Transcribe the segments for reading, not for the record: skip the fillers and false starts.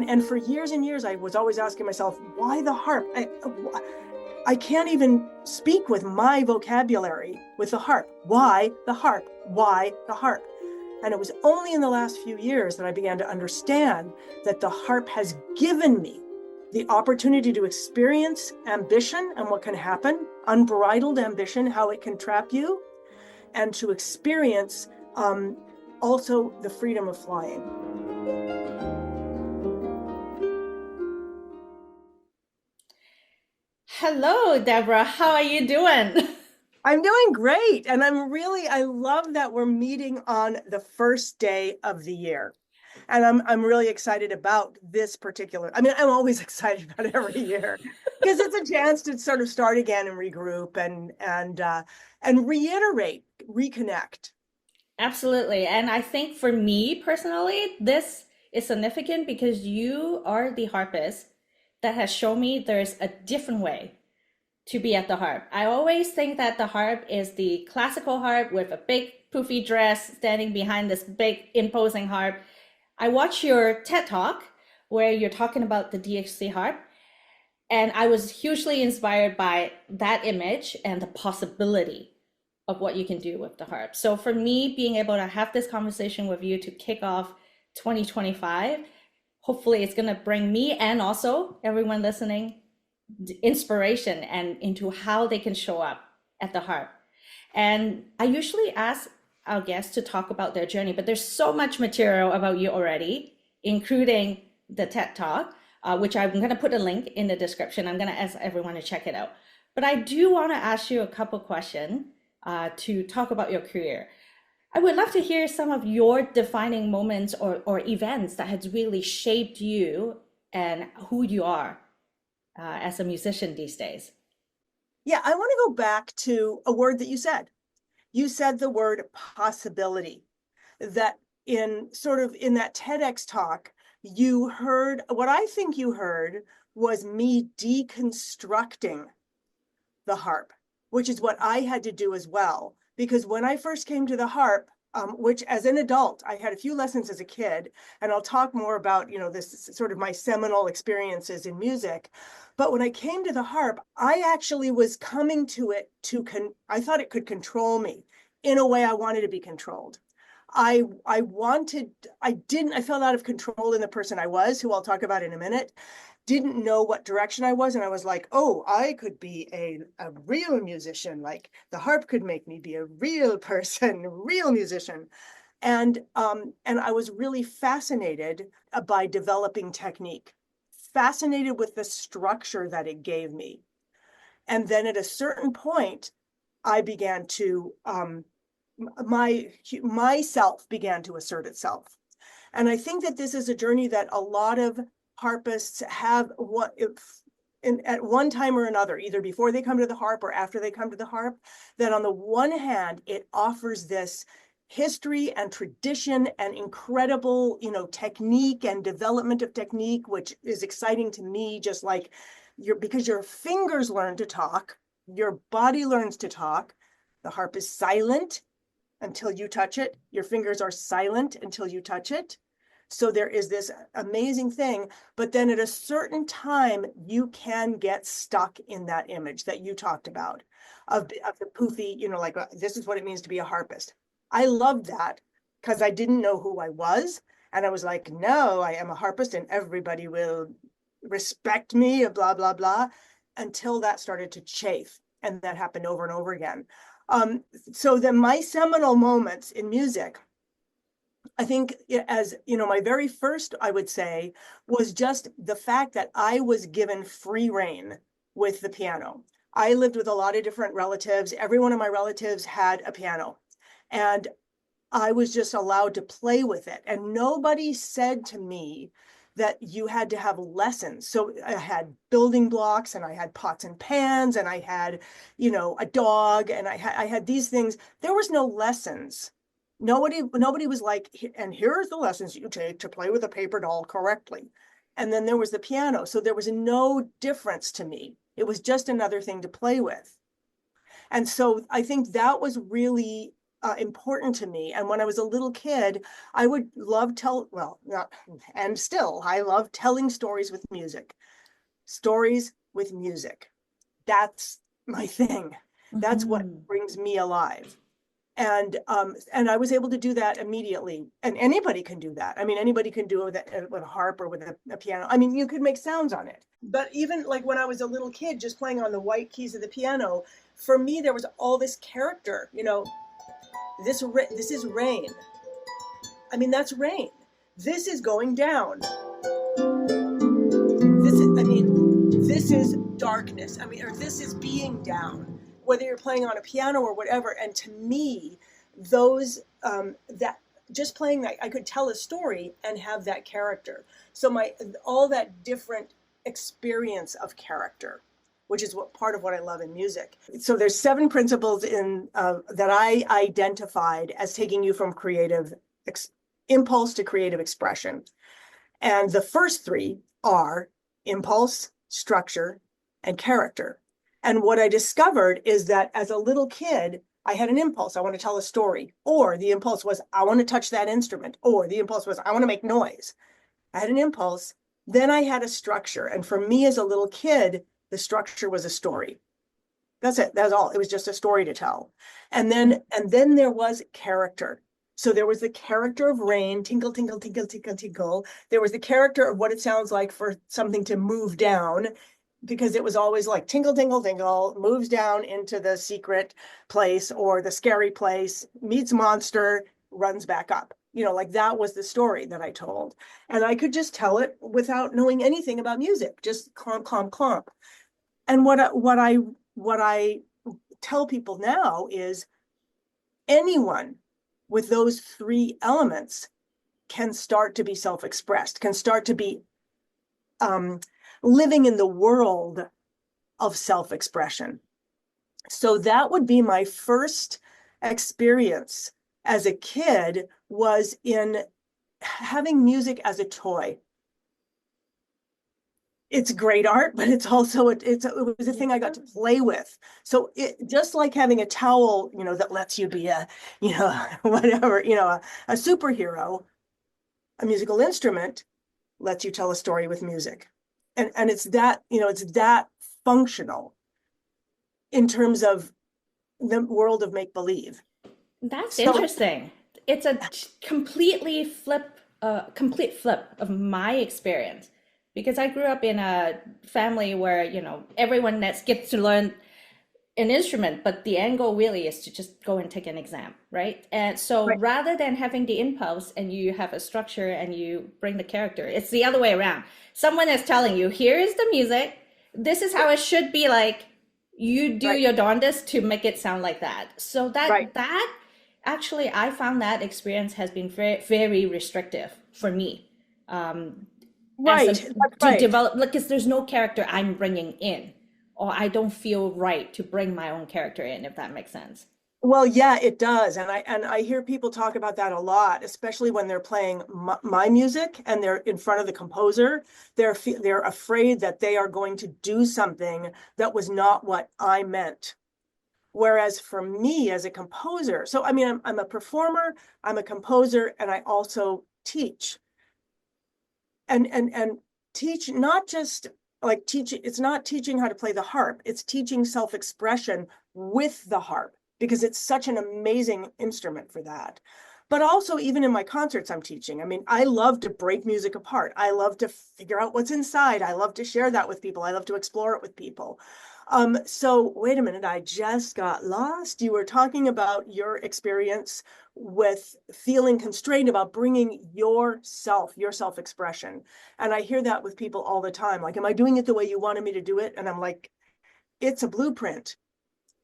And for years and years, I was always asking myself, why the harp? I can't even speak with my vocabulary with the harp. Why the harp? Why the harp? And it was only in the last few years that I began to understand that the harp has given me the opportunity to experience ambition and what can happen, unbridled ambition, how it can trap you, and to experience also the freedom of flying. Hello, Deborah. How are you doing? I'm doing great. And I love that we're meeting on the first day of the year. And I'm really excited about this particular, I mean, I'm always excited about every year because it's a chance to sort of start again and regroup and reiterate, reconnect. Absolutely. And I think for me personally, this is significant because you are the harpist that has shown me there's a different way to be at the harp. I always think that the harp is the classical harp with a big poofy dress standing behind this big imposing harp. I watched your TED Talk where you're talking about the DHC harp, and I was hugely inspired by that image and the possibility of what you can do with the harp. So for me, being able to have this conversation with you to kick off 2025, hopefully it's going to bring me and also everyone listening inspiration and into how they can show up at the harp. And I usually ask our guests to talk about their journey, but there's so much material about you already, including the TED Talk, which I'm going to put a link in the description. I'm going to ask everyone to check it out. But I do want to ask you a couple questions to talk about your career. I would love to hear some of your defining moments or events that has really shaped you and who you are as a musician these days. Yeah, I want to go back to a word that you said. You said the word possibility, that in that TEDx talk, you heard, what I think you heard was me deconstructing the harp, which is what I had to do as well. Because when I first came to the harp, which as an adult, I had a few lessons as a kid, and I'll talk more about, this sort of my seminal experiences in music. But when I came to the harp, I actually was coming to it I thought it could control me in a way I wanted to be controlled. I felt out of control in the person I was, who I'll talk about in a minute, didn't know what direction I was. And I was like, oh, I could be a real musician. Like the harp could make me be a real person, a real musician. And I was really fascinated by developing technique, fascinated with the structure that it gave me. And then at a certain point, I began to, myself began to assert itself. And I think that this is a journey that a lot of harpists have at one time or another, either before they come to the harp or after they come to the harp, that on the one hand, it offers this history and tradition and incredible, technique and development of technique, which is exciting to me, just like because your fingers learn to talk, your body learns to talk. The harp is silent until you touch it. Your fingers are silent until you touch it. So there is this amazing thing, but then at a certain time, you can get stuck in that image that you talked about of the poofy, like this is what it means to be a harpist. I loved that because I didn't know who I was. And I was like, no, I am a harpist and everybody will respect me, blah, blah, blah, until that started to chafe. And that happened over and over again. So then my seminal moments in music, I think, as my very first, I would say, was just the fact that I was given free rein with the piano. I lived with a lot of different relatives. Every one of my relatives had a piano, and I was just allowed to play with it. And nobody said to me that you had to have lessons. So I had building blocks, and I had pots and pans, and I had, a dog, and I had these things. There was no lessons. Nobody was like, and here's the lessons you take to play with a paper doll correctly. And then there was the piano. So there was no difference to me. It was just another thing to play with. And so I think that was really important to me. And when I was a little kid, I would love I love telling stories with music. Stories with music. That's my thing. That's what brings me alive. And I was able to do that immediately. And anybody can do that. I mean, anybody can do it with a harp or with a piano. I mean, you could make sounds on it. But even like when I was a little kid, just playing on the white keys of the piano, for me, there was all this character, you know, this is rain. I mean, that's rain. This is going down. This is darkness. I mean, or this is being down, whether you're playing on a piano or whatever. And to me, those, that just playing that, I could tell a story and have that character. So all that different experience of character, which is what part of what I love in music. So there's 7 principles that I identified as taking you from creative impulse to creative expression. And the first 3 are impulse, structure, and character. And what I discovered is that as a little kid, I had an impulse. I want to tell a story. Or the impulse was, I want to touch that instrument. Or the impulse was, I want to make noise. I had an impulse. Then I had a structure. And for me as a little kid, the structure was a story. That's it. That's all. It was just a story to tell. And then there was character. So there was the character of rain, tinkle, tinkle, tinkle, tinkle, tinkle. There was the character of what it sounds like for something to move down, because it was always like tinkle, tinkle, tinkle, moves down into the secret place or the scary place, meets monster, runs back up. You know, like that was the story that I told. And I could just tell it without knowing anything about music, just clomp, clomp, clomp. And what I tell people now is anyone with those 3 elements can start to be self-expressed, can start to be living in the world of self-expression. So that would be my first experience as a kid, was in having music as a toy. It's great art, but it's also it was a thing I got to play with. So it just like having a towel, you know, that lets you be a, you know, whatever, you know, a superhero, a musical instrument lets you tell a story with music. And it's that, you know, it's that functional in terms of the world of make-believe. That's interesting. It's a complete flip of my experience. Because I grew up in a family where, you know, everyone gets to learn an instrument, but the angle really is to just go and take an exam, right? And so rather than having the impulse and you have a structure and you bring the character, it's the other way around. Someone is telling you, here is the music, this is how it should be like, you do your darndest to make it sound like that. So that actually, I found that experience has been very, very restrictive for me. To develop, because there's no character I'm bringing in, or I don't feel right to bring my own character in, if that makes sense. Well, yeah, it does. And I hear people talk about that a lot, especially when they're playing my music and they're in front of the composer. They're afraid that they are going to do something that was not what I meant. Whereas for me as a composer, so I mean, I'm a performer, I'm a composer, and I also teach. And teach, not just like teaching, it's not teaching how to play the harp, it's teaching self-expression with the harp, because it's such an amazing instrument for that. But also even in my concerts, I'm teaching. I mean, I love to break music apart. I love to figure out what's inside. I love to share that with people. I love to explore it with people. So wait a minute, I just got lost. You were talking about your experience with feeling constrained about bringing your self-expression. And I hear that with people all the time. Like, am I doing it the way you wanted me to do it? And I'm like, it's a blueprint.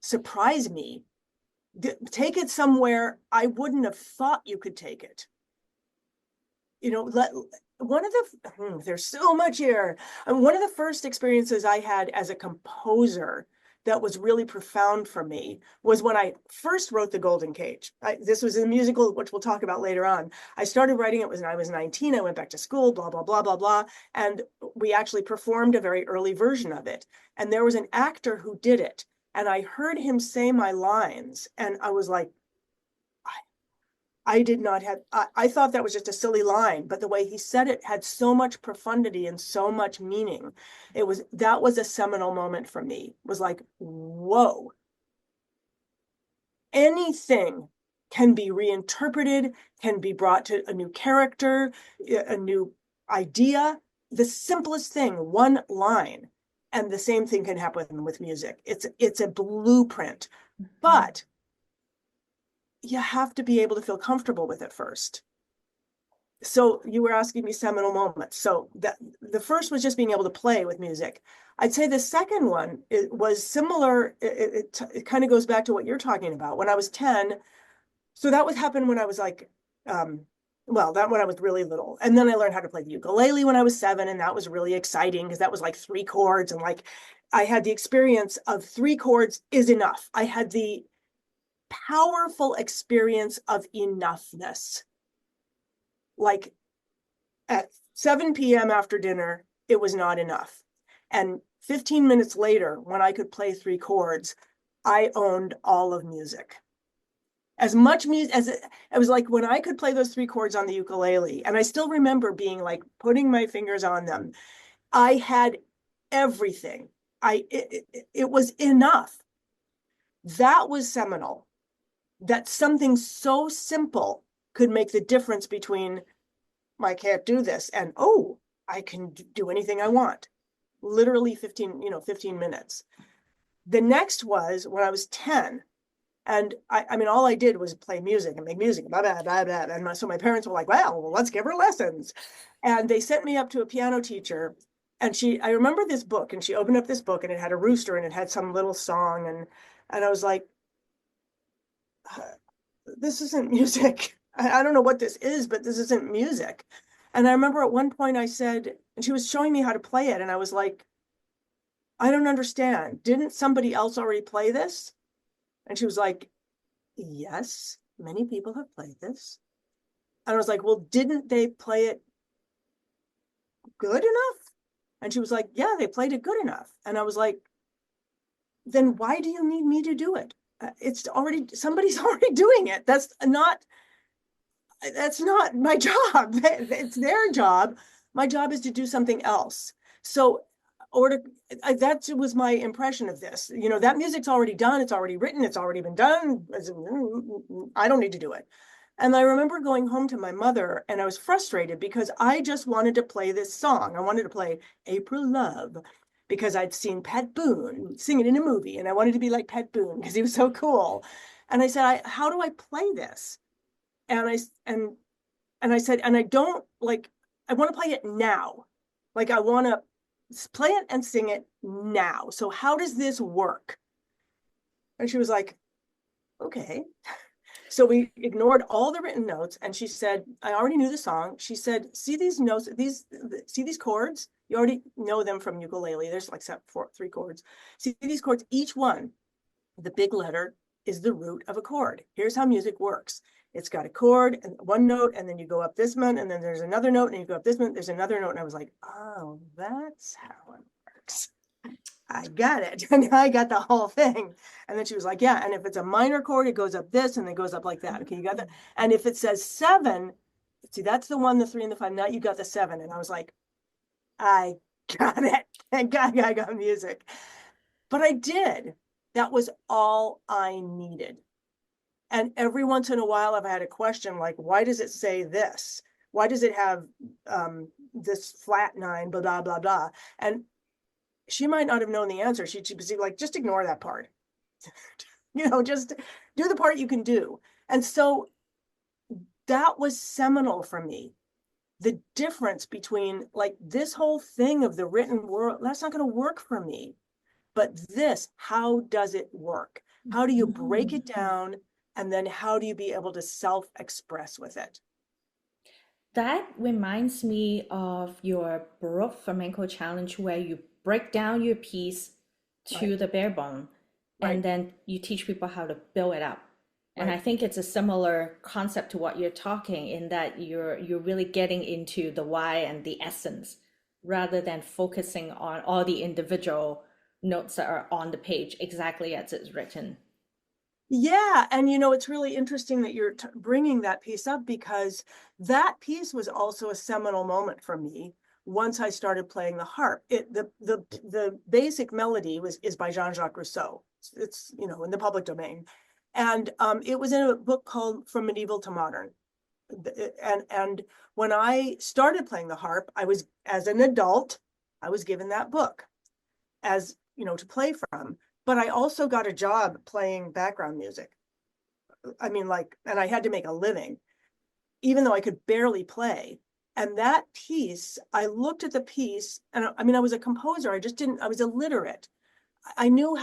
Surprise me. Take it somewhere I wouldn't have thought you could take it. You know, there's so much here. And one of the first experiences I had as a composer that was really profound for me was when I first wrote The Golden Cage. This was a musical, which we'll talk about later on. I started writing it when I was 19. I went back to school, blah, blah, blah, blah, blah. And we actually performed a very early version of it. And there was an actor who did it. And I heard him say my lines. And I was like, I did not have, I thought that was just a silly line, but the way he said it had so much profundity and so much meaning. That was a seminal moment for me. It was like, whoa, anything can be reinterpreted, can be brought to a new character, a new idea. The simplest thing, one line. And the same thing can happen with music. It's a blueprint, but you have to be able to feel comfortable with it first. So you were asking me seminal moments. So the first was just being able to play with music. I'd say the second one was similar. It kind of goes back to what you're talking about. When I was 10, so that would happen when I was like, that when I was really little. And then I learned how to play the ukulele when I was 7, and that was really exciting because that was like 3 chords, and like I had the experience of 3 chords is enough. I had the powerful experience of enoughness. Like at 7 p.m. after dinner, it was not enough. And 15 minutes later, when I could play 3 chords, I owned all of music. As much music as it was like when I could play those 3 chords on the ukulele, and I still remember being like putting my fingers on them. I had everything. It was enough. That was seminal. That something so simple could make the difference between I can't do this and oh, I can do anything I want. Literally 15 minutes. The next was when I was 10. And I mean, all I did was play music and make music, blah, blah, blah, blah. And so my parents were like, well, let's give her lessons. And they sent me up to a piano teacher. And I remember this book, and she opened up this book, and it had a rooster, and it had some little song. And I was like, this isn't music. I don't know what this is, but this isn't music. And I remember at one point I said, and she was showing me how to play it. And I was like, I don't understand. Didn't somebody else already play this? And she was like, yes, many people have played this. And I was like, well, didn't they play it good enough? And she was like, yeah, they played it good enough. And I was like, then why do you need me to do it? Somebody's already doing it. That's not my job. It's their job. My job is to do something else. So that was my impression of this. That music's already done. It's already written. It's already been done. I don't need to do it. And I remember going home to my mother, and I was frustrated because I just wanted to play this song. I wanted to play April Love because I'd seen Pat Boone sing it in a movie, and I wanted to be like Pat Boone because he was so cool. And I said, how do I play this? And I said, and I don't like, I want to play it now. Like I want to play it and sing it now. So how does this work? And she was like, okay. So we ignored all the written notes, and she said, I already knew the song. She said, see these notes, see these chords? You already know them from ukulele. There's like 3 chords. See these chords, each one, the big letter is the root of a chord. Here's how music works. It's got a chord and 1 note, and then you go up this one, and then there's another note, and you go up this one, there's another note. And I was like, oh, that's how it works. I got it. And I got the whole thing. And then she was like, yeah. And if it's a minor chord, it goes up this, and then goes up like that. Okay, you got that. And if it says 7, see, that's the 1, the 3, and the 5. Now you got the 7. And I was like, I got it. Thank God I got music. But I did. That was all I needed. And every once in a while, I've had a question like, why does it say this? Why does it have this flat 9, blah, blah, blah, blah? And she might not have known the answer. She'd be like, just ignore that part. Just do the part you can do. And so that was seminal for me. The difference between like this whole thing of the written world, that's not going to work for me. But this, how does it work? How do you break it down? And then how do you be able to self-express with it? That reminds me of your Baroque Flamenco Challenge, where you break down your piece to Right. the bare bone, and Right. then you teach people how to build it up. And I Right. think it's a similar concept to what you're talking, in that you're really getting into the why and the essence, rather than focusing on all the individual notes that are on the page exactly as it's written. Yeah, and it's really interesting that you're bringing that piece up, because that piece was also a seminal moment for me once I started playing the harp. The basic melody is by Jean-Jacques Rousseau. It's in the public domain, and it was in a book called From Medieval to Modern. And when I started playing the harp, as an adult, I was given that book as to play from. But I also got a job playing background music. I mean, and I had to make a living, even though I could barely play. And that piece, I looked at the piece, and I mean, I was a composer. I was illiterate. I knew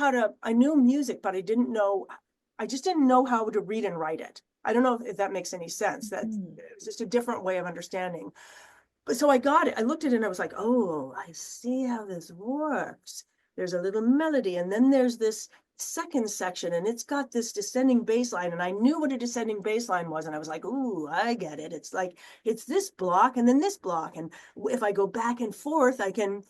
music, but I just didn't know how to read and write it. I don't know if that makes any sense. That it was just a different way of understanding. But so I got it. I looked at it and I was like, oh, I see how this works. There's a little melody, and then there's this second section, and it's got this descending bass line, and I knew what a descending bass line was, and I was like, ooh, I get it. It's like, it's this block and then this block, and if I go back and forth, I can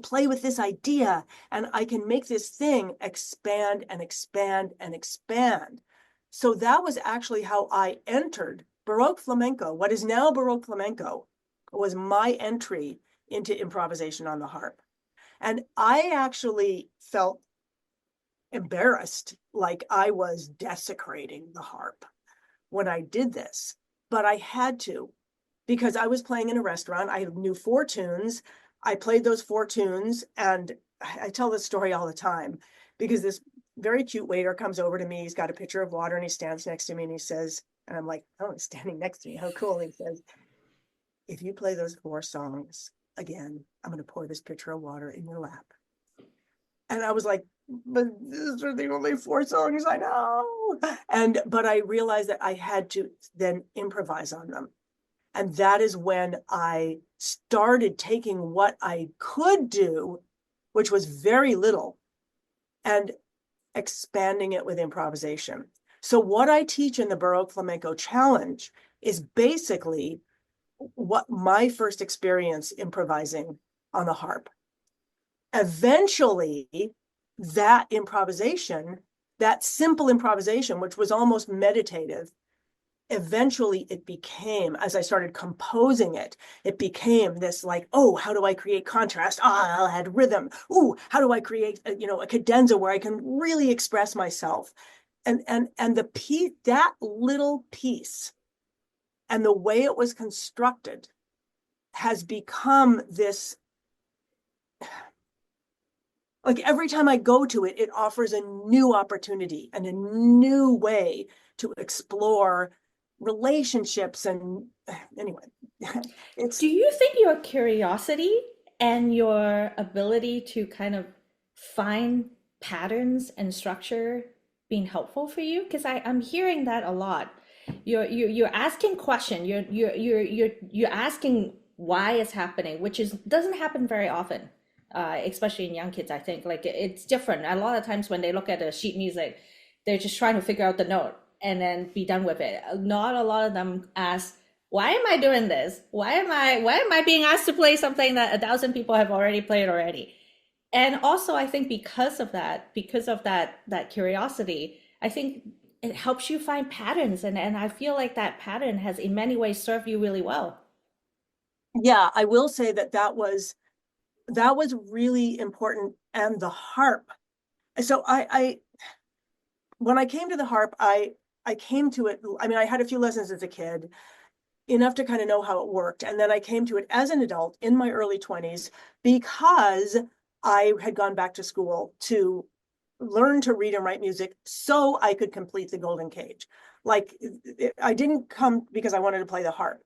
play with this idea, and I can make this thing expand and expand and expand. So that was actually how I entered Baroque flamenco. What is now Baroque flamenco was my entry into improvisation on the harp. And I actually felt embarrassed, like I was desecrating the harp when I did this, but I had to, because I was playing in a restaurant. I knew 4 tunes. I played those 4 tunes, and I tell this story all the time, because this very cute waiter comes over to me. He's got a pitcher of water, and he stands next to me, and he says, and I'm like, oh, he's standing next to me, how cool. And he says, if you play those 4 songs again, I'm going to pour this pitcher of water in your lap. And I was like, but these are the only 4 songs I know. But I realized that I had to then improvise on them. And that is when I started taking what I could do, which was very little, and expanding it with improvisation. So what I teach in the Baroque Flamenco Challenge is basically what my first experience improvising on the harp. Eventually, that improvisation, that simple improvisation, which was almost meditative, eventually it became, as I started composing it, it became this like, oh, how do I create contrast? I'll add rhythm. Ooh, how do I create a cadenza where I can really express myself? And the piece, that little piece, and the way it was constructed has become this, like every time I go to it, it offers a new opportunity and a new way to explore relationships. And anyway, Do you think your curiosity and your ability to kind of find patterns and structure being helpful for you? Because I'm hearing that a lot. You're asking question. You're asking why it's happening, which doesn't happen very often, especially in young kids. I think like it's different. A lot of times when they look at a sheet music, they're just trying to figure out the note and then be done with it. Not a lot of them ask, why am I doing this? Why am I being asked to play something that 1,000 people have already played already? And also I think because of that curiosity, I think it helps you find patterns, and I feel like that pattern has in many ways served you really well. Yeah, I will say that was really important. And the harp. So when I came to the harp, I came to it. I mean, I had a few lessons as a kid, enough to kind of know how it worked. And then I came to it as an adult in my early 20s, because I had gone back to school to learn to read and write music so I could complete the Golden Cage. Like, I didn't come because I wanted to play the harp.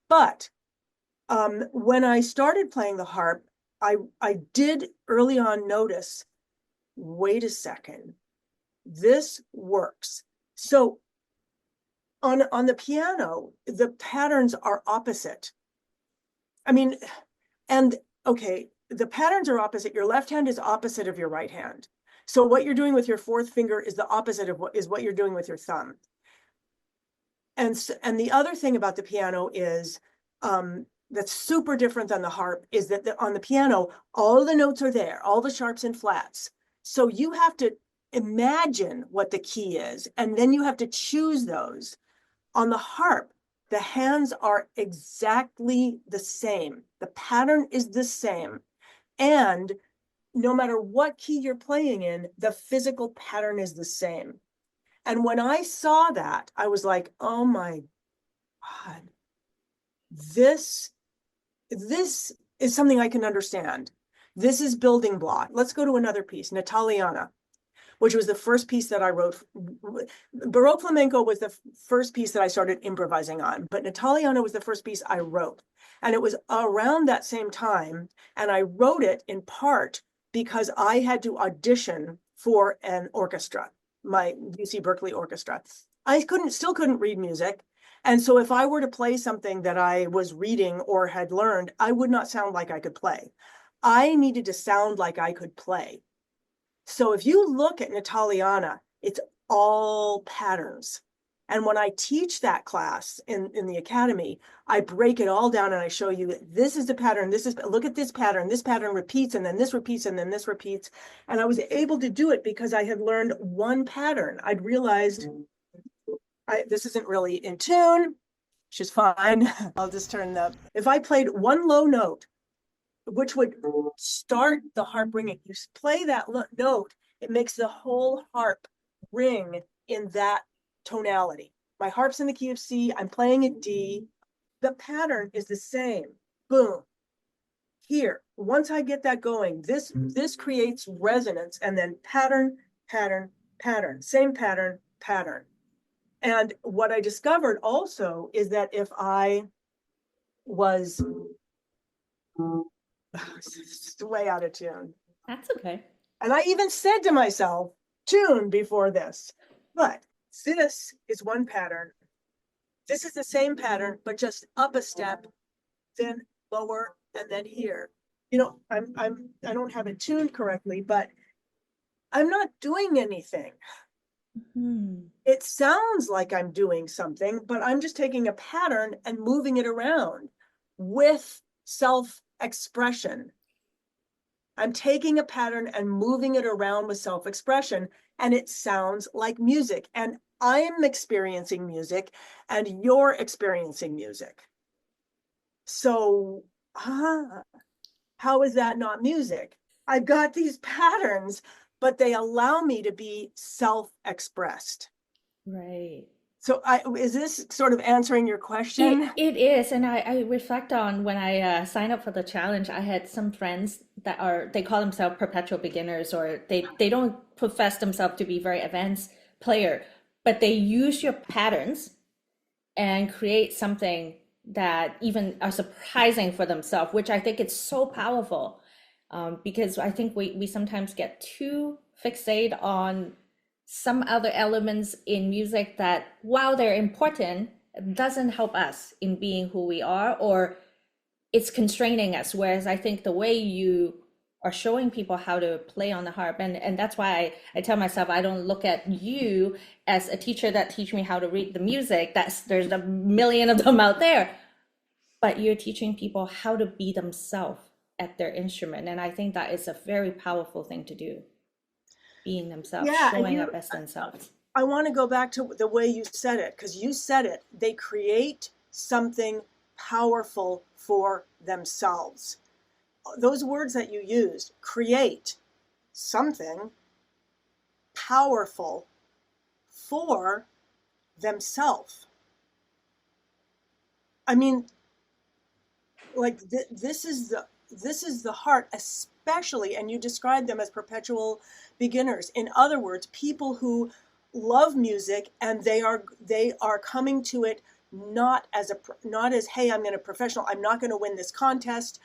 But when I started playing the harp, I did early on notice, wait a second, this works. So on the piano, the patterns are opposite. I mean, and okay, the patterns are opposite. Your left hand is opposite of your right hand. So what you're doing with your 4th finger is the opposite of what you're doing with your thumb. And the other thing about the piano is that's super different than the harp is that on the piano, all the notes are there, all the sharps and flats. So you have to imagine what the key is, and then you have to choose those. On the harp, the hands are exactly the same. The pattern is the same. And no matter what key you're playing in, the physical pattern is the same. And when I saw that, I was like, oh my God, this is something I can understand. This is building block. Let's go to another piece, Nataliana, which was the first piece that I wrote. Baroque flamenco was the first piece that I started improvising on, but Nataliana was the first piece I wrote. And it was around that same time, and I wrote it in part because I had to audition for an orchestra, my UC Berkeley orchestra. I still couldn't read music. And so if I were to play something that I was reading or had learned, I would not sound like I could play. I needed to sound like I could play. So if you look at Nataliana, it's all patterns. And when I teach that class in the academy, I break it all down and I show you this is the pattern, look at this pattern repeats, and then this repeats, and then this repeats. And I was able to do it because I had learned one pattern. I'd realized this isn't really in tune, which is fine. I'll just turn if I played one low note, which would start the harp ringing, you play that note, it makes the whole harp ring in that tonality. My harp's in the key of C, I'm playing a D, the pattern is the same. Boom. Here, once I get that going, this creates resonance, and then pattern, pattern, pattern, same pattern, pattern. And what I discovered also is that if I was way out of tune. That's okay. And I even said to myself, tune before this. But this is one pattern. This is the same pattern, but just up a step, then lower, and then here. You know, I don't have it tuned correctly, but I'm not doing anything. Mm-hmm. It sounds like I'm doing something, but I'm just taking a pattern and moving it around with self-expression. I'm taking a pattern and moving it around with self-expression, and it sounds like music. And I'm experiencing music, and you're experiencing music. So, how is that not music? I've got these patterns, but they allow me to be self-expressed. Right. So is this sort of answering your question? It is. And I reflect on when I signed up for the challenge, I had some friends that they call themselves perpetual beginners, or they don't profess themselves to be very advanced player, but they use your patterns and create something that even are surprising for themselves, which I think it's so powerful. Because I think we sometimes get too fixated on some other elements in music that, while they're important, doesn't help us in being who we are, or it's constraining us. Whereas I think the way you are showing people how to play on the harp, and that's why I tell myself I don't look at you as a teacher that teach me how to read the music. There's a million of them out there, but you're teaching people how to be themselves at their instrument. And I think that is a very powerful thing to do, being themselves, showing up as themselves. I want to go back to the way you said it, because you said it, they create something powerful for themselves. Those words that you used, create something powerful for themselves. I mean, like this is the heart, especially, and you describe them as perpetual beginners. In other words, people who love music, and they are coming to it not as hey, I'm going to professional, I'm not going to win this contest.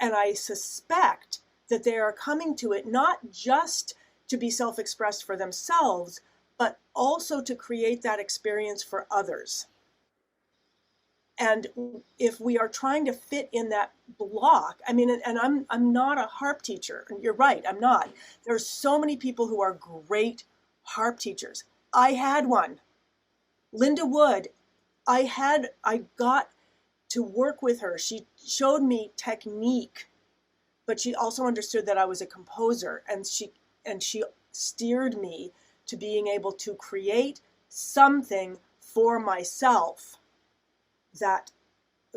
And I suspect that they are coming to it not just to be self-expressed for themselves, but also to create that experience for others. And if we are trying to fit in that block, I mean, and I'm not a harp teacher. You're right, I'm not. There's so many people who are great harp teachers. I had one, Linda Wood. I got to work with her. She showed me technique, but she also understood that I was a composer, and she steered me to being able to create something for myself, that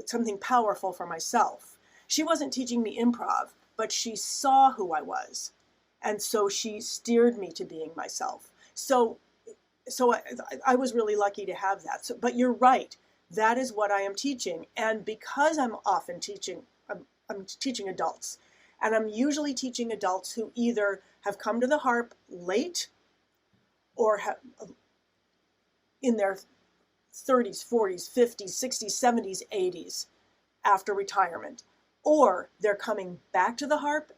something powerful for myself. She wasn't teaching me improv, but she saw who I was. And so she steered me to being myself. So I was really lucky to have that. So, but you're right. That is what I am teaching. And because I'm often teaching, I'm teaching adults. And I'm usually teaching adults who either have come to the harp late or have in their 30s, 40s, 50s, 60s, 70s, 80s after retirement, or they're coming back to the harp,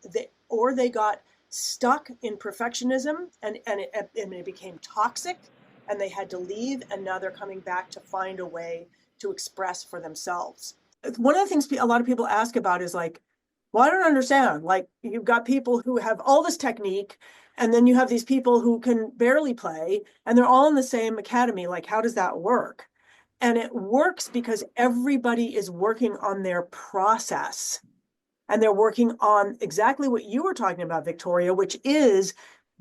or they got stuck in perfectionism and it became toxic and they had to leave, and now they're coming back to find a way to express for themselves. One of the things a lot of people ask about is like, well, I don't understand. Like, you've got people who have all this technique, and then you have these people who can barely play, and they're all in the same academy. Like, how does that work? And it works because everybody is working on their process. And they're working on exactly what you were talking about, Victoria, which is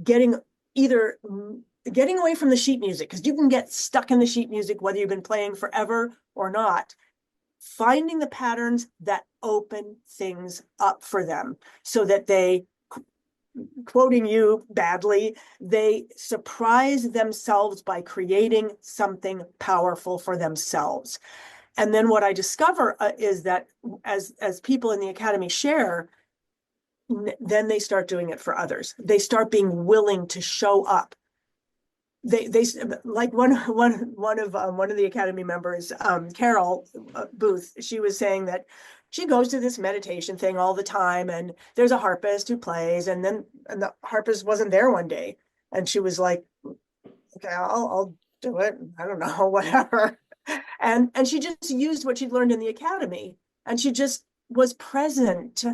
getting away from the sheet music, because you can get stuck in the sheet music, whether you've been playing forever or not. Finding the patterns that open things up for them so that they, quoting you badly, they surprise themselves by creating something powerful for themselves. And then what I discover is that as people in the academy share, then they start doing it for others. They start being willing to show up. They like one of the academy members, Carol Booth. She was saying that she goes to this meditation thing all the time, and there's a harpist who plays, and the harpist wasn't there one day, and she was like, "Okay, I'll do it. I don't know, whatever." And she just used what she'd learned in the academy, and she just was present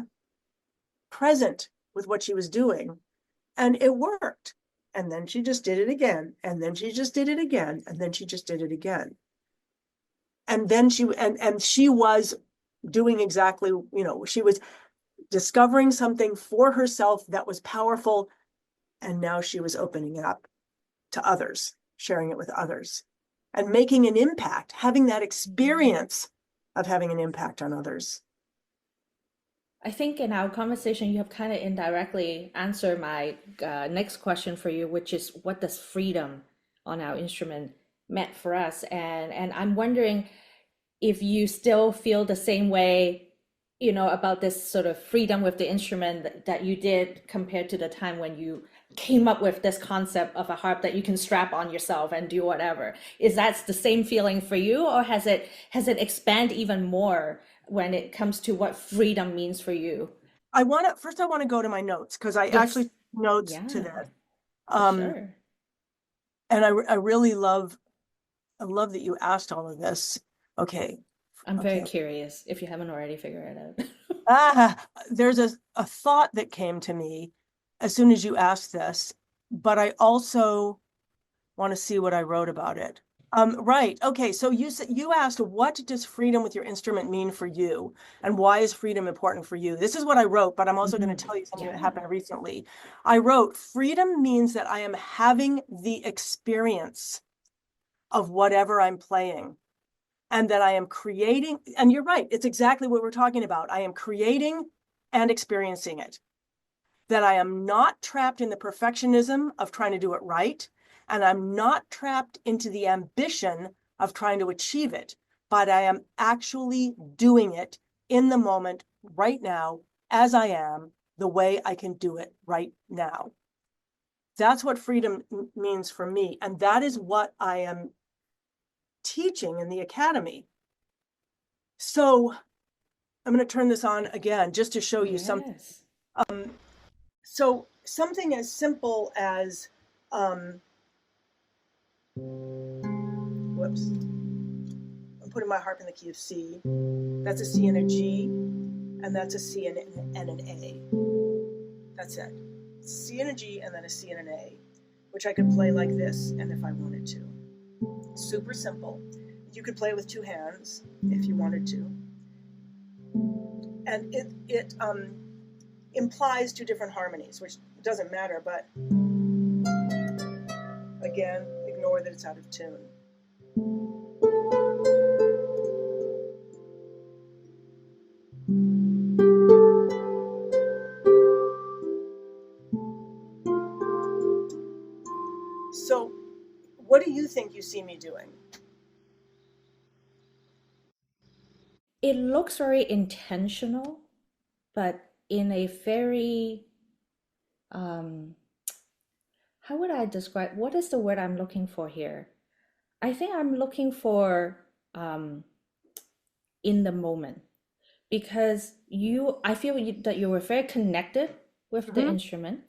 with what she was doing, and it worked. And then she just did it again, and then she just did it again, and then she just did it again. And then she was doing exactly, she was discovering something for herself that was powerful, and now she was opening it up to others, sharing it with others, and making an impact, having that experience of having an impact on others. I think in our conversation, you have kind of indirectly answered my next question for you, which is, what does freedom on our instrument meant for us? And I'm wondering if you still feel the same way, about this sort of freedom with the instrument that you did compared to the time when you came up with this concept of a harp that you can strap on yourself and do whatever. Is that the same feeling for you, or has it expanded even more when it comes to what freedom means for you? I want to go to my notes, because I actually took notes to this. Sure. And I really love that you asked all of this. Okay. I'm very curious, if you haven't already figured it out. There's a thought that came to me as soon as you asked this, but I also want to see what I wrote about it. Right. Okay. So you asked, what does freedom with your instrument mean for you, and why is freedom important for you? This is what I wrote, but I'm also going to tell you something that happened recently. I wrote, freedom means that I am having the experience of whatever I'm playing, and that I am creating. And you're right. It's exactly what we're talking about. I am creating and experiencing it. That I am not trapped in the perfectionism of trying to do it right. And I'm not trapped into the ambition of trying to achieve it, but I am actually doing it in the moment right now, as I am, the way I can do it right now. That's what freedom means for me. And that is what I am teaching in the academy. So I'm going to turn this on again just to show you something. So something as simple as, whoops, I'm putting my harp in the key of C. That's a C and a G, and that's a C and an A. That's it. C and a G, and then a C and an A, which I could play like this, and if I wanted to. Super simple. You could play with two hands if you wanted to. And it implies two different harmonies, which doesn't matter, but Again, ignore that it's out of tune. So what do you think you see me doing? It looks very intentional, but in a very, um, how would I describe, what is the word I'm looking for here? I think I'm looking for um, in the moment, because I feel that you were very connected with the Mhm, instrument.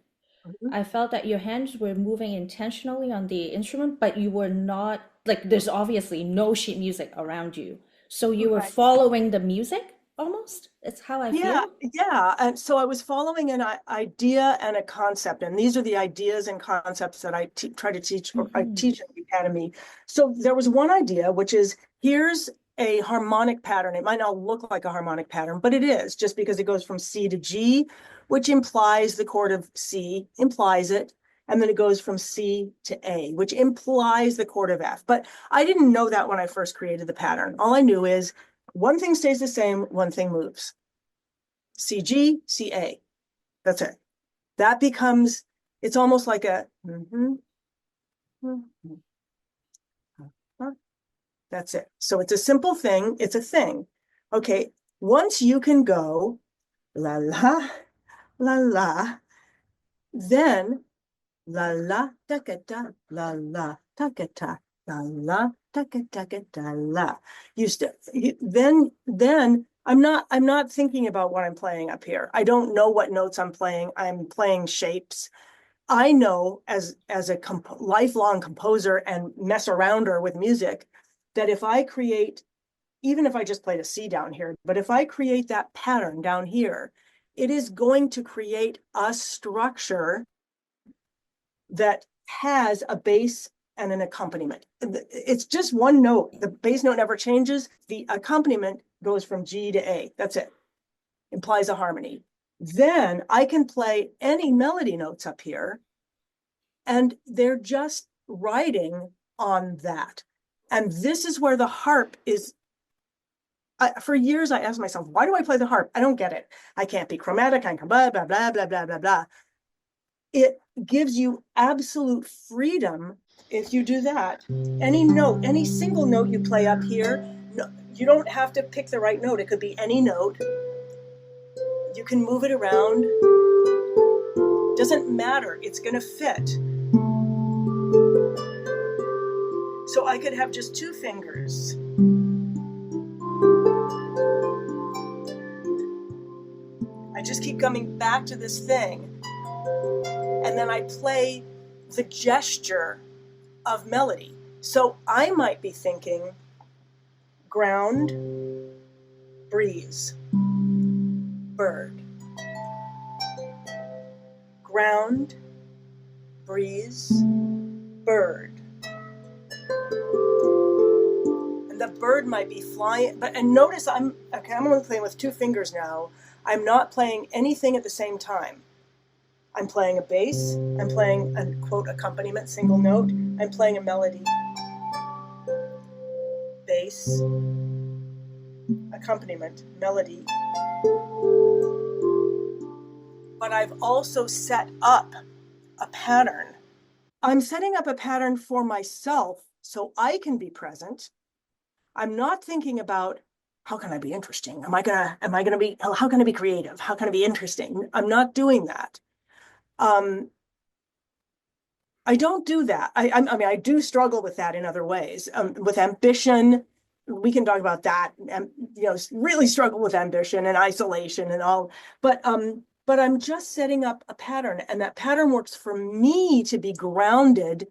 mhm. I felt that your hands were moving intentionally on the instrument, but you were not like, there's obviously no sheet music around you. So you were Right. following the music almost. It's how I Yeah, feel. yeah. And so I was following an idea and a concept, and these are the ideas and concepts that I try to teach, or I Hmm. teach at the academy. So there was one idea, which is here's a harmonic pattern. It might not look like a harmonic pattern, but it is, just because it goes from C to G, which implies the chord of C, implies it. And then it goes from C to A, which implies the chord of F. But I didn't know that when I first created the pattern. All I knew is one thing stays the same, one thing moves. CG, CA. That's it. That becomes, it's almost like a, that's it. So it's a simple thing. It's a thing. Okay. Once you can go la la, la la, then la la, da ga da, la la, da ga da, la la, da ga da ga da la. Then I'm not thinking about what I'm playing up here. I don't know what notes I'm playing. I'm playing shapes. I know as a lifelong composer and mess arounder with music that if I create, even if I just played a C down here, but if I create that pattern down here, it is going to create a structure that has a bass and an accompaniment. It's just one note. The bass note never changes. The accompaniment goes from G to A. That's it. Implies a harmony. Then I can play any melody notes up here, and they're just riding on that. And this is where the harp is. For years, I asked myself, why do I play the harp? I don't get it. I can't be chromatic. I can blah, blah, blah, blah, blah, blah, blah. It gives you absolute freedom if you do that. Any note, any single note you play up here, no, you don't have to pick the right note. It could be any note. You can move it around. Doesn't matter. It's going to fit. So I could have just two fingers. I just keep coming back to this thing. And then I play the gesture of melody. So I might be thinking ground, breeze, bird. Ground, breeze, bird. And the bird might be flying, and notice I'm only playing with two fingers now. I'm not playing anything at the same time. I'm playing a bass, I'm playing a quote accompaniment, single note, I'm playing a melody, bass, accompaniment, melody. But I've also set up a pattern. I'm setting up a pattern for myself so I can be present. I'm not thinking about how can I be interesting? How can I be creative? How can I be interesting? I'm not doing that. I don't do that. I mean, I do struggle with that in other ways. With ambition, we can talk about that. And really struggle with ambition and isolation and all. But I'm just setting up a pattern, and that pattern works for me to be grounded,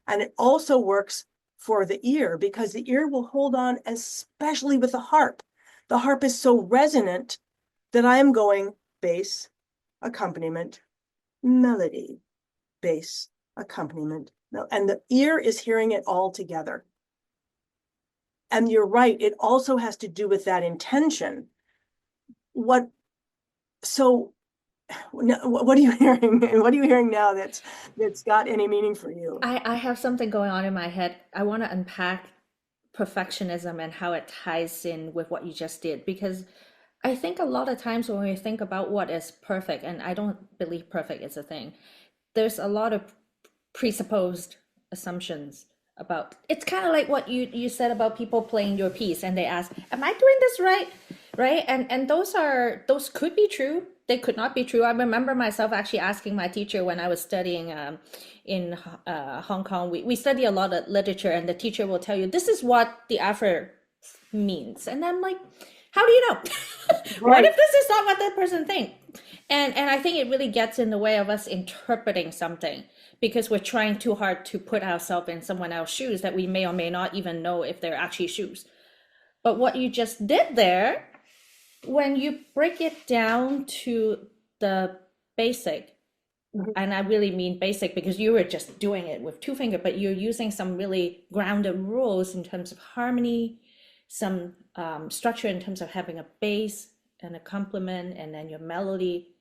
and it also works for the ear because the ear will hold on, especially with the harp. The harp is so resonant that I am going bass, accompaniment, melody, bass, accompaniment. And the ear is hearing it all together. And you're right, it also has to do with that intention. So What are you hearing? What are you hearing now that's got any meaning for you? I have something going on in my head. I want to unpack perfectionism and how it ties in with what you just did, because I think a lot of times when we think about what is perfect, and I don't believe perfect is a thing, there's a lot of presupposed assumptions about it's kind of like what you said about people playing your piece and they ask, am I doing this right? Right? And those could be true, they could not be true. I remember myself actually asking my teacher when I was studying in Hong Kong. We study a lot of literature, and the teacher will tell you this is what the author means, and I'm like, how do you know? What Right. if this is not what that person thinks? And I think it really gets in the way of us interpreting something, because we're trying too hard to put ourselves in someone else's shoes that we may or may not even know if they're actually shoes. But what you just did there, when you break it down to the basic, Mhm. and I really mean basic because you were just doing it with two finger, but you're using some really grounded rules in terms of harmony, some structure in terms of having a bass and a complement, and then your melody.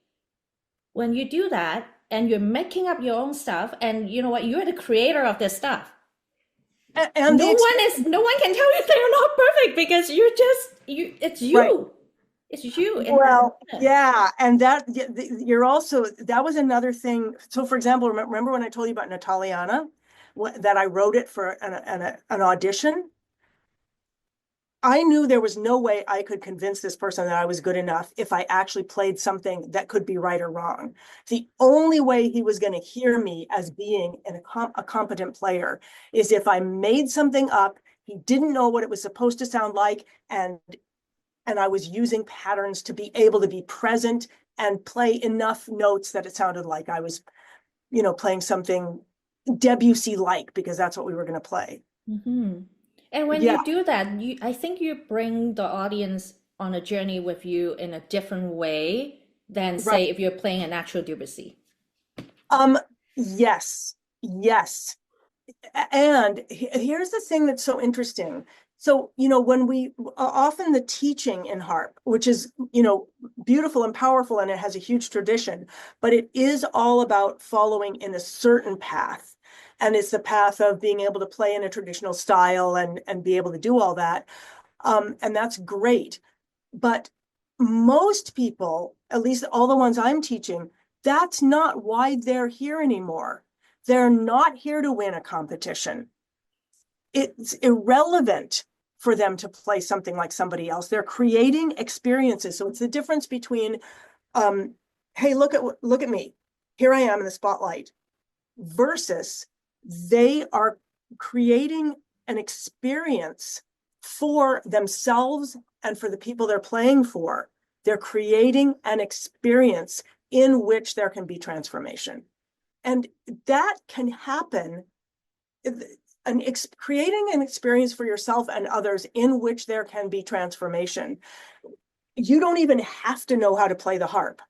When you do that and you're making up your own stuff, and you know what, you're the creator of this stuff. And the No one can tell you they're not perfect, because you're just it's right. you. It's you. And Well, yeah. yeah, and you're also, that was another thing. So, for example, remember when I told you about Nataliana, that I wrote it for an audition? I knew there was no way I could convince this person that I was good enough if I actually played something that could be right or wrong. The only way he was going to hear me as being a competent player is if I made something up. He didn't know what it was supposed to sound like, and I was using patterns to be able to be present and play enough notes that it sounded like I was, playing something Debussy-like, because that's what we were going to play. Mm-hmm. And when Yeah, you do that, I think you bring the audience on a journey with you in a different way than, right. say, if you're playing a natural Debussy. Um, yes, yes. And here's the thing that's so interesting. So, when we often the teaching in harp, which is, beautiful and powerful, and it has a huge tradition, but it is all about following in a certain path. And it's the path of being able to play in a traditional style and be able to do all that. And that's great. But most people, at least all the ones I'm teaching, that's not why they're here anymore. They're not here to win a competition. It's irrelevant for them to play something like somebody else. They're creating experiences. So it's the difference between, hey, look at me. Here I am in the spotlight, versus they are creating an experience for themselves and for the people they're playing for. They're creating an experience in which there can be transformation. And that can happen, creating an experience for yourself and others in which there can be transformation. You don't even have to know how to play the harp.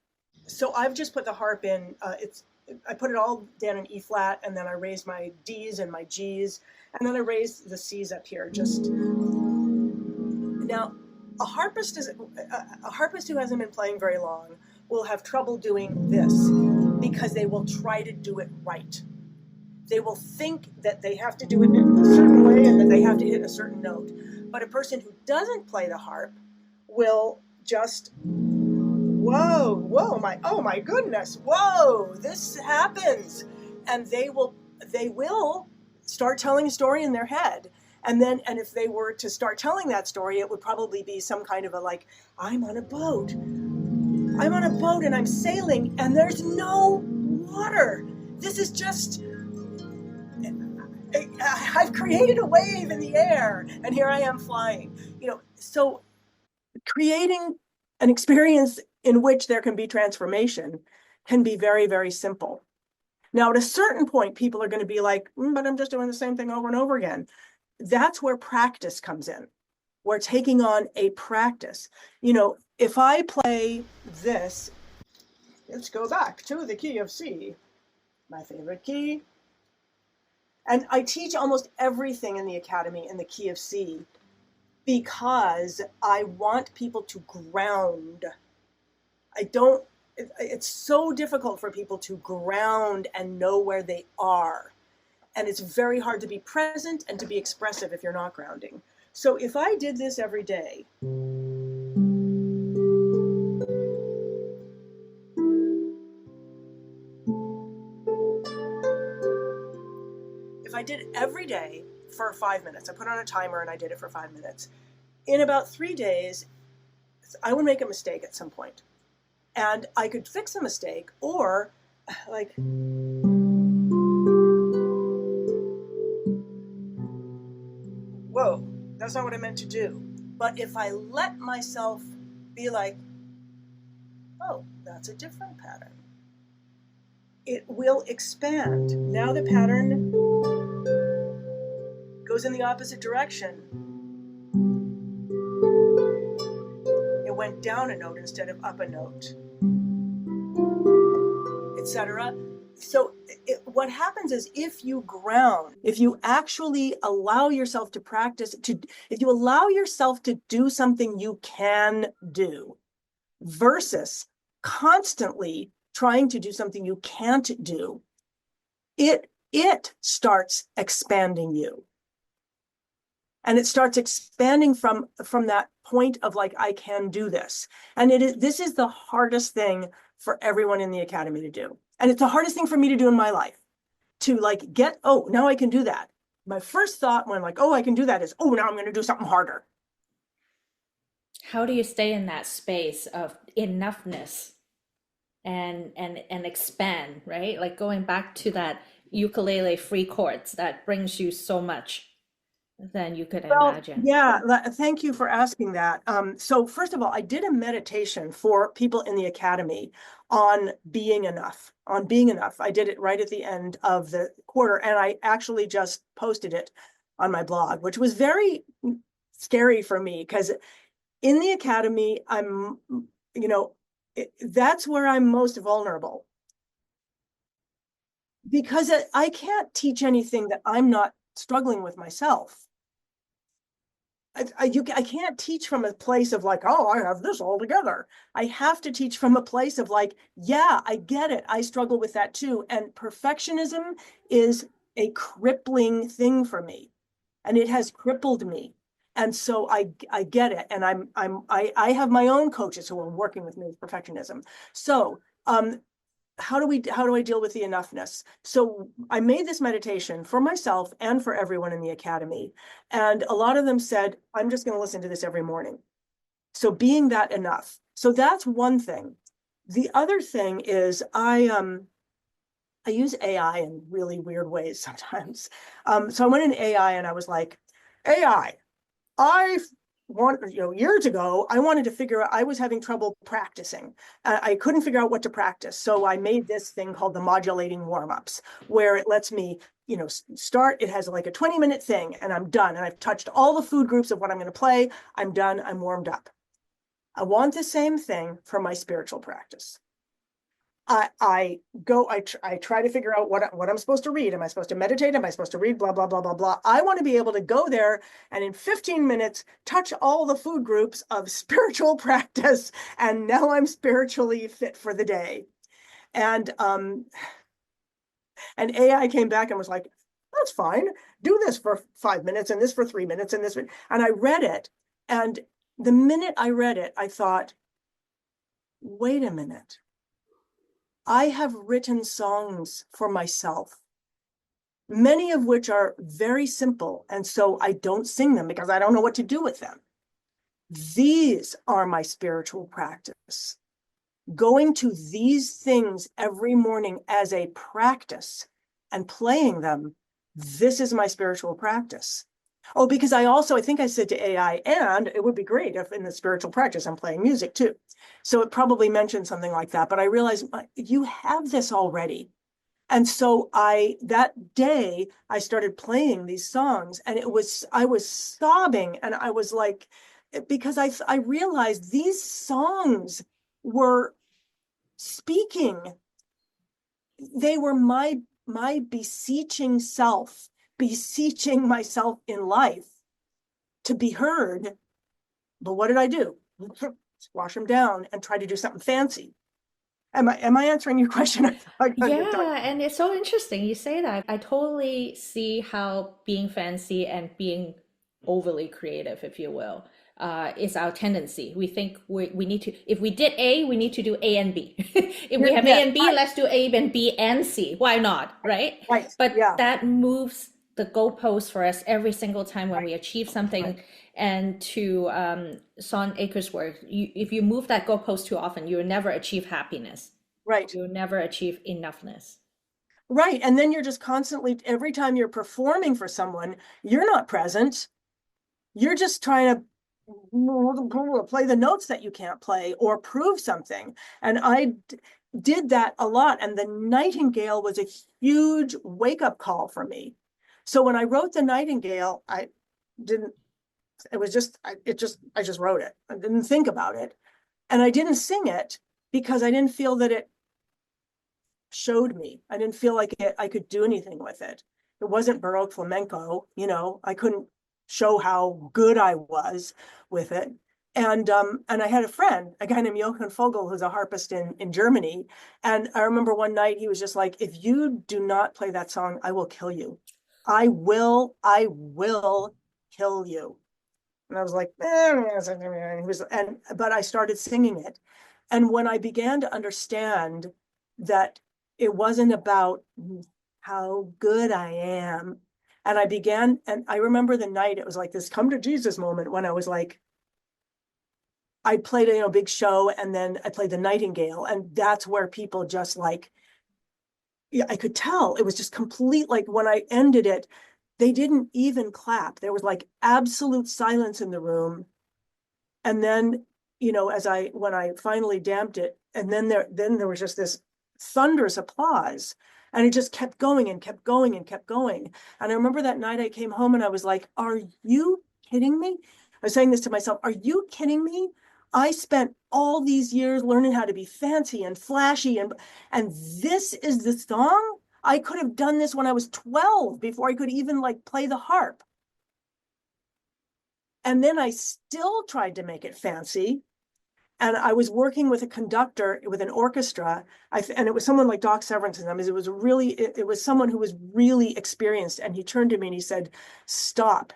So I've just put the harp in, I put it all down in E flat, and then I raised my D's and my G's, and then I raised the C's up here. Just now, a harpist who hasn't been playing very long will have trouble doing this, because they will try to do it right. They will think that they have to do it in a certain way and that they have to hit a certain note. But a person who doesn't play the harp will just, whoa, oh my goodness, whoa, this happens. And they will start telling a story in their head. And if they were to start telling that story, it would probably be some kind of I'm on a boat and I'm sailing and there's no water. This is just, I've created a wave in the air and here I am flying. So creating an experience in which there can be transformation can be very, very simple. Now, at a certain point, people are going to be like, but I'm just doing the same thing over and over again. That's where practice comes in. We're taking on a practice. If I play this, let's go back to the key of C, my favorite key. And I teach almost everything in the academy in the key of C, because I want people to ground. I don't it's so difficult for people to ground and know where they are. And it's very hard to be present and to be expressive if you're not grounding. So if I did this every day, if I did it every day for 5 minutes, I put on a timer and I did it for 5 minutes. In about 3 days, I would make a mistake at some point. And I could fix a mistake, or like, whoa, that's not what I meant to do. But if I let myself be like, oh, that's a different pattern, it will expand. Now the pattern goes in the opposite direction. It went down a note instead of up a note, etc. So what happens is, if you ground, if you actually allow yourself to practice, if you allow yourself to do something you can do versus constantly trying to do something you can't do, it starts expanding you. And it starts expanding from that point of like, I can do this. And this is the hardest thing for everyone in the academy to do. And it's the hardest thing for me to do in my life, to like oh, now I can do that. My first thought when like, oh, I can do that is, oh, now I'm going to do something harder. How do you stay in that space of enoughness and expand, right? Like going back to that ukulele free chords that brings you so much than you could imagine. Yeah, thank you for asking that. So first of all, I did a meditation for people in the academy on being enough, I did it right at the end of the quarter, and I actually just posted it on my blog, which was very scary for me, because in the academy, I'm, that's where I'm most vulnerable, because I can't teach anything that I'm not struggling with myself. I can't teach from a place of like, oh, I have this all together. I have to teach from a place of like, yeah, I get it. I struggle with that too. And perfectionism is a crippling thing for me, and it has crippled me. And so I get it. And I have my own coaches who are working with me with perfectionism. So how do I deal with the enoughness? So I made this meditation for myself and for everyone in the academy. And a lot of them said, I'm just going to listen to this every morning. So being that enough. So that's one thing. The other thing is I use AI in really weird ways sometimes. So I went in AI and I was like, AI, years ago, I wanted to figure out, I was having trouble practicing. I couldn't figure out what to practice. So I made this thing called the modulating warm-ups, where it lets me, start, it has like a 20-minute thing, and I'm done. And I've touched all the food groups of what I'm going to play. I'm done. I'm warmed up. I want the same thing for my spiritual practice. I try to figure out what I'm supposed to read. Am I supposed to meditate? Am I supposed to read? Blah, blah, blah, blah, blah. I want to be able to go there and in 15 minutes, touch all the food groups of spiritual practice. And now I'm spiritually fit for the day. And AI came back and was like, that's fine. Do this for 5 minutes and this for 3 minutes and this. And I read it. And the minute I read it, I thought, wait a minute. I have written songs for myself, many of which are very simple. And so I don't sing them because I don't know what to do with them. These are my spiritual practice. Going to these things every morning as a practice and playing them, this is my spiritual practice. Oh, because I think I said to AI, and it would be great if in the spiritual practice I'm playing music too. So it probably mentioned something like that, but I realized you have this already. And so that day I started playing these songs, and I was sobbing, and I was like, because I realized these songs were speaking. They were my beseeching self, beseeching myself in life to be heard. But what did I do? Squash them down and try to do something fancy. Am I answering your question? Yeah, and it's so interesting you say that. I totally see how being fancy and being overly creative, if you will, is our tendency. We think we need to, if we did A, we need to do A and B. If we have A Yes, and B, let's do A and B and C. Why not, right? right, But yeah, that moves the goalpost for us every single time when we achieve right, something. And to Son Akers' work, if you move that goalpost too often, you will never achieve happiness. right. You'll never achieve enoughness. Right. And then you're just constantly, every time you're performing for someone, you're not present. You're just trying to play the notes that you can't play or prove something. And I did that a lot. And the Nightingale was a huge wake up call for me. So when I wrote the Nightingale, I didn't, it was just, I just wrote it. I didn't think about it. And I didn't sing it because I didn't feel that it showed me. I didn't feel like I could do anything with it. It wasn't Baroque flamenco, I couldn't show how good I was with it. And I had a friend, a guy named Johann Vogel, who's a harpist in Germany. And I remember one night he was just like, if you do not play that song, I will kill you. I will kill you. And I was like, but I started singing it. And when I began to understand that it wasn't about how good I am, and I remember the night, it was like this come to Jesus moment when I was like, I played a big show and then I played the Nightingale. And that's where people just like, yeah, I could tell it was just complete. Like when I ended it, they didn't even clap. There was like absolute silence in the room. And then, when I finally damped it, and then there was just this thunderous applause. And it just kept going and kept going and kept going. And I remember that night I came home and I was like, are you kidding me? I was saying this to myself, are you kidding me? I spent all these years learning how to be fancy and flashy, and this is the song? I could have done this when I was 12 before I could even like play the harp. And then I still tried to make it fancy. And I was working with a conductor with an orchestra, and it was someone like Doc Severinsen. I mean, it was someone who was really experienced. And he turned to me and he said, stop,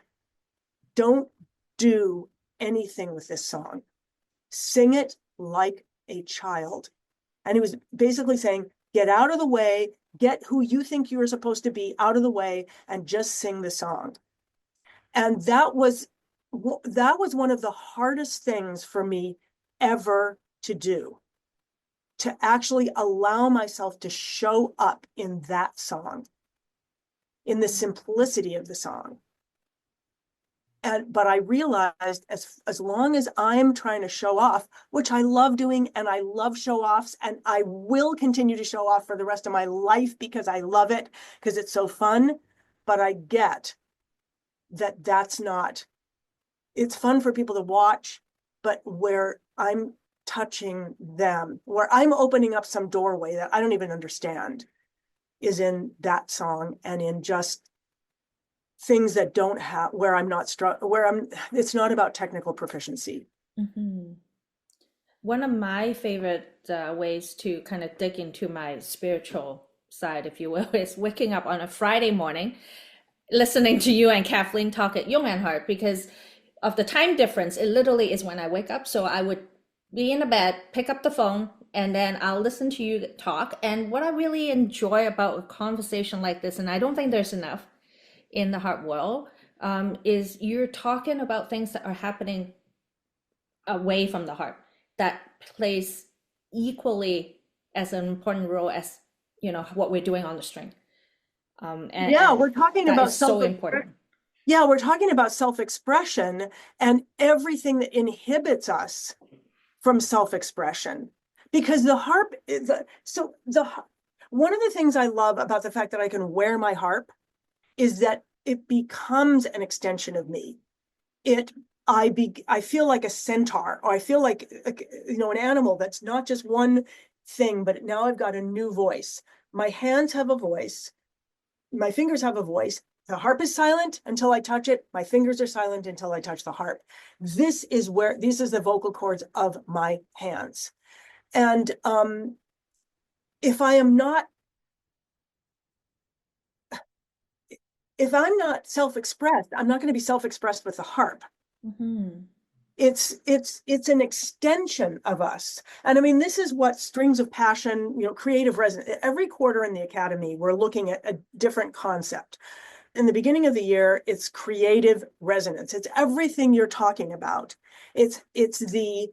don't do anything with this song. Sing it like a child. And he was basically saying, get out of the way, get who you think you're supposed to be out of the way, and just sing the song. And that was one of the hardest things for me ever to do, to actually allow myself to show up in that song, in the simplicity of the song. But I realized as long as I'm trying to show off, which I love doing, and I love show offs, and I will continue to show off for the rest of my life because I love it, because it's so fun. But I get that it's fun for people to watch, but where I'm touching them, where I'm opening up some doorway that I don't even understand, is in that song and in just things that don't have, where I'm not it's not about technical proficiency. Mm-hmm. One of my favorite ways to kind of dig into my spiritual side, if you will, is waking up on a Friday morning, listening to you and Kathleen talk at Jung and Harp, because of the time difference. It literally is when I wake up. So I would be in the bed, pick up the phone, and then I'll listen to you talk. And what I really enjoy about a conversation like this, and I don't think there's enough in the harp world, is you're talking about things that are happening away from the harp that plays equally as an important role as what we're doing on the string. And We're talking that about is so important. Yeah, we're talking about self-expression and everything that inhibits us from self-expression. Because the harp, one of the things I love about the fact that I can wear my harp is that it becomes an extension of me. I feel like a centaur, or I feel like an animal that's not just one thing, but now I've got a new voice. My hands have a voice. My fingers have a voice. The harp is silent until I touch it. My fingers are silent until I touch the harp. This is the vocal cords of my hands. And if I am not, if I'm not self-expressed, I'm not going to be self-expressed with the harp. Mm-hmm. It's an extension of us. And I mean, this is what Strings of Passion, creative resonance. Every quarter in the Academy, we're looking at a different concept. In the beginning of the year, it's creative resonance. It's everything you're talking about. It's the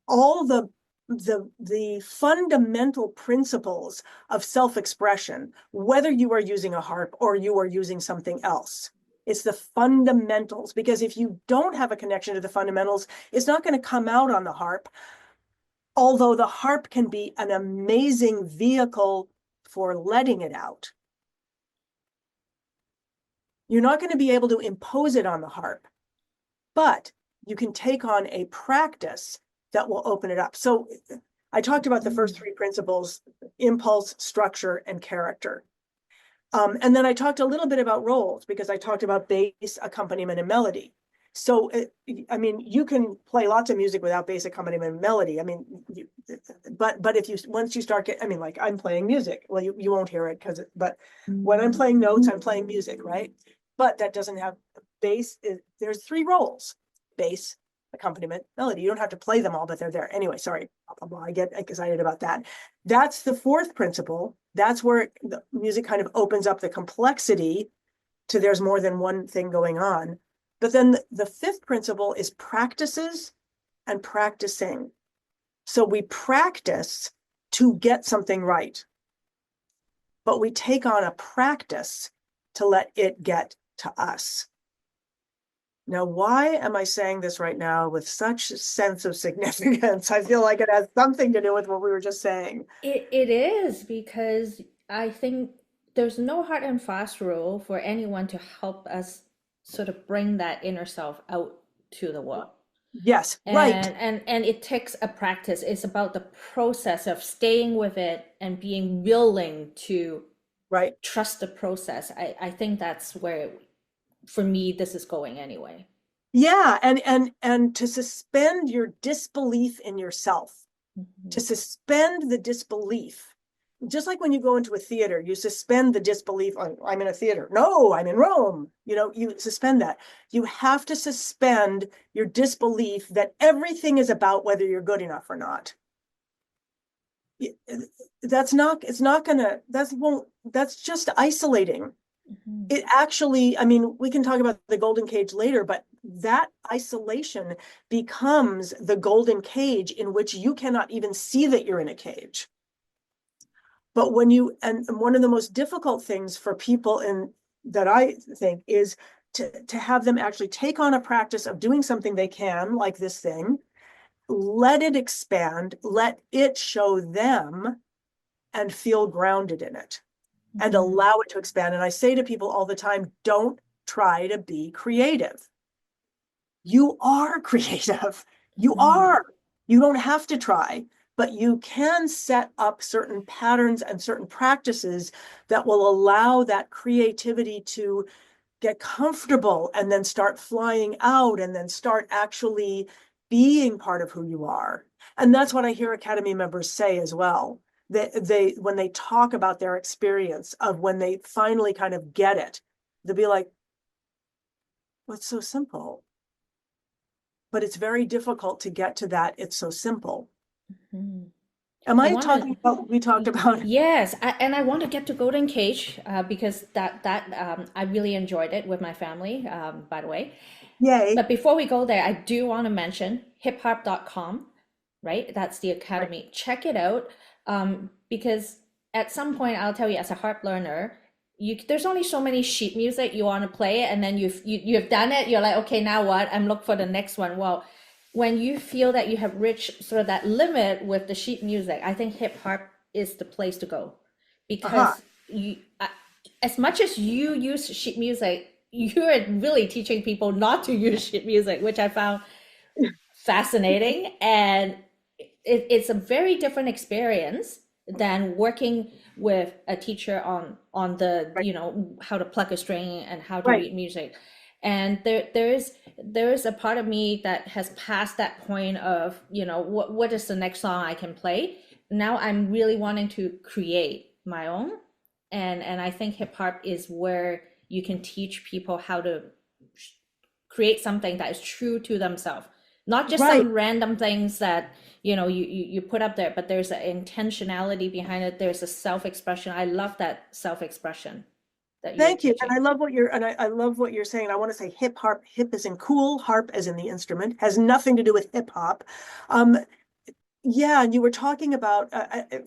all the fundamental principles of self-expression, whether you are using a harp or you are using something else. It's the fundamentals, because if you don't have a connection to the fundamentals, it's not going to come out on the harp. Although the harp can be an amazing vehicle for letting it out. You're not going to be able to impose it on the harp, but you can take on a practice that will open it up. So I talked about the first three principles: impulse, structure, and character. And then I talked a little bit about roles, because I talked about bass, accompaniment, and melody. So, I mean, you can play lots of music without bass, accompaniment, and melody. I mean, but if you, once you start I mean, like I'm playing music, well, you won't hear it but when I'm playing notes, I'm playing music, right? But that doesn't have bass. There's three roles: bass, accompaniment, melody. You don't have to play them all, but they're there. Anyway, sorry, blah, blah, blah. I get excited about that. That's the fourth principle. That's where the music kind of opens up the complexity to there's more than one thing going on. But then the fifth principle is practices and practicing. So we practice to get something right, but we take on a practice to let it get to us. Now, why am I saying this right now with such sense of significance? I feel like it has something to do with what we were just saying. It is, because I think there's no hard and fast rule for anyone to help us sort of bring that inner self out to the world. Yes, right, And it takes a practice. It's about the process of staying with it and being willing to right. trust the process. I think that's where, for me, this is going anyway. Yeah, and to suspend your disbelief in yourself, Mhm. to suspend the disbelief. Just like when you go into a theater, you suspend the disbelief. I'm in a theater. No, I'm in Rome. You suspend that. You have to suspend your disbelief that everything is about whether you're good enough or not. That's not, it's not gonna, that's just isolating. Mhm. It actually, I mean, we can talk about the golden cage later, but that isolation becomes the golden cage in which you cannot even see that you're in a cage. But and one of the most difficult things for people that I think is to have them actually take on a practice of doing something they can, like this thing, let it expand, let it show them, and feel grounded in it, and Mhm. allow it to expand. And I say to people all the time, don't try to be creative. You are creative. You Mhm. are. You don't have to try, but you can set up certain patterns and certain practices that will allow that creativity to get comfortable and then start flying out and then start actually being part of who you are. And that's what I hear Academy members say as well. They when they talk about their experience of when they finally kind of get it, they'll be like, "What's so simple?" But it's very difficult to get to that. It's so simple. Mhm. Am I I want to, talking about what we talked about? yes, and I want to get to Golden Cage because I really enjoyed it with my family, by the way. Yay. But before we go there, I do want to mention hipharp.com, right? That's the Right. academy. Check it out, because at some point, I'll tell you, as a harp learner, there's only so many sheet music you want to play, and then you've done it. You're like, okay, now what? I'm looking for the next one. Well, when you feel that you have reached sort of that limit with the sheet music, I think hip harp is the place to go, Aha. because as much as you use sheet music, you're really teaching people not to use sheet music, which I found fascinating. And it's a very different experience than working with a teacher on the, Right. how to pluck a string and how to Right. read music. And there is a part of me that has passed that point of, what is the next song I can play. now I'm really wanting to create my own. And I think hip hop is where you can teach people how to create something that is true to themselves, not just Right. some random things that you put up there, but there's an intentionality behind it. There's a self-expression. I love that self-expression that you're Thank you. And teaching. I love what I love what you're saying. I want to say hip harp, hip as in cool, harp as in the instrument, has nothing to do with hip hop. Um, yeah, and you were talking about,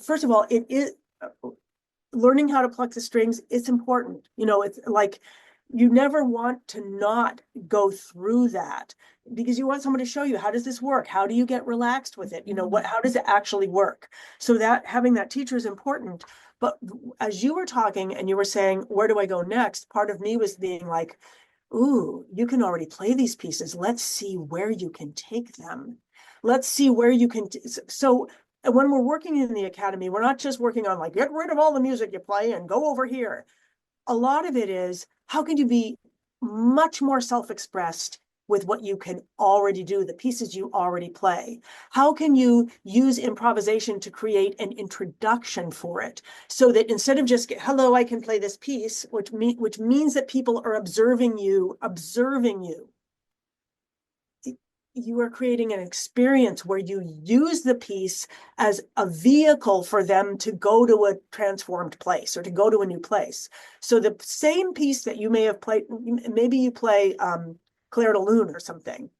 first of all, it is learning how to pluck the strings. It's important. It's like you never want to not go through that because you want someone to show you, how does this work? How do you get relaxed with it? How does it actually work? So that having that teacher is important. But as you were talking and you were saying, where do I go next? Part of me was being like, ooh, you can already play these pieces. Let's see where you can take them. Let's see where you can. So when we're working in the academy, we're not just working on like, get rid of all the music you play and go over here. A lot of it is, how can you be much more self-expressed with what you can already do, the pieces you already play? How can you use improvisation to create an introduction for it so that instead of just, hello, I can play this piece, which means that people are observing you, you are creating an experience where you use the piece as a vehicle for them to go to a transformed place or to go to a new place. So the same piece that you may have played, maybe you play Claire de Lune or something,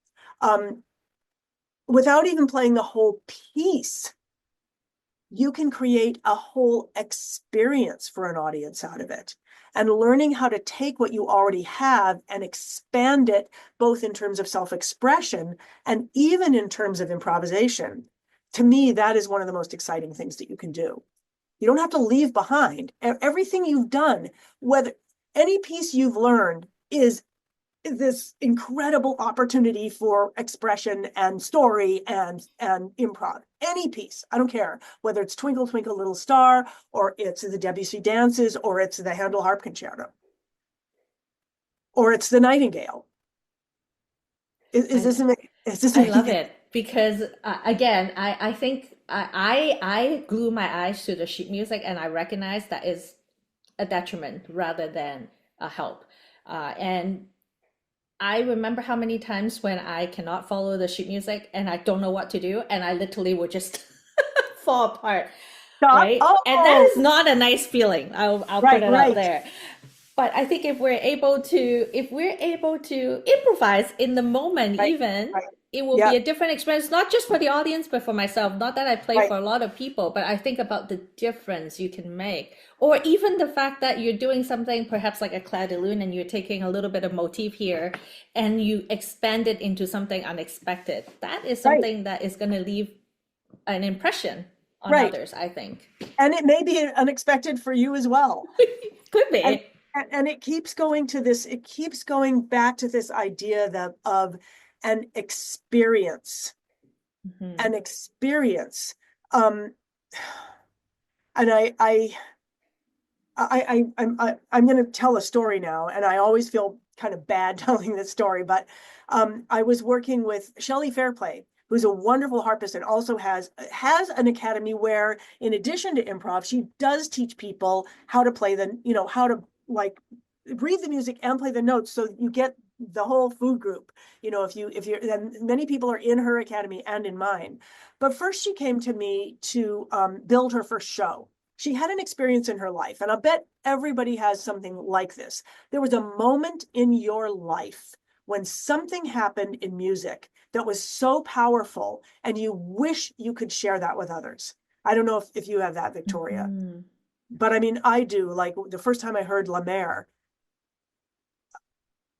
without even playing the whole piece, you can create a whole experience for an audience out of it. And learning how to take what you already have and expand it, both in terms of self-expression and even in terms of improvisation. To me, that is one of the most exciting things that you can do. You don't have to leave behind. Everything you've done, whether any piece you've learned is this incredible opportunity for expression and story and improv. Any piece, I don't care whether it's Twinkle Twinkle Little Star or it's the Debussy dances or it's the Handel harp concerto or it's the Nightingale. Is this I making love it because again, I think I glue my eyes to the sheet music and I recognize that is a detriment rather than a help. And I remember how many times when I cannot follow the sheet music and I don't know what to do, and I literally would just fall apart, stop? right? And that Oh, is not a nice feeling. I'll put right, it out right, there. But I think if we're able to improvise in the moment, right, even right. it will be Yeah, a different experience, not just for the audience, but for myself. Not that I play right, for a lot of people, but I think about the difference you can make. Or even the fact that you're doing something perhaps like a Clair de Lune and you're taking a little bit of motif here and you expand it into something unexpected. That is right, something that is going to leave an impression on right. others, I think. And it may be unexpected for you as well. Could and be. and it keeps going to this, it keeps going back to this idea that of an experience, Mhm. an experience. um and I'm going to tell a story now, and I always feel kind of bad telling this story, but I was working with Shelley Fairplay, who's a wonderful harpist and also has an academy where, in addition to improv, she does teach people how to play how to like read the music and play the notes, so you get the whole food group. If you're, and many people are in her academy and in mine. But first, she came to me to build her first show. She had an experience in her life, and I bet everybody has something like this. There was a moment in your life when something happened in music that was so powerful, and you wish you could share that with others. I don't know if you have that, Victoria, Mhm. but I mean, I do. Like the first time I heard La Mer,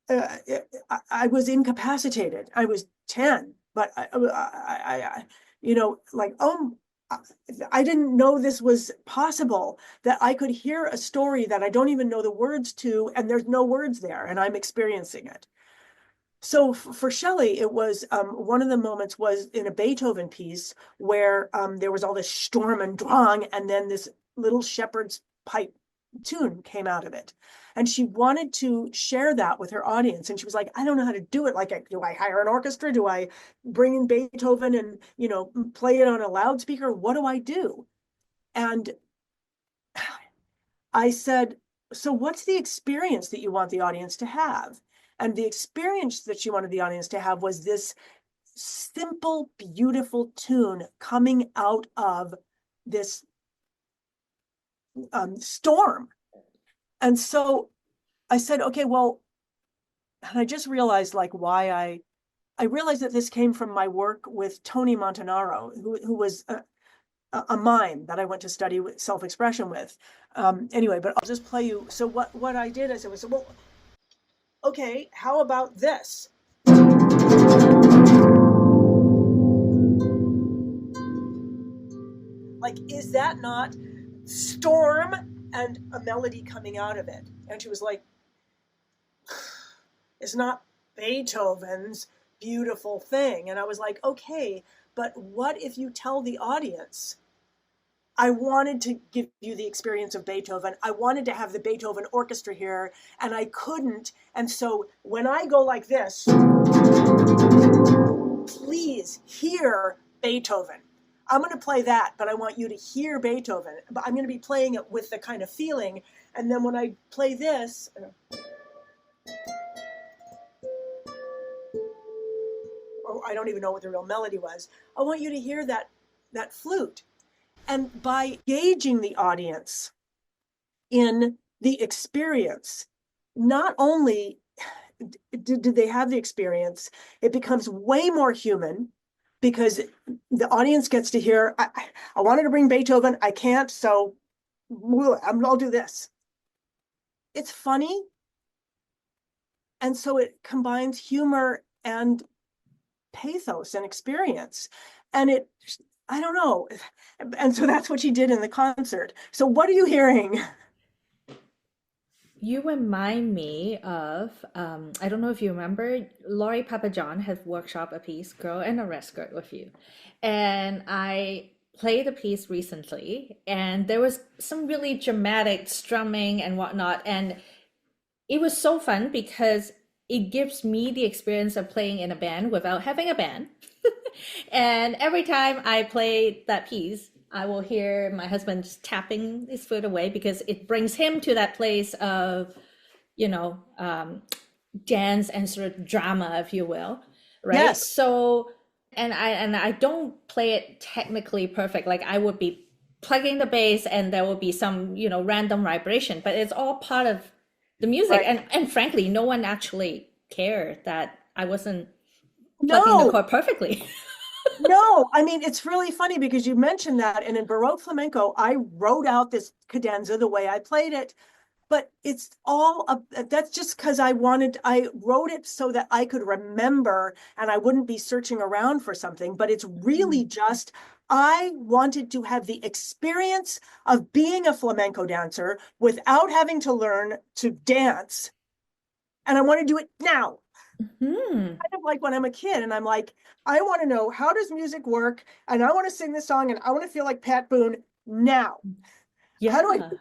uh, I was incapacitated. I was 10, but like, oh, I didn't know this was possible, that I could hear a story that I don't even know the words to, and there's no words there, and I'm experiencing it. So for Shelley, it was one of the moments was in a Beethoven piece where there was all this Sturm und Drang, and then this little shepherd's pipe tune came out of it. And she wanted to share that with her audience. And she was like, I don't know how to do it. Like, do I hire an orchestra? Do I bring in Beethoven and, play it on a loudspeaker? What do I do? And I said, so what's the experience that you want the audience to have? And the experience that she wanted the audience to have was this simple, beautiful tune coming out of this storm. And so I said, okay, well, and I just realized like why I realized that this came from my work with Tony Montanaro, who was a mime that I went to study with self-expression with. Anyway, but I'll just play you. So what I did is I said, well, okay, how about this? Like, is that not storm and a melody coming out of it? And she was like, it's not Beethoven's beautiful thing. And I was like, okay, but what if you tell the audience, I wanted to give you the experience of Beethoven. I wanted to have the Beethoven orchestra here, and I couldn't. And so when I go like this, please hear Beethoven. I'm going to play that, but I want you to hear Beethoven. But I'm going to be playing it with the kind of feeling. And then when I play this, or I don't even know what the real melody was, I want you to hear that flute. And by engaging the audience in the experience, not only do they have the experience, it becomes way more human because the audience gets to hear, I wanted to bring Beethoven, I can't, so I'll do this. It's funny. And so it combines humor and pathos and experience. And I don't know. And so that's what she did in the concert. So what are you hearing? You remind me of, I don't know if you remember, Laurie Papajohn had workshop a piece, Girl in a Red Skirt, with you. And I played a piece recently, and there was some really dramatic strumming and whatnot. And it was so fun because it gives me the experience of playing in a band without having a band. And every time I play that piece, I will hear my husband just tapping his foot away because it brings him to that place of, dance and sort of drama, if you will, right? Yes. So, and I don't play it technically perfect. Like I would be plugging the bass and there will be some, random vibration, but it's all part of the music. Right. And frankly, no one actually cared that I wasn't plugging the chord perfectly. No, I mean, it's really funny because you mentioned that. And in Baroque flamenco, I wrote out this cadenza the way I played it. But it's all, that's just because I wrote it so that I could remember and I wouldn't be searching around for something. But it's really just, I wanted to have the experience of being a flamenco dancer without having to learn to dance. And I want to do it now. Kind of like when I'm a kid and I'm like, I want to know, how does music work? And I want to sing this song and I want to feel like Pat Boone now. Yeah. How do I do that?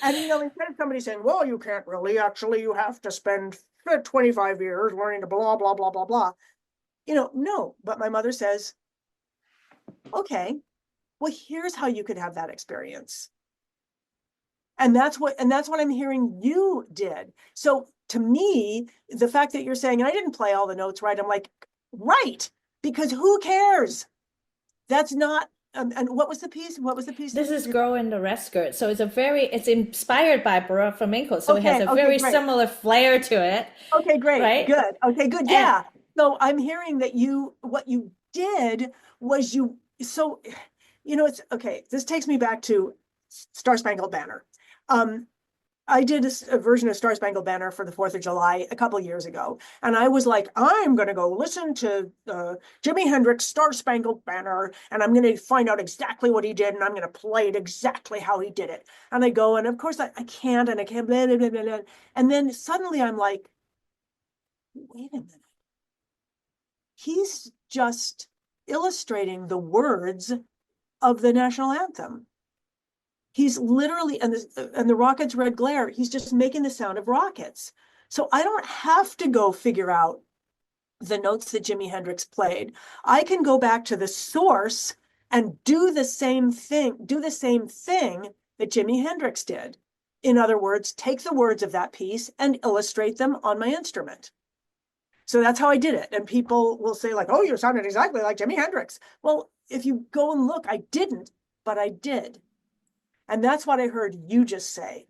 And instead of somebody saying, well, you can't really, actually, you have to spend 25 years learning to blah, blah, blah, blah, blah. No, but my mother says, okay, well, here's how you could have that experience. And that's what I'm hearing you did. So to me, the fact that you're saying, and I didn't play all the notes right, I'm like, right, because who cares? That's not, and what was the piece? This is Girl in the Red Skirt. So it's inspired by Baroque flamenco. So it has a very similar flair to it. Okay, great. Right? Good. Okay, good. Yeah. So I'm hearing that what you did was it's okay. This takes me back to Star Spangled Banner. I did a version of Star Spangled Banner for the 4th of July a couple of years ago. And I was like, I'm going to go listen to Jimi Hendrix Star Spangled Banner, and I'm going to find out exactly what he did, and I'm going to play it exactly how he did it. And I go, and of course I can't, and I can't, blah, blah, blah, blah, blah. And then suddenly I'm like, wait a minute. He's just illustrating the words of the national anthem. He's literally, and the rocket's red glare, he's just making the sound of rockets. So I don't have to go figure out the notes that Jimi Hendrix played. I can go back to the source and do the same thing that Jimi Hendrix did. In other words, take the words of that piece and illustrate them on my instrument. So that's how I did it. And people will say like, oh, you sounded exactly like Jimi Hendrix. Well, if you go and look, I didn't, but I did. And that's what I heard you just say,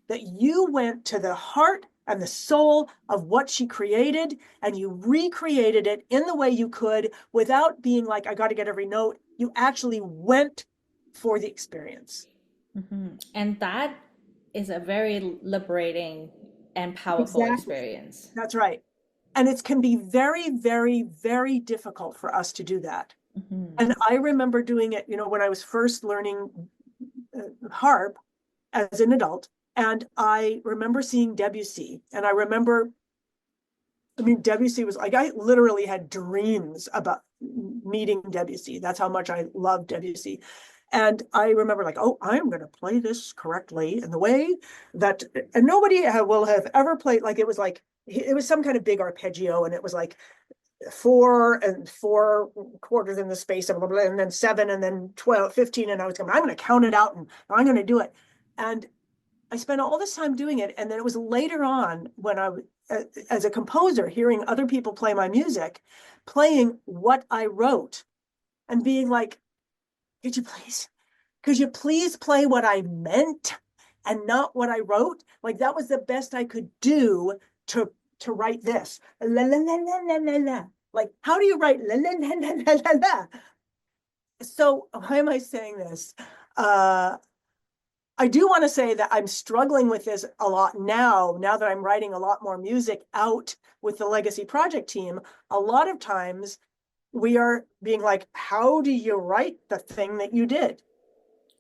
that you went to the heart and the soul of what she created, and you recreated it in the way you could without being like, I got to get every note. You actually went for the experience. And that is a very liberating and powerful experience. That's right. And it can be very, very, very difficult for us to do that. And I remember doing it, when I was first learning harp as an adult. And I remember seeing Debussy. And I remember, Debussy was like, I literally had dreams about meeting Debussy. That's how much I loved Debussy. And I remember like, oh, I'm going to play this correctly in the way that, and nobody will have ever played, like, it was some kind of big arpeggio, and it was like 4 and 4 quarters in the space of blah, blah, and then 7 and then 12, 15. And I was going, I'm going to count it out and I'm going to do it. And I spent all this time doing it. And then it was later on when I, as a composer, hearing other people play my music, playing what I wrote and being like, could you please play what I meant and not what I wrote? Like, that was the best I could do to write this. La, la, la, la, la, la, la. Like, how do you write la, la, la, la, la, la, la? So why am I saying this? I do want to say that I'm struggling with this a lot now that I'm writing a lot more music out with the Legacy Project team. A lot of times we are being like, how do you write the thing that you did?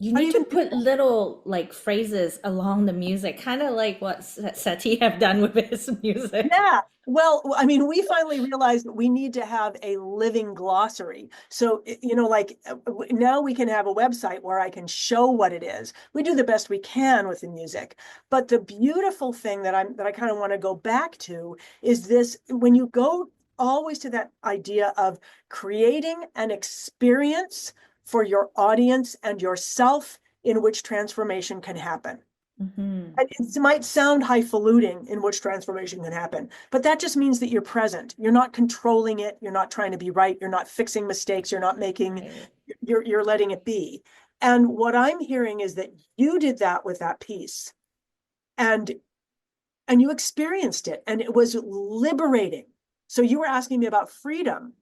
You need to put little like phrases along the music, kind of like what Seti have done with his music. Yeah. Well, we finally realized that we need to have a living glossary. So, like now we can have a website where I can show what it is. We do the best we can with the music. But the beautiful thing that I kind of want to go back to is this: when you go always to that idea of creating an experience for your audience and yourself in which transformation can happen. And it might sound highfalutin in which transformation can happen, but that just means that you're present. You're not controlling it. You're not trying to be right. You're not fixing mistakes. You're not making, you're letting it be. And what I'm hearing is that you did that with that piece, and you experienced it, and it was liberating. So you were asking me about freedom.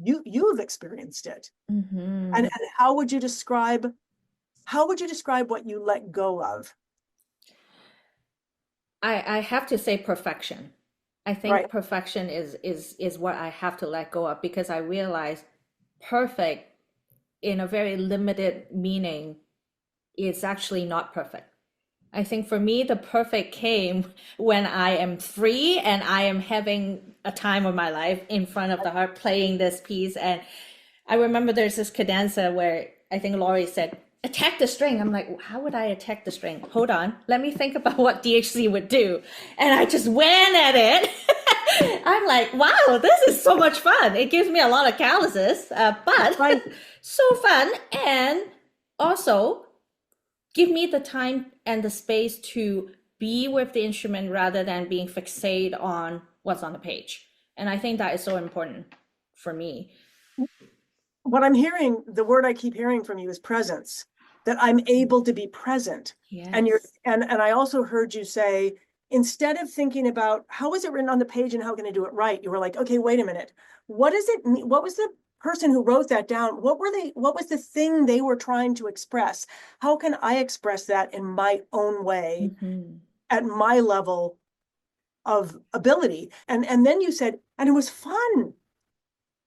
You've experienced it. And how would you describe what you let go of? I have to say perfection. I think perfection is what I have to let go of, because I realize perfect in a very limited meaning is actually not perfect. I think for me, the perfect came when I am free and I am having a time of my life in front of the harp playing this piece. And I remember there's this cadenza where I think Laurie said, attack the string. I'm like, how would I attack the string? Hold on, let me think about what DHC would do. And I just went at it. I'm like, wow, this is so much fun. It gives me a lot of calluses, but so fun. And also give me the time and the space to be with the instrument rather than being fixated on what's on the page. And I think that is so important for me. What I'm hearing, the word I keep hearing from you is presence, that I'm able to be present. Yes. And I also heard you say, instead of thinking about how is it written on the page and how can I do it right, you were like, okay, wait a minute. What does it mean? What was the person who wrote that down? What was the thing they were trying to express? How can I express that in my own way at my level of ability? And then you said, and it was fun.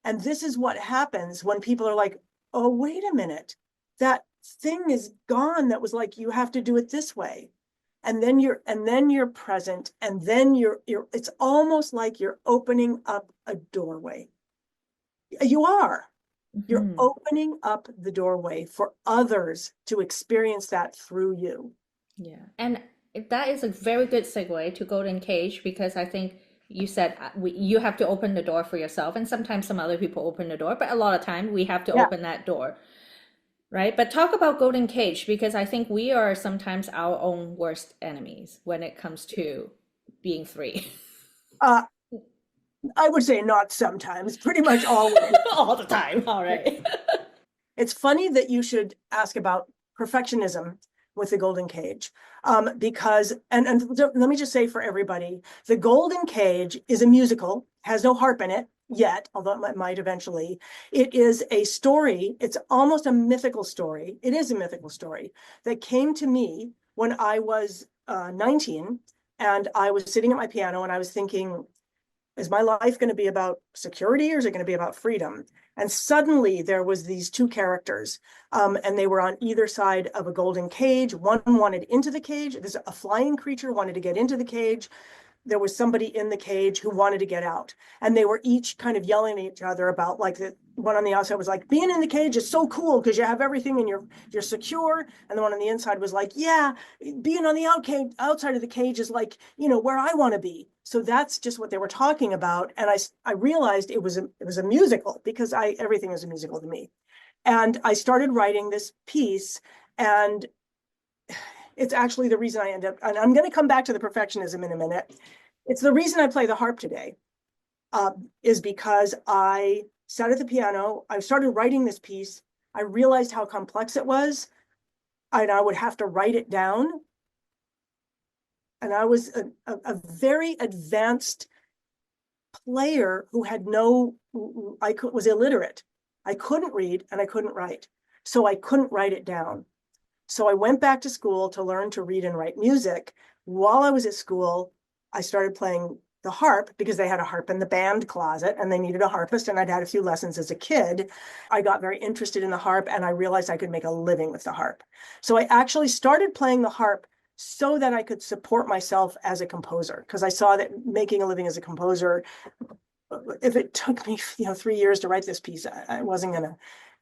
And this is what happens when people are like, oh, wait a minute, that thing is gone. That was like, you have to do it this way. And then you're present. And then it's almost like you're opening up a doorway. You are. You're opening up the doorway for others to experience that through you. Yeah. And that is a very good segue to Golden Cage, because I think You said you have to open the door for yourself, and sometimes some other people open the door, but a lot of time we have to Yeah. open that door, right? But talk about golden cage, because I think we are sometimes our own worst enemies when it comes to being free. Uh, I would say not sometimes, pretty much always. All the time. All Yeah. right. It's funny that you should ask about perfectionism with the golden cage, because, and let me just say for everybody, the golden cage is a musical, has no harp in it yet, although it might eventually. It is a story. It's almost a mythical story. It is a mythical story that came to me when I was 19, and I was sitting at my piano and I was thinking, is my life going to be about security, or is it going to be about freedom? And suddenly there was these two characters, and they were on either side of a golden cage. One wanted into the cage. There's a flying creature wanted to get into the cage. There was somebody in the cage who wanted to get out. And they were each kind of yelling at each other about, like, the one on the outside was like, being in the cage is so cool because you have everything and you're secure. And the one on the inside was like, yeah, being on the outside of the cage is like, where I want to be. So that's just what they were talking about. And I realized it was a musical, because everything is a musical to me. And I started writing this piece, and it's actually the reason I end up, and I'm going to come back to the perfectionism in a minute. It's the reason I play the harp today, is because I sat at the piano, I started writing this piece, I realized how complex it was, and I would have to write it down. And I was a very advanced player who had was illiterate. I couldn't read and I couldn't write. So I couldn't write it down. So I went back to school to learn to read and write music. While I was at school, I started playing the harp because they had a harp in the band closet and they needed a harpist, and I'd had a few lessons as a kid. I got very interested in the harp and I realized I could make a living with the harp. So I actually started playing the harp so that I could support myself as a composer, because I saw that making a living as a composer, if it took me 3 years to write this piece, I wasn't going to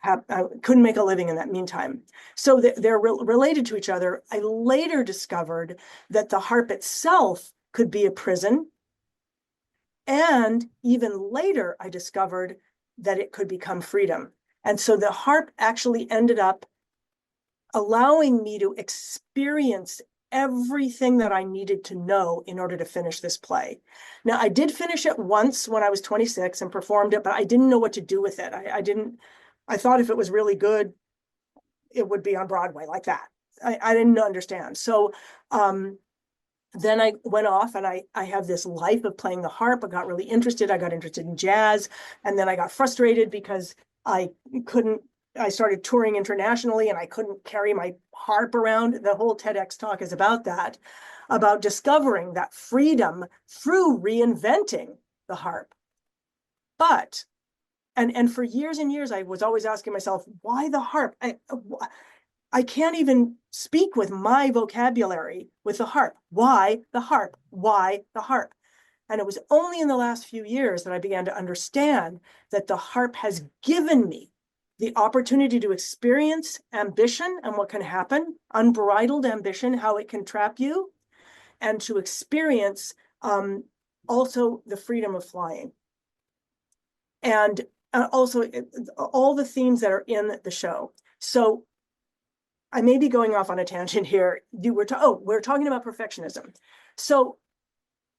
I couldn't make a living in that meantime. So they're related to each other. I later discovered that the harp itself could be a prison. And even later, I discovered that it could become freedom. And so the harp actually ended up allowing me to experience everything that I needed to know in order to finish this play. Now, I did finish it once when I was 26 and performed it, but I didn't know what to do with it. I thought if it was really good, it would be on Broadway like that. I didn't understand. So then I went off and I have this life of playing the harp. I got really interested. I got interested in jazz. And then I got frustrated because I started touring internationally and I couldn't carry my harp around. The whole TEDx talk is about that, about discovering that freedom through reinventing the harp. But and for years and years, I was always asking myself, why the harp? I can't even speak with my vocabulary with the harp. Why the harp? Why the harp? And it was only in the last few years that I began to understand that the harp has given me the opportunity to experience ambition and what can happen, unbridled ambition, how it can trap you, and to experience also the freedom of flying. And also all the themes that are in the show. So I may be going off on a tangent here. We're talking about perfectionism. So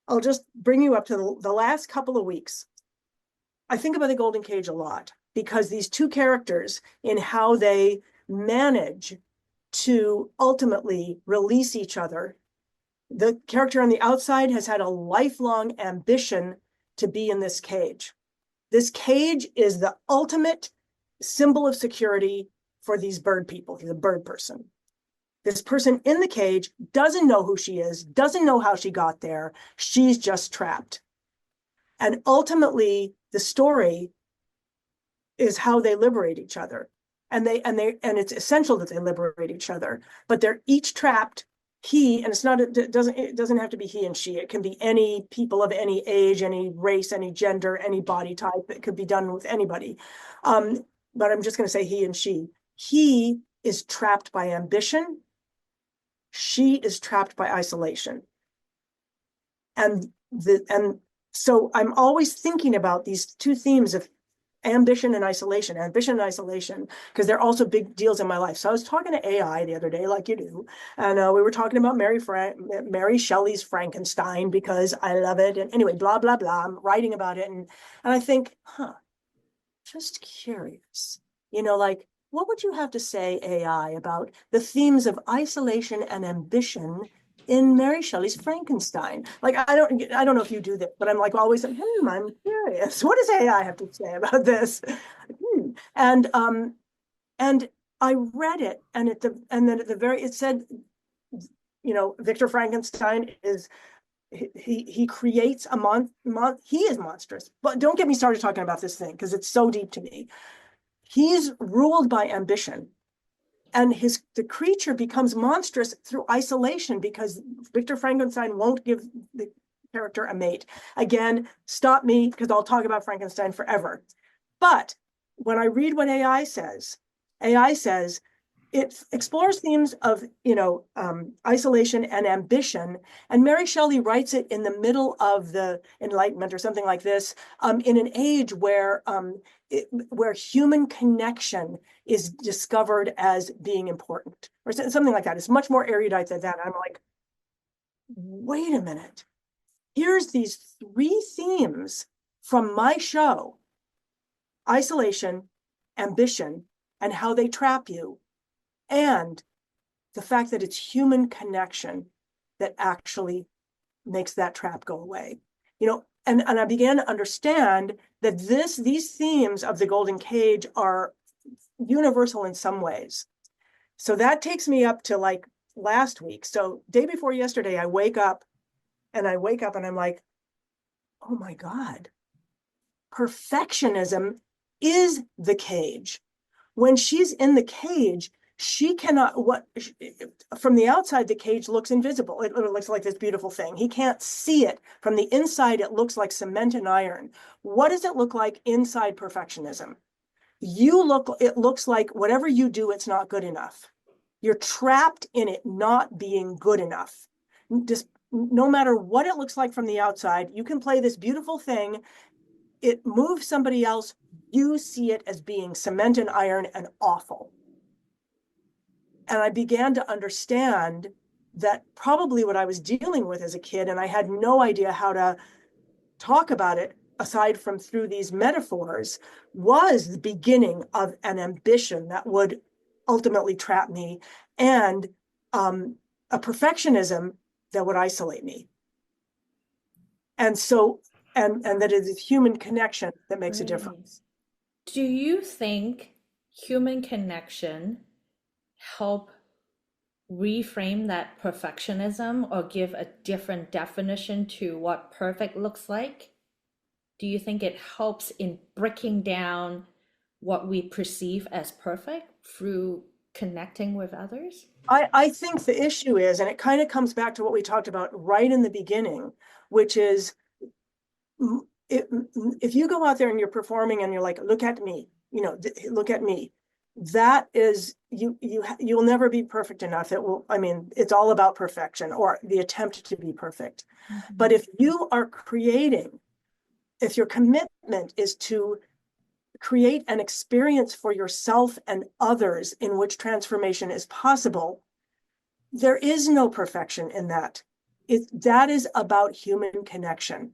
I'll just bring you up to the last couple of weeks. I think about the Golden Cage a lot because these two characters, in how they manage to ultimately release each other. The character on the outside has had a lifelong ambition to be in this cage. This cage is the ultimate symbol of security for these bird people. He's a bird person. This person in the cage doesn't know who she is, doesn't know how she got there. She's just trapped. And ultimately, the story is how they liberate each other. And it's essential that they liberate each other, but they're each trapped. It doesn't have to be he and she. It can be any people of any age, any race, any gender, any body type. It could be done with anybody. But I'm just going to say he and she. He is trapped by ambition. She is trapped by isolation. And So I'm always thinking about these two themes of ambition and isolation, because they're also big deals in my life. So I was talking to AI the other day, like you do, and we were talking about Mary Shelley's Frankenstein because I love it. And anyway, blah, blah, blah. I'm writing about it. And I think, just curious, like, what would you have to say, AI, about the themes of isolation and ambition in Mary Shelley's Frankenstein? Like, I don't know if you do this, but I'm like always, I'm curious. What does AI have to say about this? And I read it, and then at the very, it said, Victor Frankenstein is he creates he is monstrous. But don't get me started talking about this thing because it's so deep to me. He's ruled by ambition, and the creature becomes monstrous through isolation because Victor Frankenstein won't give the character a mate. Again, stop me because I'll talk about Frankenstein forever. But when I read what AI says it explores themes of isolation and ambition, and Mary Shelley writes it in the middle of the Enlightenment or something like this, in an age where human connection is discovered as being important, or something like that. It's much more erudite than that. I'm like, wait a minute. Here's these three themes from my show: isolation, ambition, and how they trap you, and the fact that it's human connection that actually makes that trap go away. And I began to understand that these themes of the golden cage are universal in some ways. So that takes me up to like last week. So day before yesterday, I wake up and I'm like, oh my God, perfectionism is the cage. When she's in the cage, she cannot, from the outside, the cage looks invisible. It looks like this beautiful thing. He can't see it. From the inside, it looks like cement and iron. What does it look like inside perfectionism? It looks like whatever you do, it's not good enough. You're trapped in it not being good enough. Just no matter what it looks like from the outside, you can play this beautiful thing. It moves somebody else. You see it as being cement and iron and awful. And I began to understand that probably what I was dealing with as a kid, and I had no idea how to talk about it aside from through these metaphors, was the beginning of an ambition that would ultimately trap me, and a perfectionism that would isolate me. And so, and that it is human connection that makes a difference. Do you think human connection help reframe that perfectionism or give a different definition to what perfect looks like? Do you think it helps in breaking down what we perceive as perfect through connecting with others? I think the issue is, and it kind of comes back to what we talked about right in the beginning, which is if you go out there and you're performing and you're like, look at me, look at me, that is, you'll never be perfect enough. It's all about perfection, or the attempt to be perfect. Mm-hmm. But if you are if your commitment is to create an experience for yourself and others in which transformation is possible, there is no perfection in that. That is about human connection.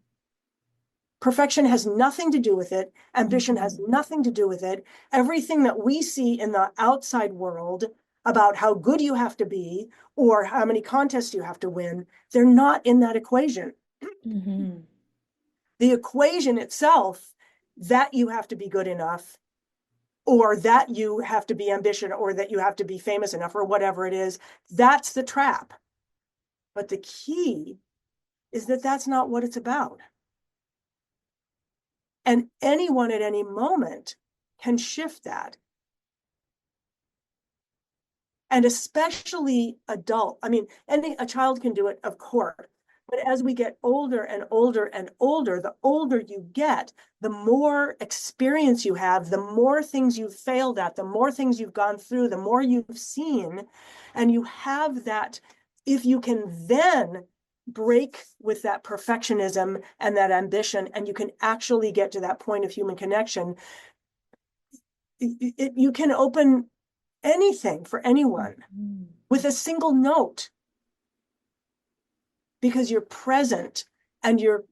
Perfection has nothing to do with it. Ambition has nothing to do with it. Everything that we see in the outside world about how good you have to be or how many contests you have to win, they're not in that equation. Mm-hmm. The equation itself, that you have to be good enough, or that you have to be ambitious, or that you have to be famous enough, or whatever it is, that's the trap. But the key is that that's not what it's about. And anyone at any moment can shift that. And especially a child can do it, of course. But as we get older and older and older, the older you get, the more experience you have, the more things you've failed at, the more things you've gone through, the more you've seen. And you have that, if you can then break with that perfectionism and that ambition, and you can actually get to that point of human connection, you can open anything for anyone with a single note, because you're present and you're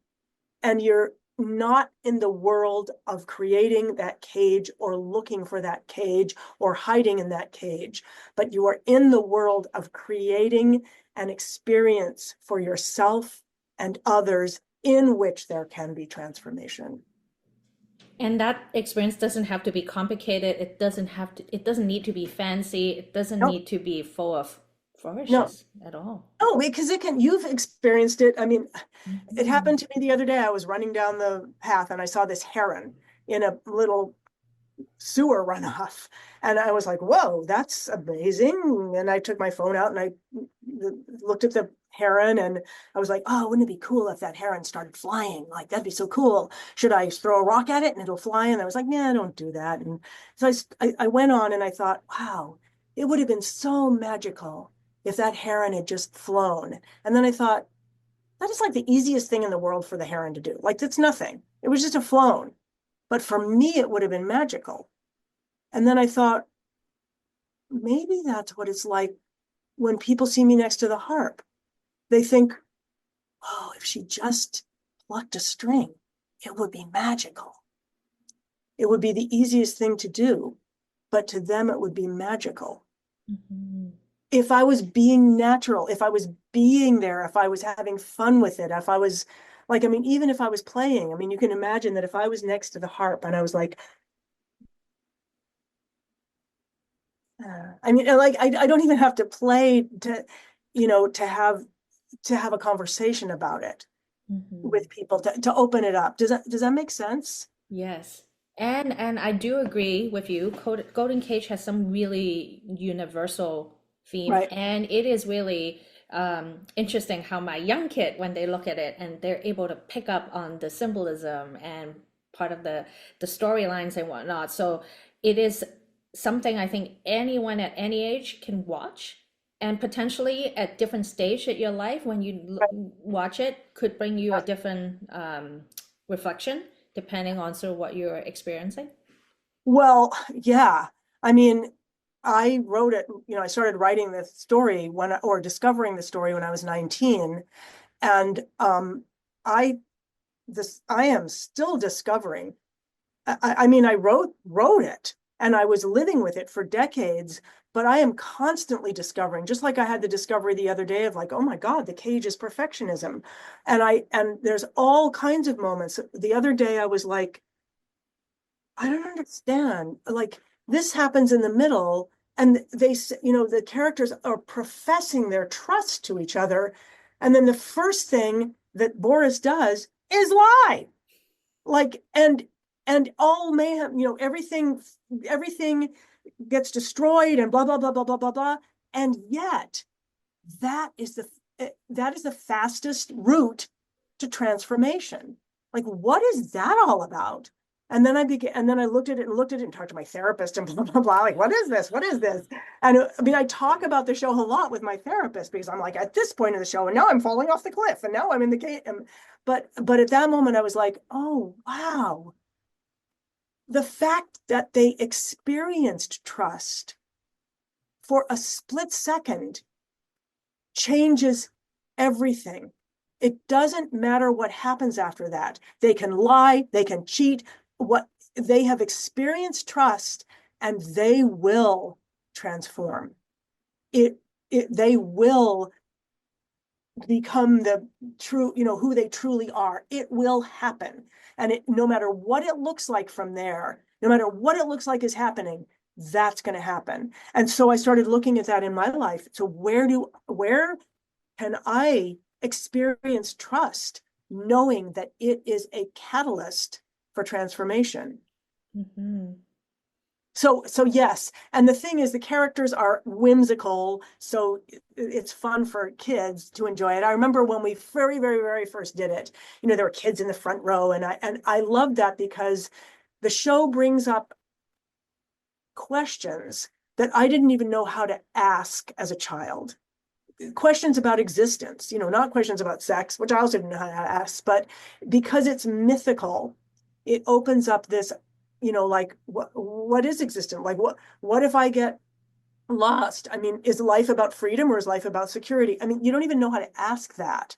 not in the world of creating that cage or looking for that cage or hiding in that cage, but you are in the world of creating an experience for yourself and others in which there can be transformation. And that experience doesn't have to be complicated. It doesn't need to be fancy. It doesn't No, need to be full of no, flourishes at all. no, because you've experienced it. I mean, it Mhm. happened to me the other day. I was running down the path and I saw this heron in a little sewer runoff. And I was like, whoa, that's amazing. And I took my phone out and I looked at the heron and I was like, oh, wouldn't it be cool if that heron started flying? Like, that'd be so cool. Should I throw a rock at it and it'll fly? And I was like, nah, don't do that. And so I went on and I thought, wow, it would have been so magical if that heron had just flown. And then I thought, that is like the easiest thing in the world for the heron to do. Like, it's nothing. It was just a flown. But for me, it would have been magical. And then I thought, maybe that's what it's like when people see me next to the harp. They think, oh, if she just plucked a string, it would be magical. It would be the easiest thing to do, but to them, it would be magical. Mhm. If I was being natural, if I was being there, if I was having fun with it, if I was like, I mean, even if I was playing, I mean, you can imagine that if I was next to the harp and I was like, I mean, like, I don't even have to play to, to have a conversation about it Mhm. with people, to open it up. Does that make sense? Yes. And I do agree with you. Golden Cage has some really universal theme, Right. and it is really interesting how my young kid, when they look at it, and they're able to pick up on the symbolism and part of the storylines and whatnot. So it is something I think anyone at any age can watch, and potentially at different stage at your life when you Right. watch it could bring you a Yeah. different reflection depending on sort of what you're experiencing. Well, yeah. I mean, I wrote it, I started writing this story or discovering the story when I was 19. And I I am still discovering. I mean, I wrote it and I was living with it for decades, but I am constantly discovering, just like I had the discovery the other day of like, oh my God, the cage is perfectionism. And there's all kinds of moments. The other day I was like, I don't understand. Like, this happens in the middle, and the characters are professing their trust to each other. And then the first thing that Boris does is lie. Like, and all mayhem, everything gets destroyed and blah, blah, blah, blah, blah, blah, blah. And yet that is the fastest route to transformation. Like, what is that all about? And then I looked at it and talked to my therapist and blah, blah, blah. Like, what is this? What is this? And I mean, I talk about the show a lot with my therapist because I'm like, at this point in the show, and now I'm falling off the cliff, and now I'm in the cave. But at that moment, I was like, oh, wow. The fact that they experienced trust for a split second changes everything. It doesn't matter what happens after that. They can lie, they can cheat. What they have experienced trust, and they will transform. It they will become the true, who they truly are. It will happen. And no matter what it looks like from there, no matter what it looks like is happening, that's going to happen. And so I started looking at that in my life. So where can I experience trust, knowing that it is a catalyst for transformation? Mhm. So yes, and the thing is, the characters are whimsical, so it's fun for kids to enjoy it. I remember when we very, very, very first did it, there were kids in the front row, and I loved that because the show brings up questions that I didn't even know how to ask as a child. questions about existence, not questions about sex, which I also didn't know how to ask, but because it's mythical, it opens up this, like what is existent? Like what if I get lost? I mean, is life about freedom or is life about security? I mean, you don't even know how to ask that.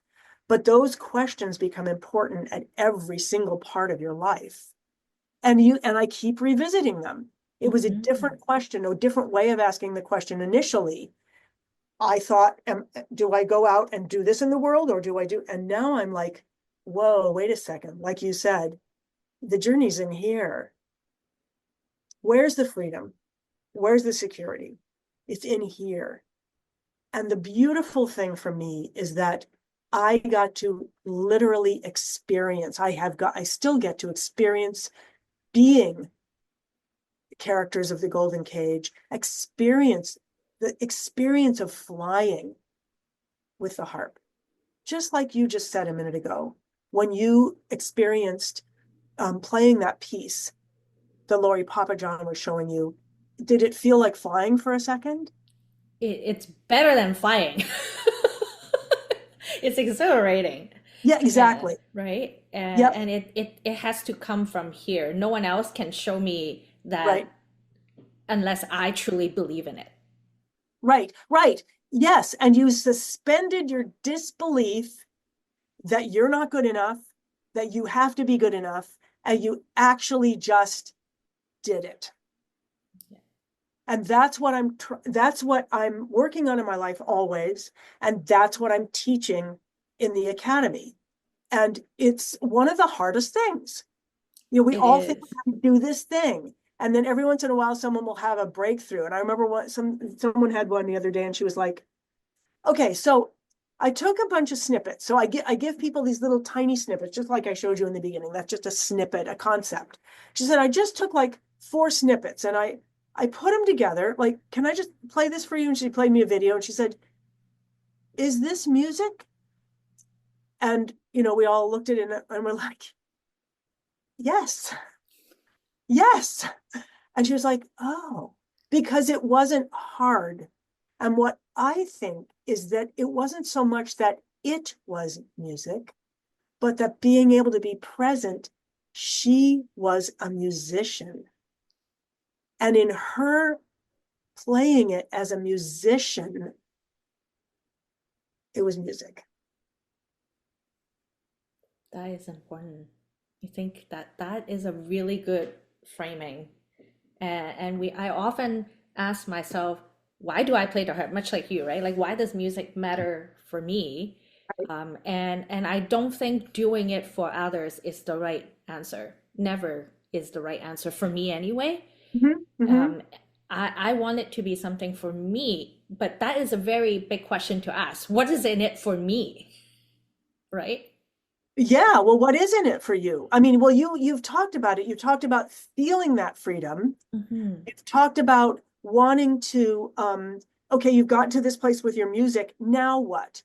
But those questions become important at every single part of your life. And I keep revisiting them. It was a Mhm. different question, a different way of asking the question initially. I thought, do I go out and do this in the world or do I do? And now I'm like, whoa, wait a second. Like you said, the journey's in here. Where's the freedom? Where's the security? It's in here. And the beautiful thing for me is that I got to literally experience, I still get to experience being characters of the Golden Cage, experience the experience of flying with the harp. Just like you just said a minute ago, when you experienced playing that piece that Lori Papajohn was showing you, did it feel like flying for a second? It's better than flying. It's exhilarating, Yeah, exactly. right? Yep. And it has to come from here. No one else can show me that Right. unless I truly believe in it. Right. Right. Yes. And you suspended your disbelief that you're not good enough, that you have to be good enough, and you actually just did it. And that's what I'm working on in my life always, and that's what I'm teaching in the academy. And it's one of the hardest things. We It all think is. we have to do this thing, and then every once in a while someone will have a breakthrough. And I remember someone had one the other day, and she was like, okay, so I took a bunch of snippets. So I give people these little tiny snippets, just like I showed you in the beginning. That's just a snippet, a concept. She said, I just took like 4 snippets and I put them together. Like, can I just play this for you? And she played me a video and she said, is this music? And, we all looked at it and we're like, yes, yes. And she was like, oh, because it wasn't hard. And what I think is that it wasn't so much that it was music, but that being able to be present, she was a musician. And in her playing it as a musician, it was music. That is important. I think that that is a really good framing. I often ask myself, why do I play the harp? Much like you, right? Like, why does music matter for me? And I don't think doing it for others is the right answer. Never is the right answer for me anyway. Mm-hmm, mm-hmm. Um, I want it to be something for me, but that is a very big question to ask. What is in it for me, right? Yeah, well, what is in it for you? I mean, well, you've talked about it. You talked about feeling that freedom. Hmm. You've talked about wanting to, okay, you've gotten to this place with your music. Now what?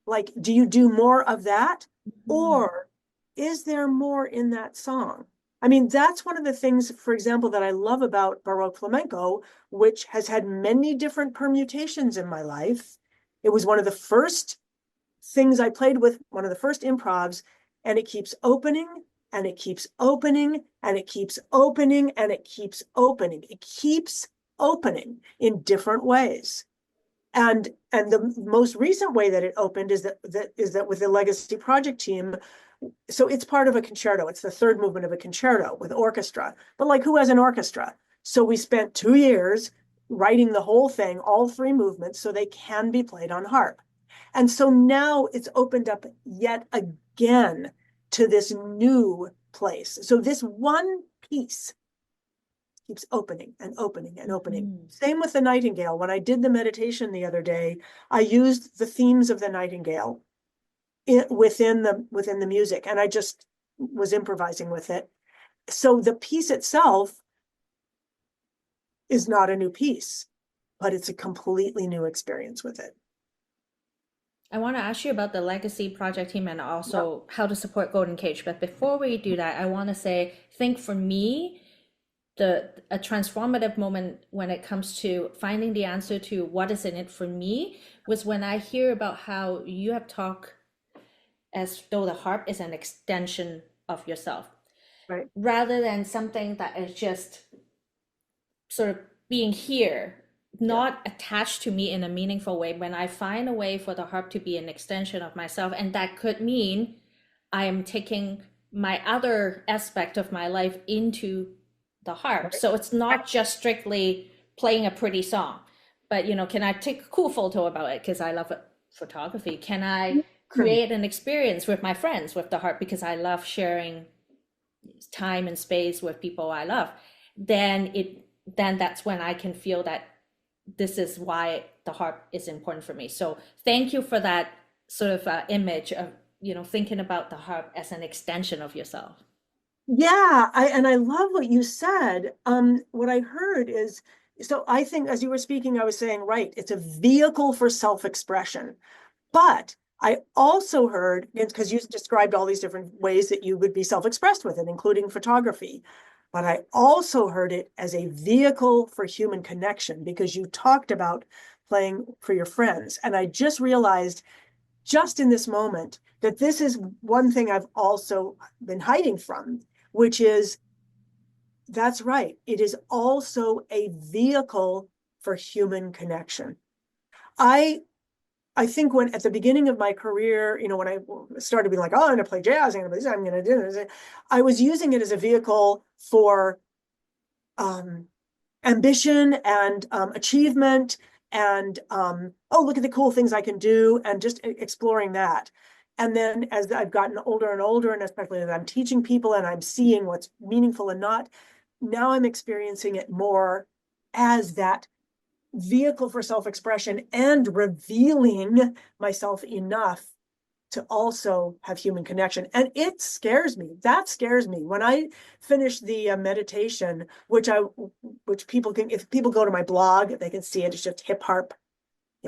Like, do you do more of that? Hmm. Or is there more in that song? I mean, that's one of the things, for example, that I love about Baroque flamenco, which has had many different permutations in my life. It was one of the first things I played with, one of the first improvs, and it keeps opening and it keeps opening and it keeps opening and it keeps opening. It keeps opening in different ways. And the most recent way that it opened is that with the Legacy Project team. So it's part of a concerto. It's the third movement of a concerto with orchestra. But like, who has an orchestra? So we spent 2 years writing the whole thing, all 3 movements, so they can be played on harp. And so now it's opened up yet again to this new place. So this one piece keeps opening and opening and opening. Hmm. Same with the nightingale. When I did the meditation the other day, I used the themes of the nightingale within the music, and I just was improvising with it. So the piece itself is not a new piece, but it's a completely new experience with it. I want to ask you about the legacy project team and Yeah. also how to support Golden Cage. But before we do that, I want to say, I think for me, a transformative moment when it comes to finding the answer to what is in it for me was when I hear about how you have talked as though the harp is an extension of yourself Right. rather than something that is just sort of being here, Yeah. not attached to me in a meaningful way. When I find a way for the harp to be an extension of myself, and that could mean I am taking my other aspect of my life into the harp. Right. So it's not just strictly playing a pretty song, but can I take a cool photo about it because I love photography? Can I Hmm. create an experience with my friends with the harp because I love sharing time and space with people I love? Then that's when I can feel that this is why the harp is important for me. So thank you for that sort of image of thinking about the harp as an extension of yourself. Yeah, and I love what you said. What I heard is, so I think as you were speaking, I was saying, right, it's a vehicle for self-expression. But I also heard, because you described all these different ways that you would be self-expressed with it, including photography. But I also heard it as a vehicle for human connection because you talked about playing for your friends. And I just realized just in this moment that this is one thing I've also been hiding from, which is that's right. It is also a vehicle for human connection. I I think when at the beginning of my career, when I started being like, oh, I'm going to play jazz, I'm going to play this, I'm going to do this, I was using it as a vehicle for um, ambition and achievement and oh, look at the cool things I can do and just exploring that. And then as I've gotten older and older, and especially as I'm teaching people and I'm seeing what's meaningful and not, now I'm experiencing it more as that vehicle for self-expression and revealing myself enough to also have human connection. And it scares me. That scares me. When I finish the meditation, which people can, if people go to my blog, they can see it. It's just hip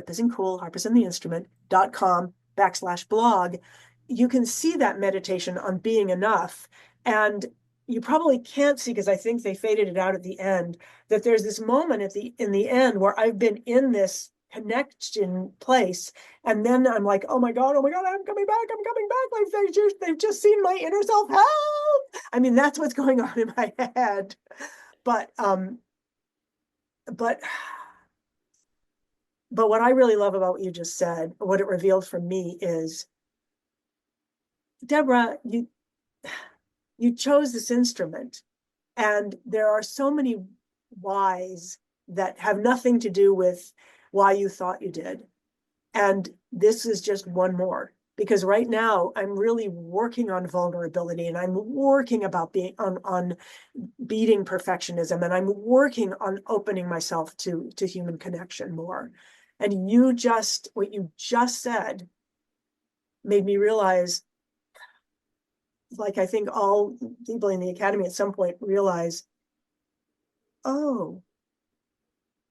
isn't cool, harp is in the instrument.com/blog. You can see that meditation on being enough. And you probably can't see, because I think they faded it out at the end, that there's this moment in the end where I've been in this connection place. And then I'm like, oh my God, I'm coming back, Like they've just seen my inner self. Help! I mean, that's what's going on in my head. But but but what I really love about what you just said, what it revealed for me is, Deborah, you chose this instrument, and there are so many whys that have nothing to do with why you thought you did. And this is just one more. Because right now I'm really working on vulnerability, and I'm working about being on beating perfectionism, and I'm working on opening myself to human connection more. And what you just said made me realize, like I think all people in the academy at some point realize, oh,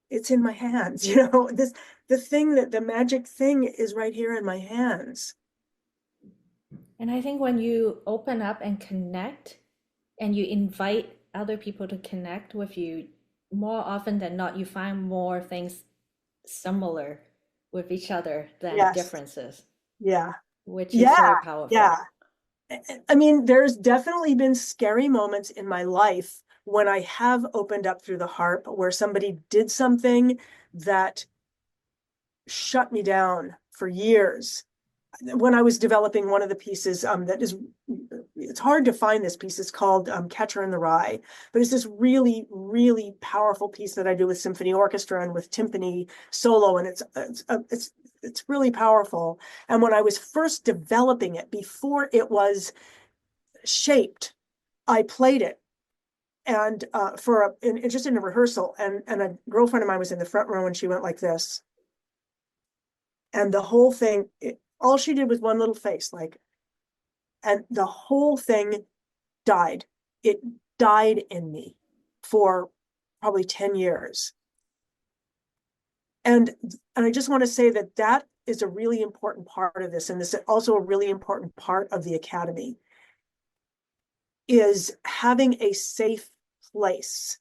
it's in my hands. The magic thing is right here in my hands. And I think when you open up and connect and you invite other people to connect with you, more often than not, you find more things similar with each other than Yes. differences, Yeah. which is Yeah. very Yeah. powerful. I mean, there's definitely been scary moments in my life when I have opened up through the harp, where somebody did something that shut me down for years. When I was developing one of the pieces, it's hard to find this piece. It's called Catcher in the Rye, but it's this really, really powerful piece that I do with symphony orchestra and with timpani solo, and it's really powerful. And when I was first developing it, before it was shaped, I played it, and just in a rehearsal, and a girlfriend of mine was in the front row, and she went like this, and the whole thing, all she did was one little face, like, and the whole thing died. It died in me for probably 10 years. And I just want to say that is a really important part of this. And this is also a really important part of the academy, is having a safe place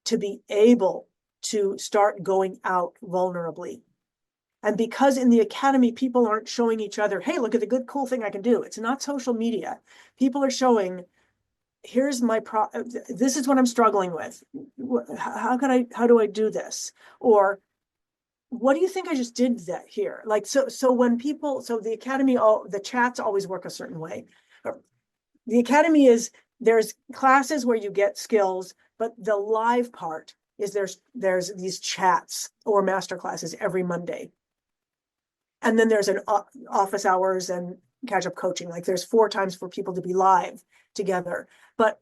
to be able to start going out vulnerably. And because in the academy, people aren't showing each other, hey, look at the good, cool thing I can do. It's not social media. People are showing, here's my this is what I'm struggling with. How do I do this? Or what do you think I just did that here? Like, so when people, so the academy, the chats always work a certain way. The academy there's classes where you get skills, but the live part is there's these chats or master classes every Monday. And then there's an office hours and catch up coaching. Like there's 4 times for people to be live together. But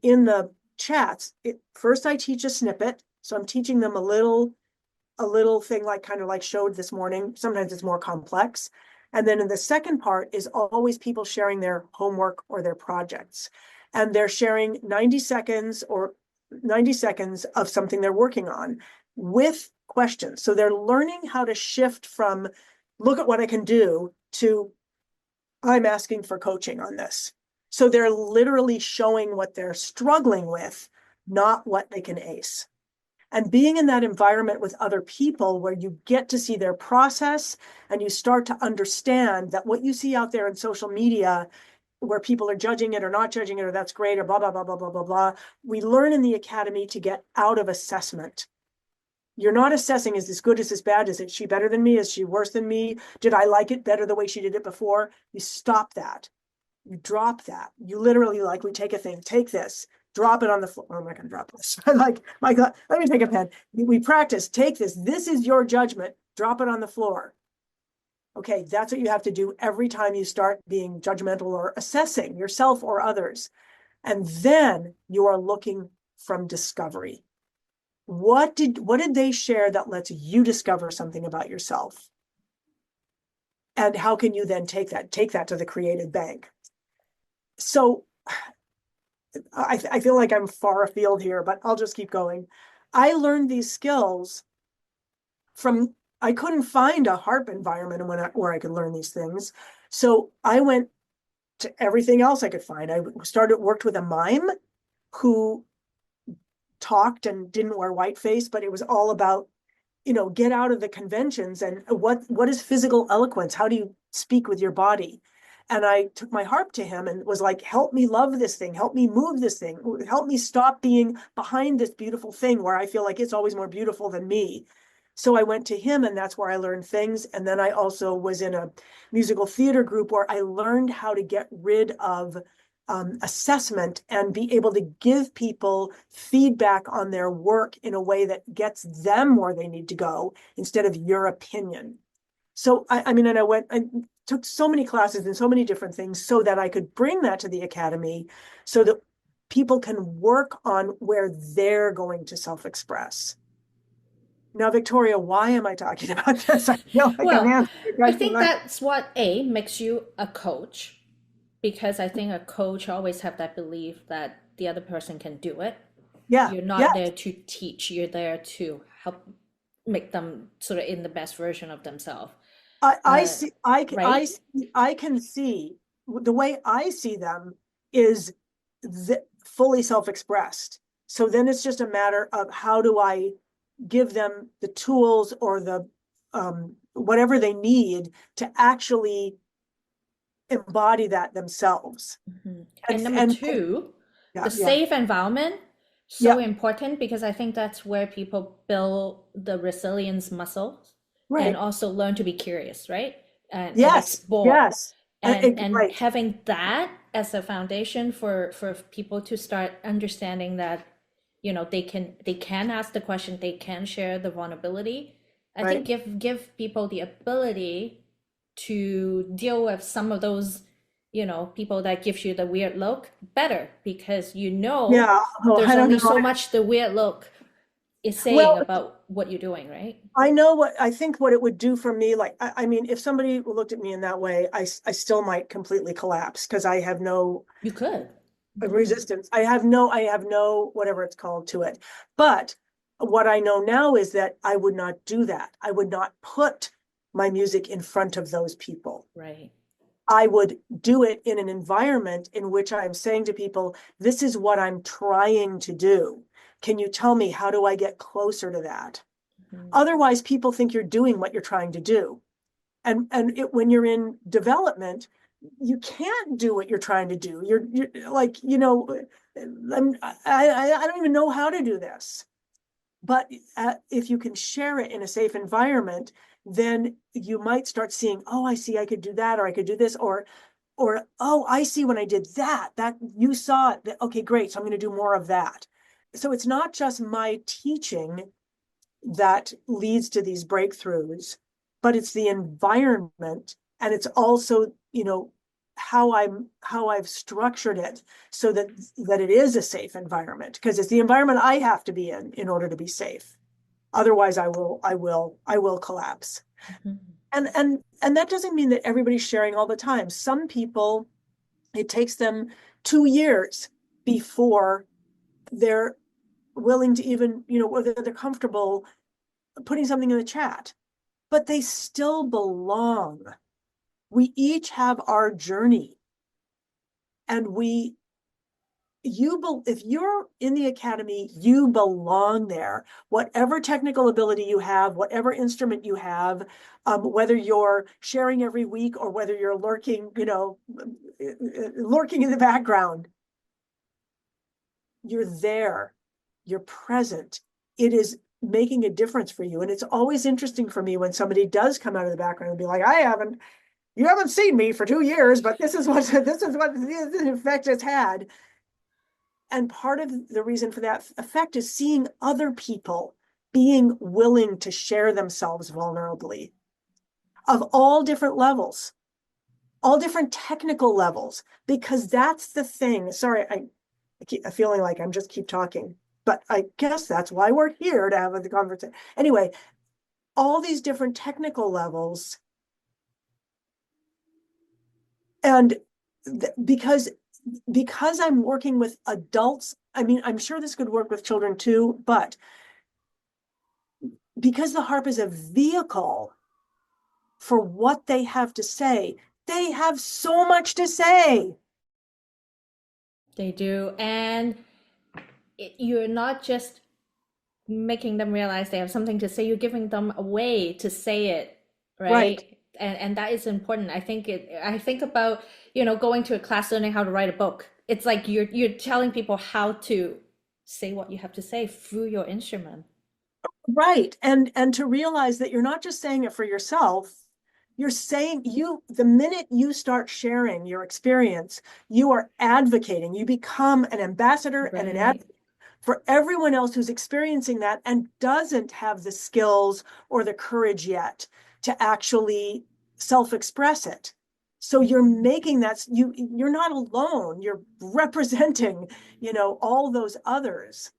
in the chats, first I teach a snippet. So I'm teaching them a little thing, like kind of like showed this morning. Sometimes it's more complex. And then in the second part is always people sharing their homework or their projects. And they're sharing 90 seconds of something they're working on with questions. So they're learning how to shift from look at what I can do to I'm asking for coaching on this. So they're literally showing what they're struggling with, not what they can ace. And being in that environment with other people where you get to see their process and you start to understand that what you see out there in social media where people are judging it or not judging it, or that's great, or blah, blah, blah, blah, blah, blah, blah. We learn in the academy to get out of assessment. You're not assessing, is this good, is this bad, is she better than me, is she worse than me, did I like it better the way she did it before? You stop that. You drop that. You literally, like, we take a thing, take this, drop it on the floor. Oh, I'm not going to drop this. Like, my God, let me take a pen. We practice, take this. This is your judgment. Drop it on the floor. Okay, that's what you have to do every time you start being judgmental or assessing yourself or others. And then you are looking from discovery. What did they share that lets you discover something about yourself? And how can you then take that to the creative bank? So I feel like I'm far afield here, but I'll just keep going. I learned these skills from, I couldn't find a harp environment where I could learn these things. So I went to everything else I could find. I worked with a mime who talked and didn't wear whiteface, but it was all about, get out of the conventions and what is physical eloquence? How do you speak with your body? And I took my harp to him and was like, help me love this thing, help me move this thing, help me stop being behind this beautiful thing where I feel like it's always more beautiful than me. So I went to him, and that's where I learned things. And then I also was in a musical theater group where I learned how to get rid of assessment and be able to give people feedback on their work in a way that gets them where they need to go instead of your opinion. So I took so many classes and so many different things so that I could bring that to the academy so that people can work on where they're going to self-express. Now, Victoria, why am I talking about this? I feel like I'm Well, answering your I question. think that's what makes you a coach, because I think a coach always have that belief that the other person can do it. Yeah, You're not yeah. there to teach, you're there to help make them sort of in the best version of themselves. I see. Right? I can see the way I see them is fully self-expressed. So then it's just a matter of how do I give them the tools or the whatever they need to actually embody that themselves. Mhm. And number two, yeah, the safe environment, so yeah, important, because I think that's where people build the resilience muscles and right. also learn to be curious, right? And Yes, explore. yes. And Right, having that as a foundation for people to start understanding that, they can ask the question, they can share the vulnerability. I think right. give people the ability to deal with some of those, people that gives you the weird look better, because Yeah. Oh, there's I don't only know. so much the weird look is saying Well, about what you're doing, right? I think what it would do for me, like, I mean, if somebody looked at me in that way, I still might completely collapse because I have no You could. resistance. I have no, whatever it's called to it. But what I know now is that I would not do that. I would not put my music in front of those people. Right. I would do it in an environment in which I'm saying to people, this is what I'm trying to do. Can you tell me, how do I get closer to that? Mhm. Otherwise, people think you're doing what you're trying to do. And when you're in development, you can't do what you're trying to do. You're like, I don't even know how to do this. But if you can share it in a safe environment, then you might start seeing, oh, I see, I could do that, or I could do this, or oh, I see when I did that, you saw it. Okay, great. So I'm going to do more of that. So it's not just my teaching that leads to these breakthroughs, but it's the environment, and it's also, how I've structured it so that it is a safe environment, because it's the environment I have to be in order to be safe. Otherwise, I will collapse. Mhm. And that doesn't mean that everybody's sharing all the time. Some people, it takes them 2 years before they're willing to even, whether they're comfortable putting something in the chat, but they still belong. We each have our journey, and if you're in the academy, you belong there. Whatever technical ability you have, whatever instrument you have, whether you're sharing every week or whether you're lurking in the background, you're there, you're present. It is making a difference for you. And it's always interesting for me when somebody does come out of the background and be like, you haven't seen me for 2 years, but this is what the effect it's had. And part of the reason for that effect is seeing other people being willing to share themselves vulnerably, of all different levels, all different technical levels, because that's the thing. Sorry, I keep feeling like I'm just keep talking, but I guess that's why we're here, to have the conversation. Anyway, all these different technical levels. And because I'm working with adults, I mean, I'm sure this could work with children too, but because the harp is a vehicle for what they have to say, they have so much to say. They do. And you're not just making them realize they have something to say, you're giving them a way to say it, Right. right? And that is important. I think about, going to a class learning how to write a book. It's like you're telling people how to say what you have to say through your instrument. Right. And to realize that you're not just saying it for yourself, you're saying the minute you start sharing your experience, you are advocating, you become an ambassador and an Right. advocate for everyone else who's experiencing that and doesn't have the skills or the courage yet to actually self-express it. So you're making that, you're not alone, you're representing, all those others.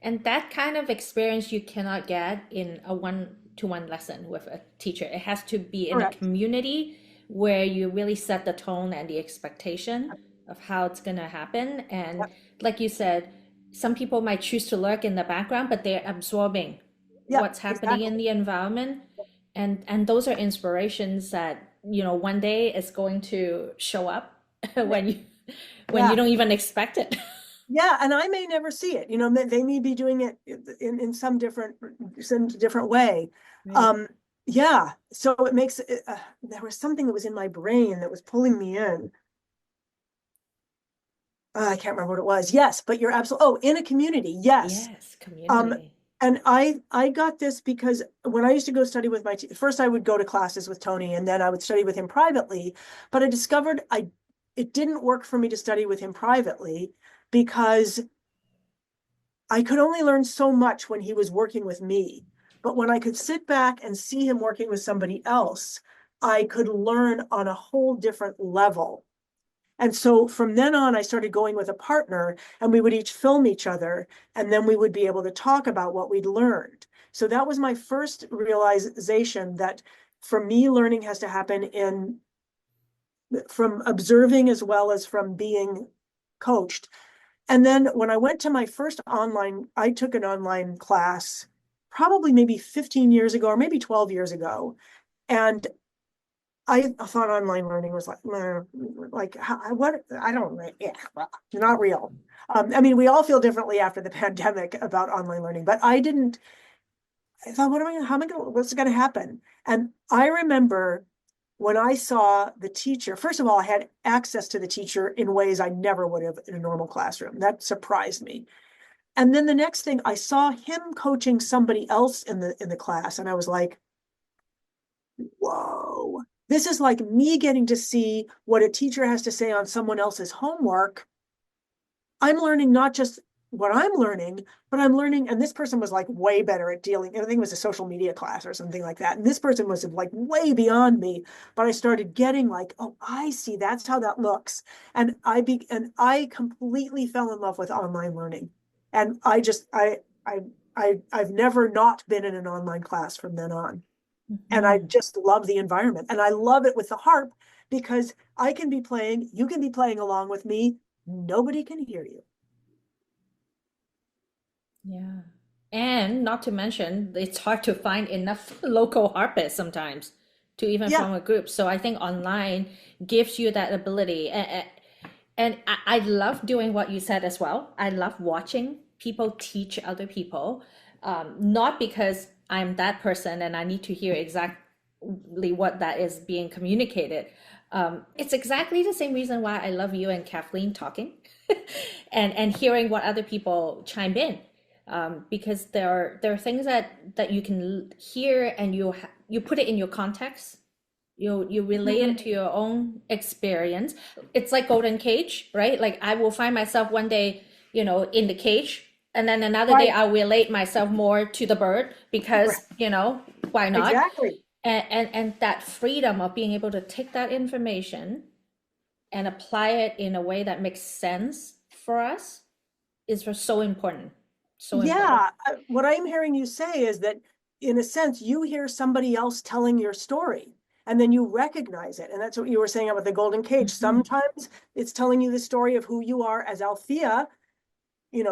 And that kind of experience you cannot get in a one-to-one lesson with a teacher. It has to be in a Correct. community where you really set the tone and the expectation of how it's going to happen. And Yep. like you said, some people might choose to lurk in the background, but they're absorbing Yep, what's happening in exactly. the environment. And those are inspirations that, one day is going to show up when you Yeah. don't even expect it. Yeah, and I may never see it. They may be doing it in some different way. Right. Um, yeah. So it makes there was something that was in my brain that was pulling me in. I can't remember what it was. Yes, but you're absolutely. Oh, in a community. Yes. Yes, Um, community. and I got this because when I used to go study with first I would go to classes with Tony, and then I would study with him privately. But I discovered it didn't work for me to study with him privately, because I could only learn so much when he was working with me. But when I could sit back and see him working with somebody else, I could learn on a whole different level. And so from then on, I started going with a partner, and we would each film each other, and then we would be able to talk about what we'd learned. So that was my first realization that for me, learning has to happen from observing as well as from being coached. And then when I went to my first I took an online class probably maybe 15 years ago or maybe 12 years ago. And I thought online learning was like, what, I don't know, yeah, well, not real. I mean, we all feel differently after the pandemic about online learning, but I didn't, I thought, how am I going, what's going to happen? And I remember when I saw the teacher, first of all, I had access to the teacher in ways I never would have in a normal classroom. That surprised me. And then the next thing, I saw him coaching somebody else in the class, and I was like, whoa, this is like me getting to see what a teacher has to say on someone else's homework. I'm learning not just what I'm learning, but I'm learning, and this person was like way better at dealing. I think it was a social media class or something like that. And this person was like way beyond me, but I started getting like, oh, I see, that's how that looks. And I completely fell in love with online learning. And I've never not been in an online class from then on. And I Mhm. just love the environment. And I love it with the harp because I can be playing, you can be playing along with me. Nobody can hear you. Yeah. And not to mention, it's hard to find enough local harpists sometimes to even Yeah, form a group. So I think online gives you that ability. And I love doing what you said as well. I love watching people teach other people, not because I'm that person and I need to hear exactly what that is being communicated. It's exactly the same reason why I love you and Kathleen talking and hearing what other people chime in. Because there are things that you can hear and you put it in your context, you relate it to mm-hmm. your own experience. It's like golden cage, right? Like I will find myself one day, in the cage, and then another day Right, I'll relate myself more to the bird right, because, why not? exactly. And that freedom of being able to take that information and apply it in a way that makes sense for us is so important. So important. Yeah, what I'm hearing you say is that in a sense, you hear somebody else telling your story and then you recognize it. And that's what you were saying about the golden cage. Mhm. Sometimes it's telling you the story of who you are as Althea,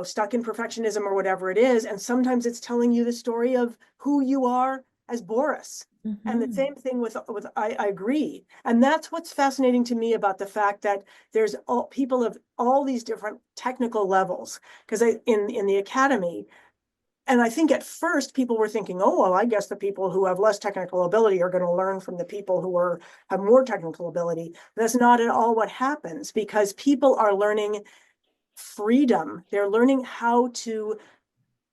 stuck in perfectionism or whatever it is. And sometimes it's telling you the story of who you are as Boris. And the Mhm. same thing with I agree. And that's what's fascinating to me about the fact that there's people of all these different technical levels. Because in the academy, and I think at first people were thinking, oh, well, I guess the people who have less technical ability are going to learn from the people who have more technical ability. That's not at all what happens because people are learning freedom. They're learning how to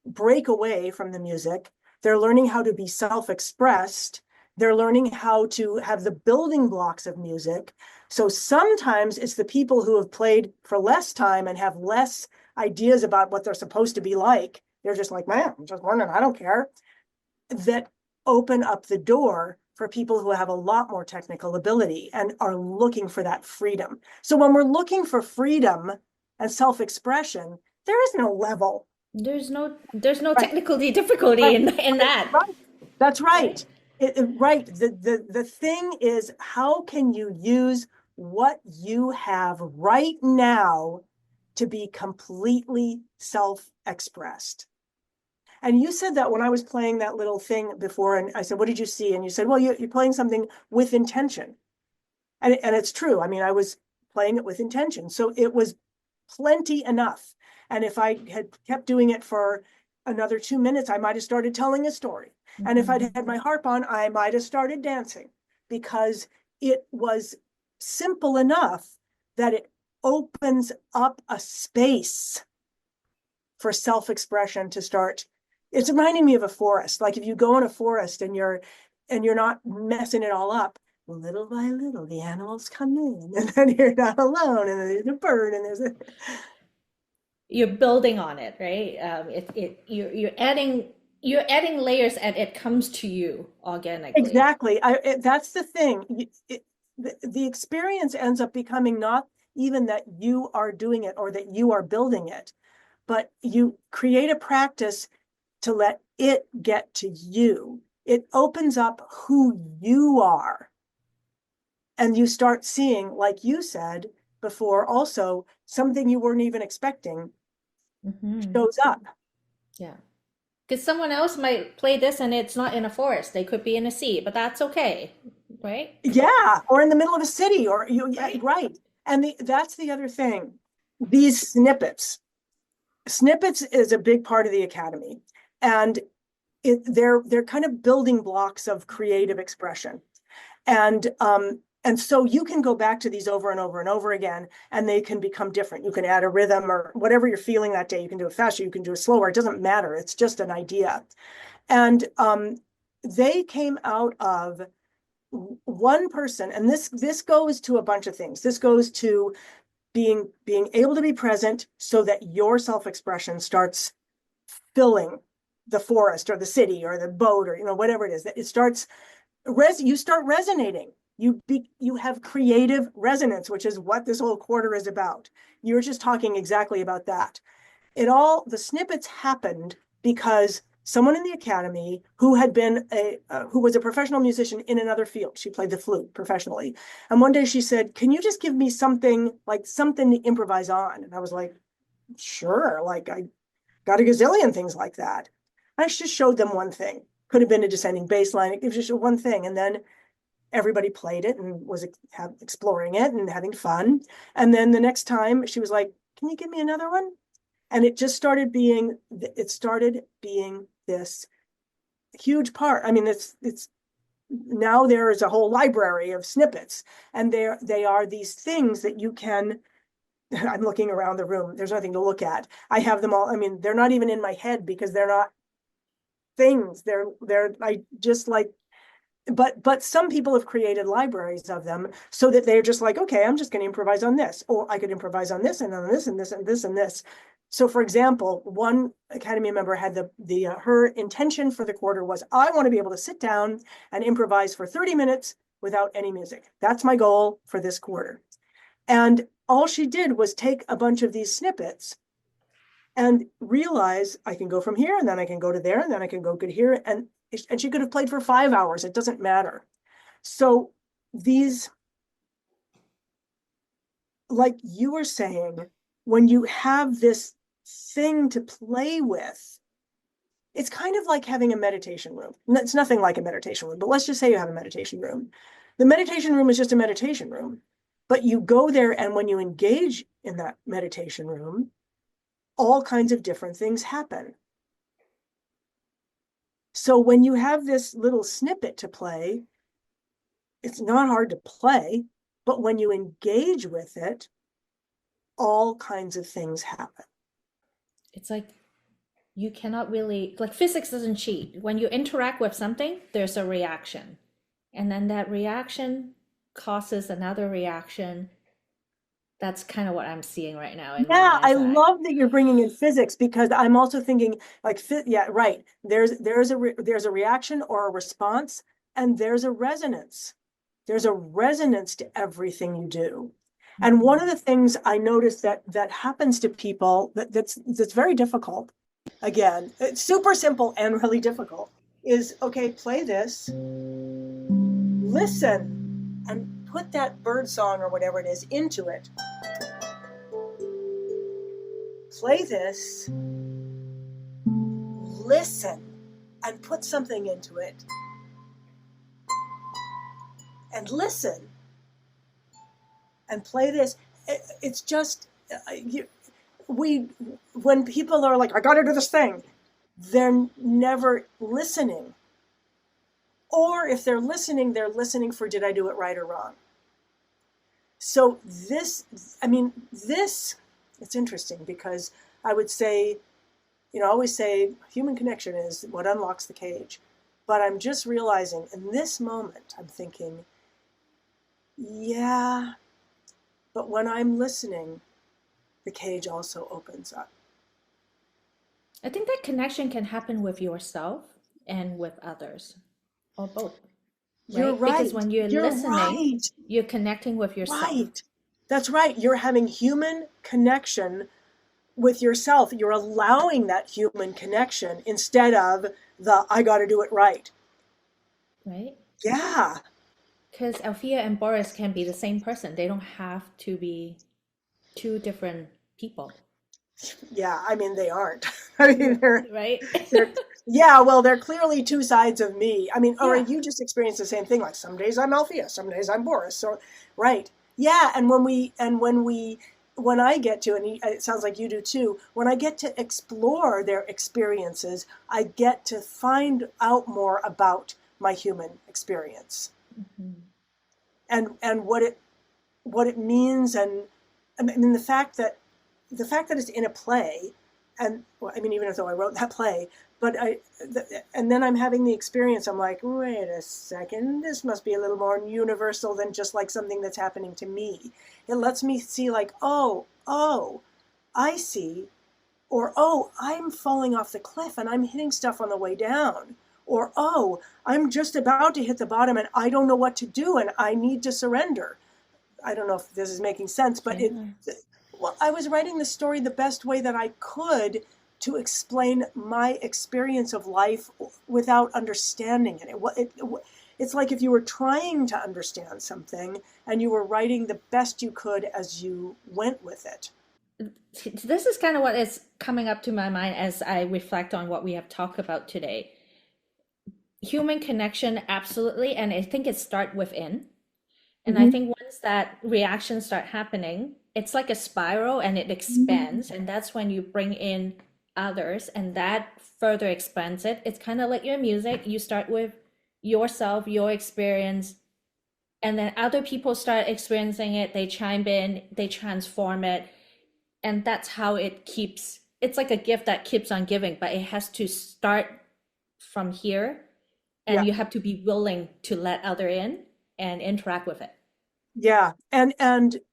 break away from the music. They're learning how to be self-expressed. They're learning how to have the building blocks of music. So sometimes it's the people who have played for less time and have less ideas about what they're supposed to be like. They're just like, man, I'm just learning. I don't care. That open up the door for people who have a lot more technical ability and are looking for that freedom. So when we're looking for freedom and self-expression, there is no level. There's no Right, technical difficulty right, in that, right. That's right? right. Right. The thing is, how can you use what you have right now to be completely self-expressed? And you said that when I was playing that little thing before, and I said, what did you see? And you said, well, you're playing something with intention. And it's true. I mean, I was playing it with intention. So it was plenty enough. And if I had kept doing it for another 2 minutes, I might have started telling a story. And if I'd Mhm. had my harp on, I might have started dancing because it was simple enough that it opens up a space for self-expression to start. It's reminding me of a forest. Like if you go in a forest and you're not messing it all up, little by little the animals come in and then you're not alone and there's a bird and there's a You're building on it, right? You're adding layers and it comes to you organically. exactly. That's the thing. The experience ends up becoming not even that you are doing it or that you are building it, but you create a practice to let it get to you. It opens up who you are. And you start seeing, like you said before, also something you weren't even expecting Hmm. shows up. Yeah. Because someone else might play this and it's not in a forest. They could be in a sea, but that's okay, right? Yeah, or in the middle of a city, or yeah, Right. right. And that's the other thing. These snippets is a big part of the academy, and they're kind of building blocks of creative expression. And so you can go back to these over and over and over again, and they can become different. You can add a rhythm or whatever you're feeling that day. You can do it faster, you can do it slower. It doesn't matter. It's just an idea. And they came out of one person, and this goes to a bunch of things. This goes to being able to be present so that your self-expression starts filling the forest or the city or the boat or whatever it is. That it starts you start resonating. You have creative resonance, which is what this whole quarter is about. You're just talking exactly about that. The snippets happened because someone in the academy who had been who was a professional musician in another field. She played the flute professionally. And one day she said, "Can you just give me something to improvise on?" And I was like, "Sure." Like, I got a gazillion things like that. I just showed them one thing. Could have been a descending bass line. It was just one thing. And then everybody played it and was exploring it and having fun. And then the next time she was like, "Can you give me another one?" And it started being this huge part. I mean, it's now there is a whole library of snippets, and they are these things that you can. I'm looking around the room. There's nothing to look at. I have them all. I mean, they're not even in my head because they're not things. I just like, but some people have created libraries of them so that they're just like, okay, I'm just going to improvise on this, or I could improvise on this and on this and this and this and this. So, for example, one Academy member had her intention for the quarter was, I want to be able to sit down and improvise for 30 minutes without any music. That's my goal for this quarter. And all she did was take a bunch of these snippets and realize I can go from here, and then I can go to there, and then I can go good here. And she could have played for 5 hours. It doesn't matter. So these, like you were saying, when you have this thing to play with, it's kind of like having a meditation room. It's nothing like a meditation room, but let's just say you have a meditation room. The meditation room is just a meditation room, but you go there, and when you engage in that meditation room, all kinds of different things happen. So when you have this little snippet to play, it's not hard to play, but when you engage with it, all kinds of things happen. It's like you cannot really, like physics doesn't cheat. When you interact with something, there's a reaction. And then that reaction causes another reaction. That's kind of what I'm seeing right now in my Yeah, I mind's eye. love that you're bringing in physics, because I'm also thinking like, yeah, right. There's a reaction or a response, and there's a resonance. There's a resonance to everything you do. And one of the things I noticed that happens to people that's very difficult, again, it's super simple and really difficult, is, okay, play this, listen, and put that bird song or whatever it is into it. Play this, listen, and put something into it. And listen, and play this. It's just, when people are like, I got to do this thing, they're never listening. Or if they're listening for, did I do it right or wrong? So it's interesting, because I would say, I always say human connection is what unlocks the cage. But I'm just realizing in this moment, I'm thinking, yeah, but when I'm listening, the cage also opens up. I think that connection can happen with yourself and with others, or both, You're right? Because right. when you're You're listening, right. you're connecting with yourself. Right. That's right. You're having human connection with yourself. You're allowing that human connection instead of I got to do it right. Right? Yeah. Because Althea and Boris can be the same person. They don't have to be two different people. Yeah. I mean, they aren't. I mean, Right? they're Yeah, well, they're clearly two sides of me. I mean, or Yeah. you just experience the same thing. Like some days I'm Althea, some days I'm Boris. So, right. Yeah, when I get to, and it sounds like you do too, when I get to explore their experiences, I get to find out more about my human experience Mhm. and what it means. And I mean, the fact that it's in a play, and well, I mean, even though I wrote that play, but and then I'm having the experience. I'm like, wait a second, this must be a little more universal than just like something that's happening to me. It lets me see, like, oh, I see, or oh, I'm falling off the cliff and I'm hitting stuff on the way down, or oh, I'm just about to hit the bottom and I don't know what to do and I need to surrender. I don't know if this is making sense, but Yeah. well, I was writing the story the best way that I could to explain my experience of life without understanding it. It's like if you were trying to understand something and you were writing the best you could as you went with it. This is kind of what is coming up to my mind as I reflect on what we have talked about today. Human connection, absolutely. And I think it starts within. And I Mm-hmm. think once that reactions start happening, it's like a spiral and it expands. And that's when you bring in others and that further expands it. It's kind of like your music. You start with yourself, your experience, and then other people start experiencing it. They chime in, they transform it. And that's how it keeps, it's like a gift that keeps on giving, but it has to start from here. And Yeah. you have to be willing to let other in and interact with it. Yeah. And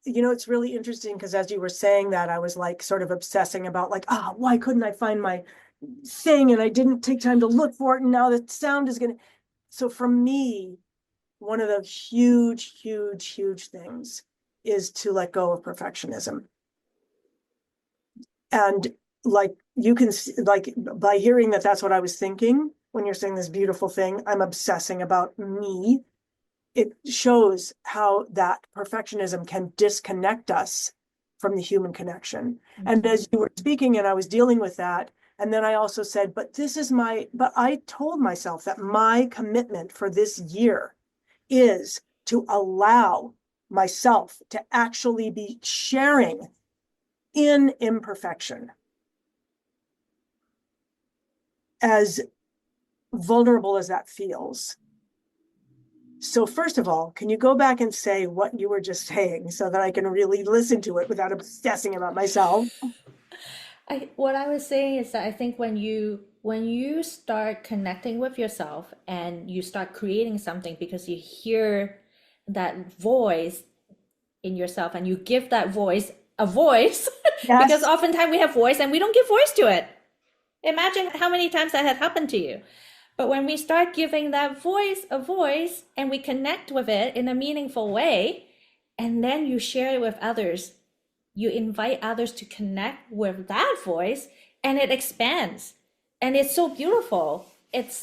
you know, it's really interesting because as you were saying that, I was like sort of obsessing about like, ah, why couldn't I find my thing? And I didn't take time to look for it. And now the sound is gonna. So for me, one of the huge things is to let go of perfectionism. And like you can see, like by hearing that that's what I was thinking when you're saying this beautiful thing, I'm obsessing about me. It shows how that perfectionism can disconnect us from the human connection. And Mhm. as you were speaking and I was dealing with that, and then I also said, but I told myself that my commitment for this year is to allow myself to actually be sharing in imperfection, as vulnerable as that feels. So first of all, can you go back and say what you were just saying so that I can really listen to it without obsessing about myself? What I was saying is that I think when you start connecting with yourself and you start creating something because you hear that voice in yourself and you give that voice a voice because Yes. oftentimes we have voice and we don't give voice to it. Imagine how many times that had happened to you. But when we start giving that voice a voice and we connect with it in a meaningful way, and then you share it with others, you invite others to connect with that voice and it expands. And it's so beautiful.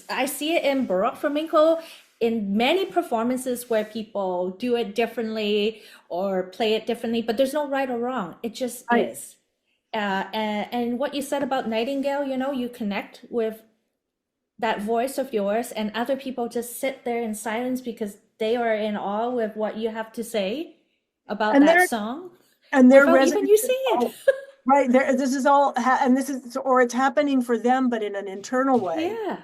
I see it in Baroque flamenco in many performances where people do it differently or play it differently, but there's no right or wrong. It just Right. is. And what you said about Nightingale, you connect with that voice of yours, and other people just sit there in silence because they are in awe with what you have to say about And that they're song and they're without even resonating. you seeing it. Oh, right there. This is all, and this is, or it's happening for them, but in an internal way. Yeah.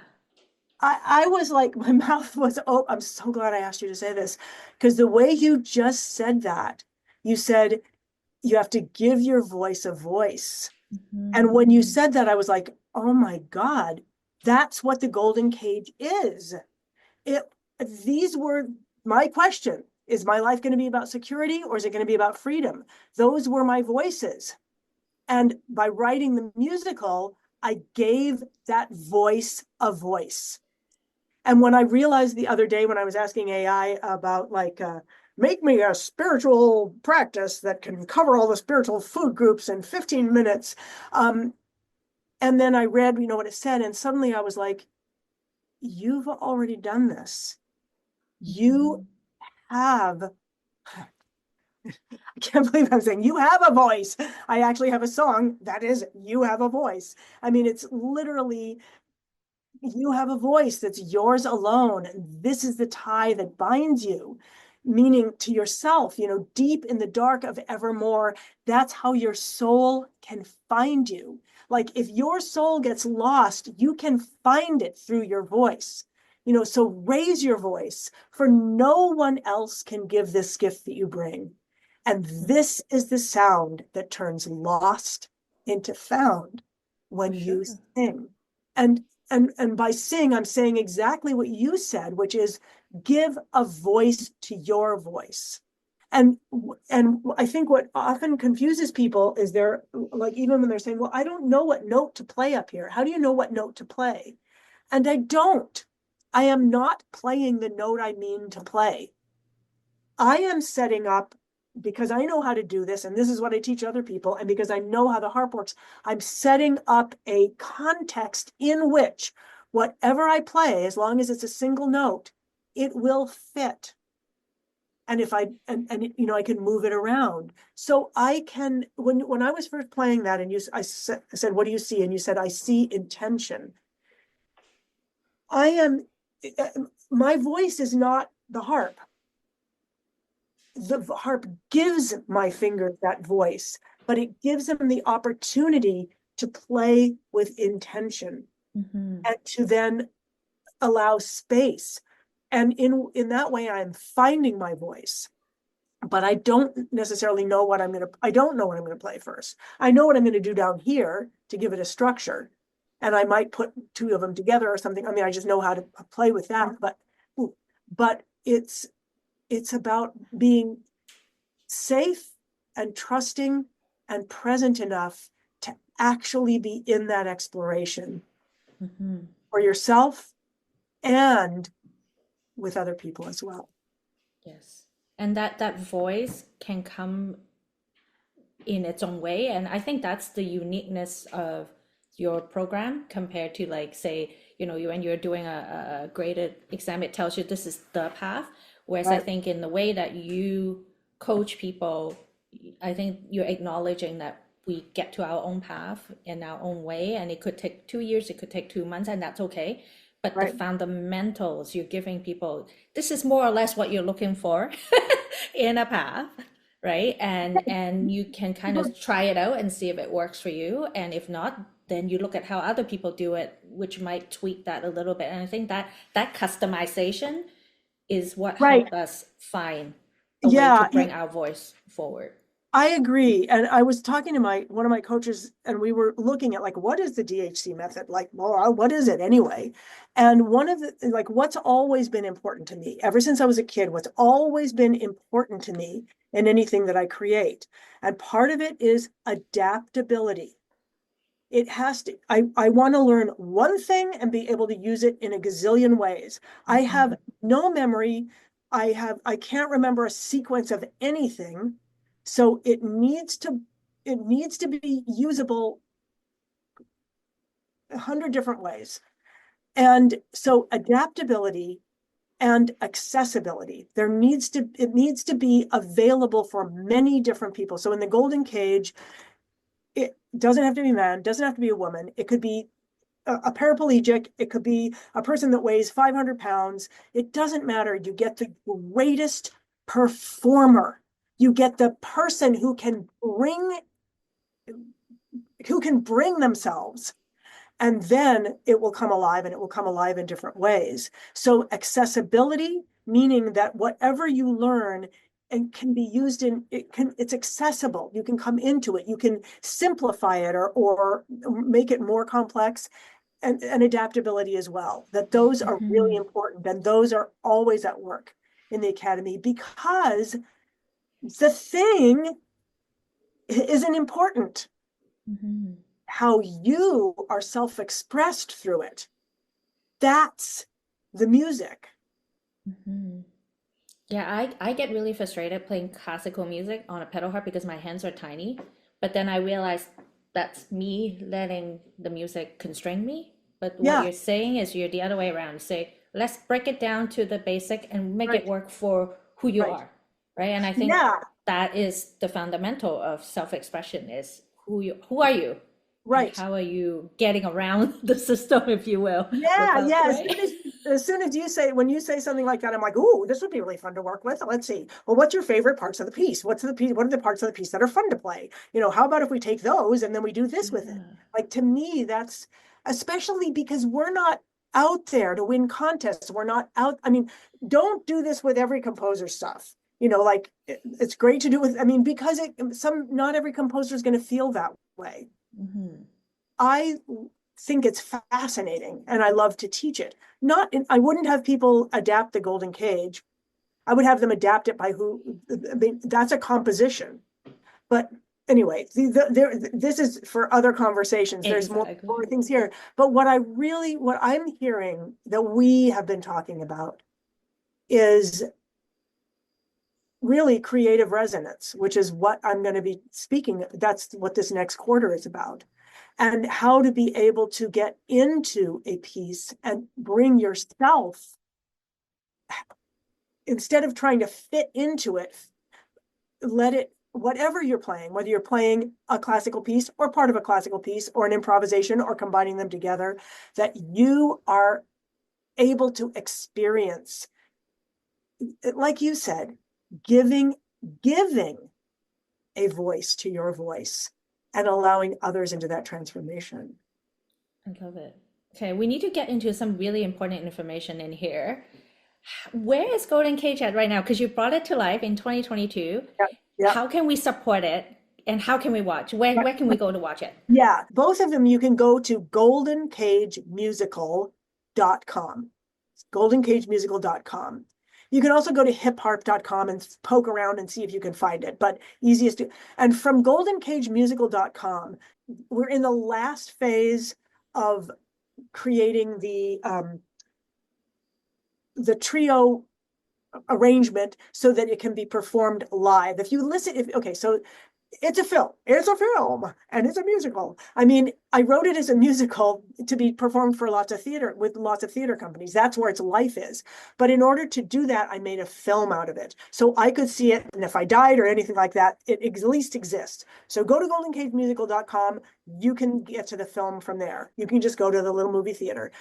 I was like, my mouth was, oh, I'm so glad I asked you to say this because the way you just said that, you said you have to give your voice a voice. Mhm. And when you said that, I was like, oh my God, that's what the golden cage is. It, these were my question. Is my life going to be about security or is it going to be about freedom? Those were my voices. And by writing the musical, I gave that voice a voice. And when I realized the other day when I was asking AI about like, make me a spiritual practice that can cover all the spiritual food groups in 15 minutes. And then I read, what it said. And suddenly I was like, you've already done this. You Mhm. have, I can't believe I'm saying you have a voice. I actually have a song that is, you have a voice. I mean, it's literally you have a voice that's yours alone. This is the tie that binds you, meaning to yourself, deep in the dark of evermore. That's how your soul can find you. Like if your soul gets lost, you can find it through your voice. So raise your voice, for no one else can give this gift that you bring. And this is the sound that turns lost into found For when you sure. sing. And and by sing, I'm saying exactly what you said, which is give a voice to your voice. And I think what often confuses people is they're like, even when they're saying, well, I don't know what note to play up here. How do you know what note to play? And I don't. I am not playing the note I mean to play. I am setting up, because I know how to do this, and this is what I teach other people, and because I know how the harp works, I'm setting up a context in which whatever I play, as long as it's a single note, it will fit. And if I I can move it around. So I can, when I was first playing that, and I said, what do you see? And you said, I see intention. I am, my voice is not the harp. The harp gives my fingers that voice, but it gives them the opportunity to play with intention and to then allow space. And in that way, I'm finding my voice. But I don't necessarily know what I don't know what I'm going to play first. I know what I'm going to do down here to give it a structure. And I might put two of them together or something. I mean, I just know how to play with that. But it's about being safe and trusting and present enough to actually be in that exploration for yourself and with other people as well. Yes. And that voice can come in its own way. And I think that's the uniqueness of your program compared to, like, say, when you're doing a graded exam, it tells you this is the path. Whereas I Right. think in the way that you coach people, I think you're acknowledging that we get to our own path in our own way, and it could take 2 years, it could take 2 months, and that's okay. But the Right. fundamentals you're giving people, this is more or less what you're looking for in a path, right? And you can kind of try it out and see if it works for you. And if not, then you look at how other people do it, which might tweak that a little bit. And I think that customization is what Right. helped us find a way to Yeah, bring our voice forward. I agree. And I was talking to one of my coaches, and we were looking at, like, what is the DHC method? Like, well, what is it anyway? And one of the, like, what's always been important to me ever since I was a kid, what's always been important to me in anything that I create. And part of it is adaptability. It has to, I want to learn one thing and be able to use it in a gazillion ways. I have no memory. I can't remember a sequence of anything. So it needs to be usable 100 different ways. And so adaptability and accessibility, it needs to be available for many different people. So in the golden cage, it doesn't have to be a man, doesn't have to be a woman. It could be a paraplegic. It could be a person that weighs 500 pounds. It doesn't matter. You get the greatest performer. You get the person who can bring themselves, and then it will come alive, and it will come alive in different ways. So accessibility, meaning that whatever you learn and can be used it's accessible. You can come into it. You can simplify it or make it more complex, and adaptability as well. That those are really important, and those are always at work in the academy, because the thing isn't important. How you are self-expressed through it, that's the music. Yeah, I get really frustrated playing classical music on a pedal harp because my hands are tiny. But then I realized that's me letting the music constrain me. But what Yeah. you're saying is you're the other way around. Say, let's break it down to the basic and make it Right. work for who you Right. are, right? And I think Yeah. that is the fundamental of self-expression is who are you? and Right. how are you getting around the system, if you will, Yeah, without, yeah. right? As soon as you say, when you say something like that, I'm like, ooh, this would be really fun to work with. Let's see. Well, what's your favorite parts of the piece? What's the piece? What are the parts of the piece that are fun to play? How about if we take those and then we do this with it? Yeah. Like, to me, that's especially because we're not out there to win contests. We're not out. I mean, don't do this with every composer stuff. Like it's great to do with, I mean, because not every composer is going to feel that way. Mhm. I think it's fascinating and I love to teach it. I wouldn't have people adapt the Golden Cage. I would have them adapt it by who, I mean, that's a composition. But anyway, this is for other conversations. There's Exactly. more things here. But what I'm hearing that we have been talking about is really creative resonance, which is what I'm going to be speaking. That's what this next quarter is about. And how to be able to get into a piece and bring yourself, instead of trying to fit into it, let it, whatever you're playing, whether you're playing a classical piece or part of a classical piece or an improvisation or combining them together, that you are able to experience, like you said, giving a voice to your voice and allowing others into that transformation. I love it. Okay, we need to get into some really important information in here. Where is Golden Cage at right now? Because you brought it to life in 2022. Yeah, yeah. How can we support it? And how can we watch? Where can we go to watch it? Yeah, both of them you can go to goldencagemusical.com. Goldencagemusical.com. You can also go to hipharp.com and poke around and see if you can find it, but easiest to, and from goldencagemusical.com, we're in the last phase of creating the trio arrangement so that it can be performed live. If you listen, okay, so it's a film, and it's a musical. I mean, I wrote it as a musical to be performed for lots of theater, with lots of theater companies. That's where its life is. But in order to do that, I made a film out of it. So I could see it, and if I died or anything like that, it at least exists. So go to goldencagemusical.com. You can get to the film from there. You can just go to the little movie theater.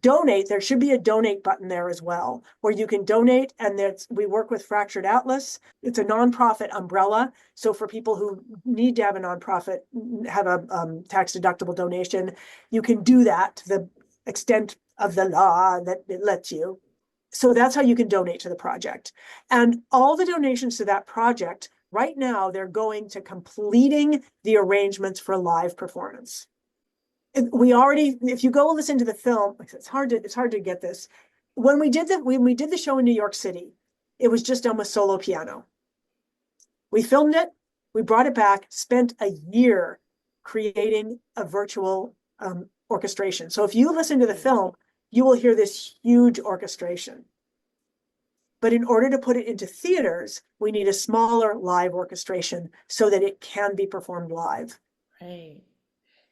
Donate. There should be a donate button there as well, where you can donate. And we work with Fractured Atlas. It's a nonprofit umbrella. So for people who need to have a nonprofit, have a tax deductible donation, you can do that to the extent of the law that it lets you. So that's how you can donate to the project. And all the donations to that project right now, they're going to completing the arrangements for live performance. If you go listen to the film, it's hard to get this. When we did the show in New York City, it was just done with solo piano. We filmed it, we brought it back, spent a year creating a virtual orchestration. So if you listen to the film, you will hear this huge orchestration. But in order to put it into theaters, we need a smaller live orchestration so that it can be performed live. Right.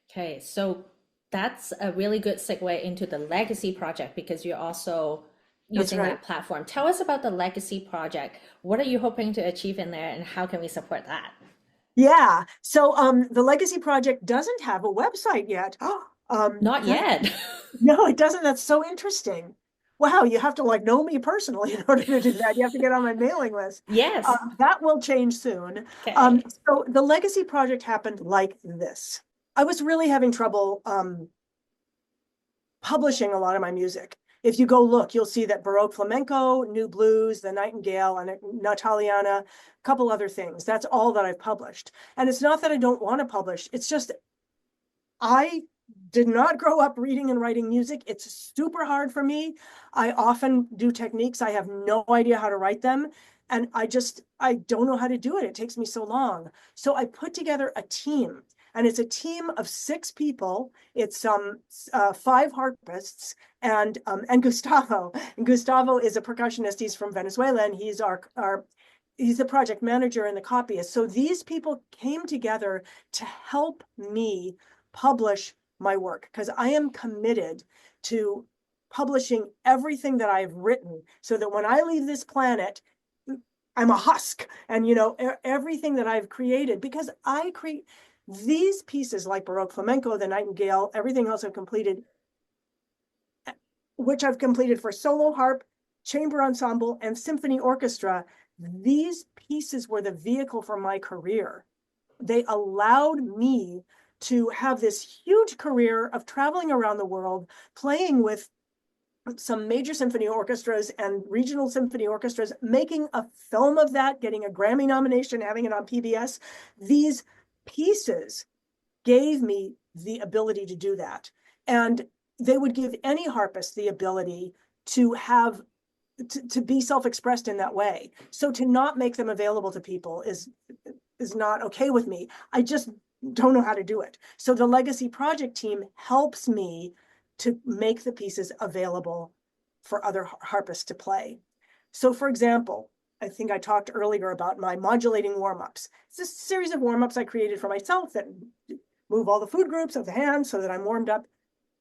Okay, so that's a really good segue into the legacy project because you're also That's using right. that platform. Tell us about the legacy project. What are you hoping to achieve in there and how can we support that? Yeah. So the Legacy Project doesn't have a website yet. Not yet. No, it doesn't. That's so interesting. Wow, you have to like know me personally in order to do that. You have to get on my mailing list. Yes. That will change soon. Okay. So the Legacy Project happened like this. I was really having trouble publishing a lot of my music. If you go look, you'll see that Baroque Flamenco, New Blues, The Nightingale, and Nataliana, a couple other things. That's all that I've published. And it's not that I don't want to publish. It's just I did not grow up reading and writing music. It's super hard for me. I often do techniques. I have no idea how to write them. And I don't know how to do it. It takes me so long. So I put together a team. And it's a team of 6 people. It's 5 harpists and Gustavo. And Gustavo is a percussionist. He's from Venezuela, and he's he's the project manager and the copyist. So these people came together to help me publish my work because I am committed to publishing everything that I've written so that when I leave this planet, I'm a husk and everything that I've created because These pieces like Baroque Flamenco, the Nightingale, everything else I've completed, which I've completed for solo harp, chamber ensemble, and symphony orchestra, these pieces were the vehicle for my career. They allowed me to have this huge career of traveling around the world, playing with some major symphony orchestras and regional symphony orchestras, making a film of that, getting a Grammy nomination, having it on PBS. These pieces gave me the ability to do that. And they would give any harpist the ability to have to be self-expressed in that way. So to not make them available to people is not okay with me. I just don't know how to do it. So the Legacy Project team helps me to make the pieces available for other harpists to play. So for example, I think I talked earlier about my modulating warm-ups. It's a series of warm-ups I created for myself that move all the food groups of the hands so that I'm warmed up.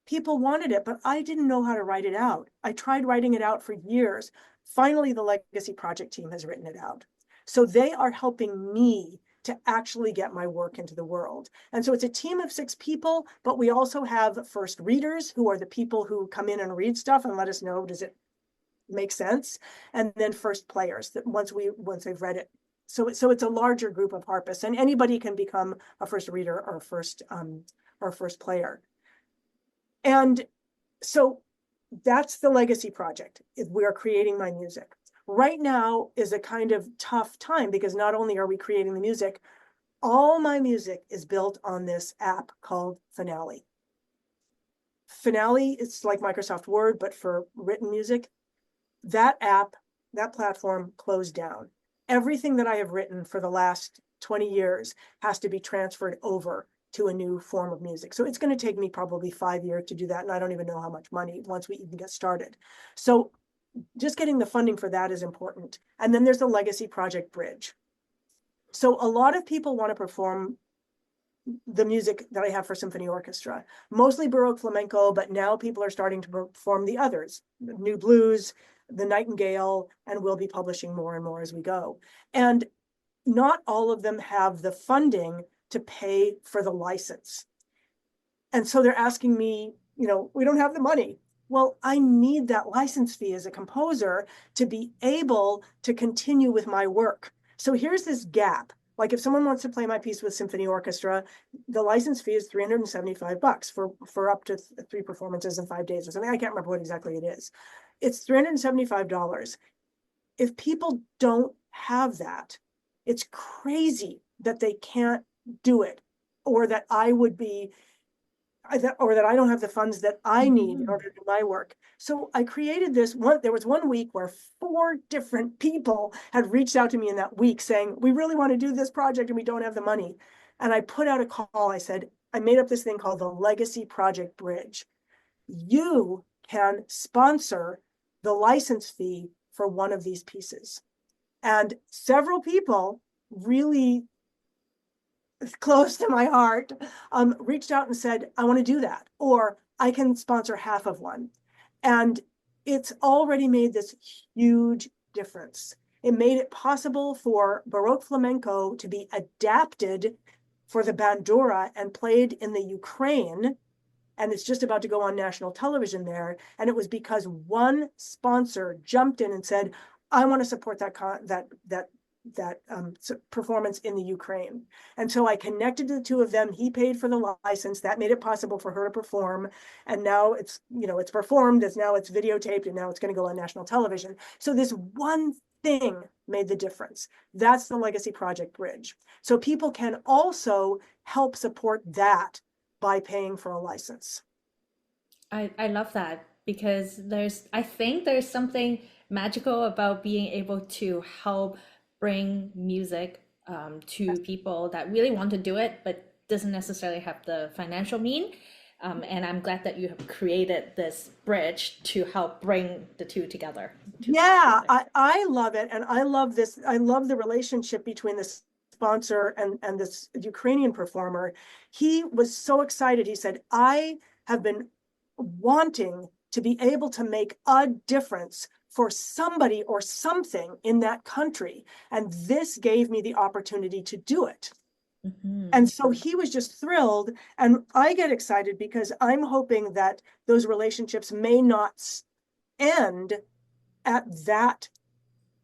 People wanted it, but I didn't know how to write it out. I tried writing it out for years. Finally, the Legacy Project team has written it out. So they are helping me to actually get my work into the world. And so it's a team of 6 people, but we also have first readers, who are the people who come in and read stuff and let us know, does it make sense? And then first players, that once they've read it. So it's a larger group of harpists, and anybody can become a first reader or first player. And so that's the Legacy Project. We are creating my music. Right now is a kind of tough time because not only are we creating the music, all my music is built on this app called Finale. Finale, it's like Microsoft Word, but for written music. That app, that platform closed down. Everything that I have written for the last 20 years has to be transferred over to a new form of music. So it's going to take me probably 5 years to do that. And I don't even know how much money once we even get started. So just getting the funding for that is important. And then there's the Legacy Project Bridge. So a lot of people want to perform the music that I have for symphony orchestra, mostly Baroque Flamenco, but now people are starting to perform the others, the New Blues, the Nightingale, and we'll be publishing more and more as we go. And not all of them have the funding to pay for the license. And so they're asking me, we don't have the money. Well, I need that license fee as a composer to be able to continue with my work. So here's this gap. Like if someone wants to play my piece with symphony orchestra, the license fee is $375 for up to 3 performances in 5 days or something. I can't remember what exactly it is. It's $375. If people don't have that, it's crazy that they can't do it, or that I don't have the funds that I need in order to do my work. So I created this one. There was 1 week where 4 different people had reached out to me in that week saying, we really want to do this project and we don't have the money. And I put out a call. I said, I made up this thing called the Legacy Project Bridge. You can sponsor the license fee for one of these pieces. And several people really close to my heart reached out and said, I want to do that, or I can sponsor half of one. And it's already made this huge difference. It made it possible for Baroque Flamenco to be adapted for the Bandura and played in the Ukraine. And it's just about to go on national television there. And it was because one sponsor jumped in and said, I want to support that performance in the Ukraine. And so I connected the 2 of them. He paid for the license. That made it possible for her to perform. And now it's performed, now it's videotaped, and now it's going to go on national television. So this one thing made the difference. That's the Legacy Project Bridge. So people can also help support that by paying for a license. I love that because I think there's something magical about being able to help bring music to people that really want to do it, but doesn't necessarily have the financial mean. And I'm glad that you have created this bridge to help bring the 2 together. Yeah, I love it. And I love this. I love the relationship between the sponsor and this Ukrainian performer. He was so excited. He said, I have been wanting to be able to make a difference for somebody or something in that country. And this gave me the opportunity to do it. And so he was just thrilled. And I get excited because I'm hoping that those relationships may not end at that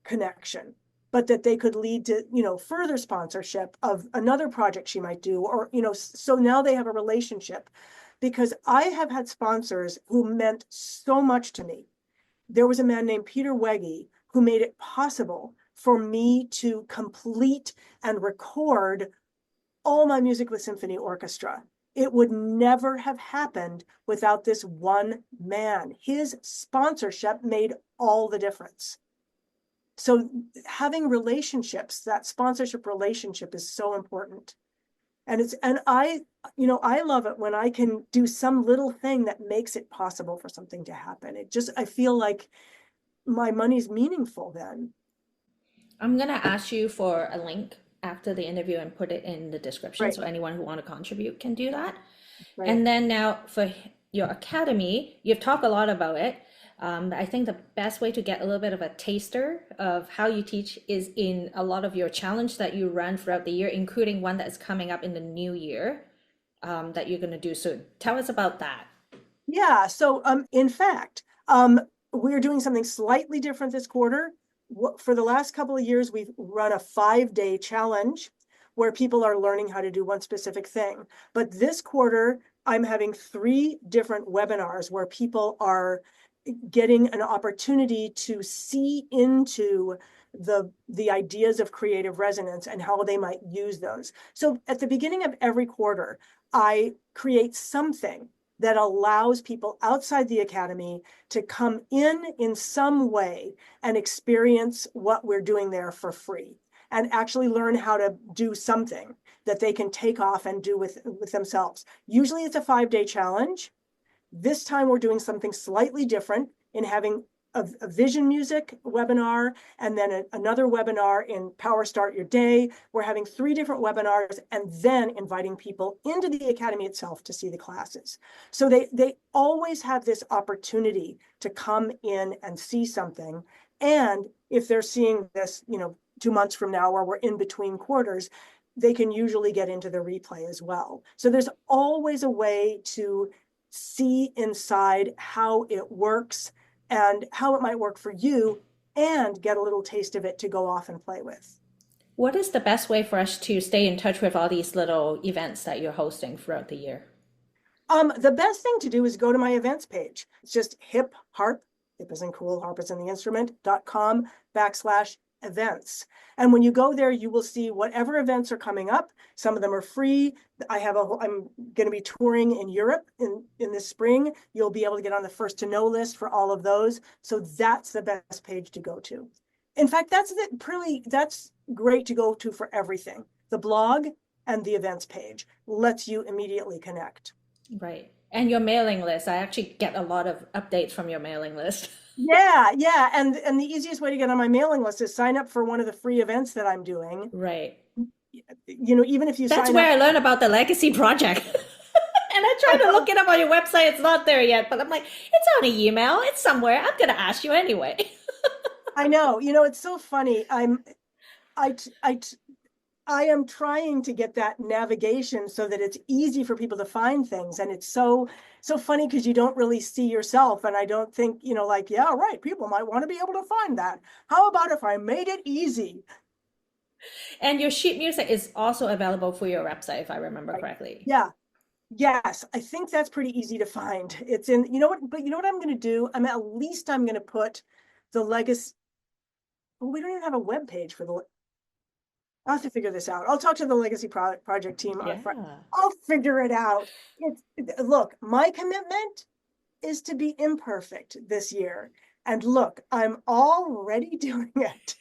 connection, but that they could lead to, further sponsorship of another project she might do, or, so now they have a relationship. Because I have had sponsors who meant so much to me. There was a man named Peter Wegge who made it possible for me to complete and record all my music with symphony orchestra. It would never have happened without this one man. His sponsorship made all the difference. So having relationships, that sponsorship relationship is so important. And I love it when I can do some little thing that makes it possible for something to happen. I feel like my money's meaningful then. I'm gonna ask you for a link after the interview and put it in the description, Right. so anyone who want to contribute can do that. Right. And then now for your academy, you've talked a lot about it. I think the best way to get a little bit of a taster of how you teach is in a lot of your challenge that you run throughout the year, including one that is coming up in the new year, that you're going to do soon. Tell us about that. Yeah. So, in fact, we're doing something slightly different this quarter. For the last couple of years, we've run a 5-day challenge where people are learning how to do one specific thing. But this quarter, I'm having 3 different webinars where people are getting an opportunity to see into the ideas of creative resonance and how they might use those. So at the beginning of every quarter, I create something that allows people outside the academy to come in some way and experience what we're doing there for free and actually learn how to do something that they can take off and do with themselves. Usually it's a 5-day challenge. This time we're doing something slightly different in having a vision music webinar and then another webinar in Power Start Your Day. We're having 3 different webinars and then inviting people into the academy itself to see the classes. So they always have this opportunity to come in and see something. And if they're seeing this, 2 months from now, or we're in between quarters, they can usually get into the replay as well. So there's always a way to see inside how it works and how it might work for you and get a little taste of it to go off and play with. What is the best way for us to stay in touch with all these little events that you're hosting throughout the year? The best thing to do is go to my events page. It's just Harp, hip as in cool, harp as in the instrument.com/events. And when you go there, you will see whatever events are coming up. Some of them are free. I'm going to be touring in Europe in the spring. You'll be able to get on the first to know list for all of those. So that's the best page to go to. In fact, that's great to go to for everything. The blog and the events page lets you immediately connect. Right. And your mailing list. I actually get a lot of updates from your mailing list. Yeah. And the easiest way to get on my mailing list is sign up for one of the free events that I'm doing. Right. Even if you That's where I learned about the Legacy Project. And I tried to look it up on your website. It's not there yet, but I'm like, it's on an email. It's somewhere. I'm going to ask you anyway. I know, it's so funny. I am trying to get that navigation so that it's easy for people to find things. And it's so funny because you don't really see yourself. And I don't think, yeah, right, people might want to be able to find that. How about if I made it easy? And your sheet music is also available for your website, if I remember correctly. Yeah. Yes, I think that's pretty easy to find. It's in, but you know what I'm going to do? I'm going to put the legacy. Well, we don't even have a web page for I'll have to figure this out. I'll talk to the Legacy Project team. Yeah. I'll figure it out. Look, my commitment is to be imperfect this year. And look, I'm already doing it.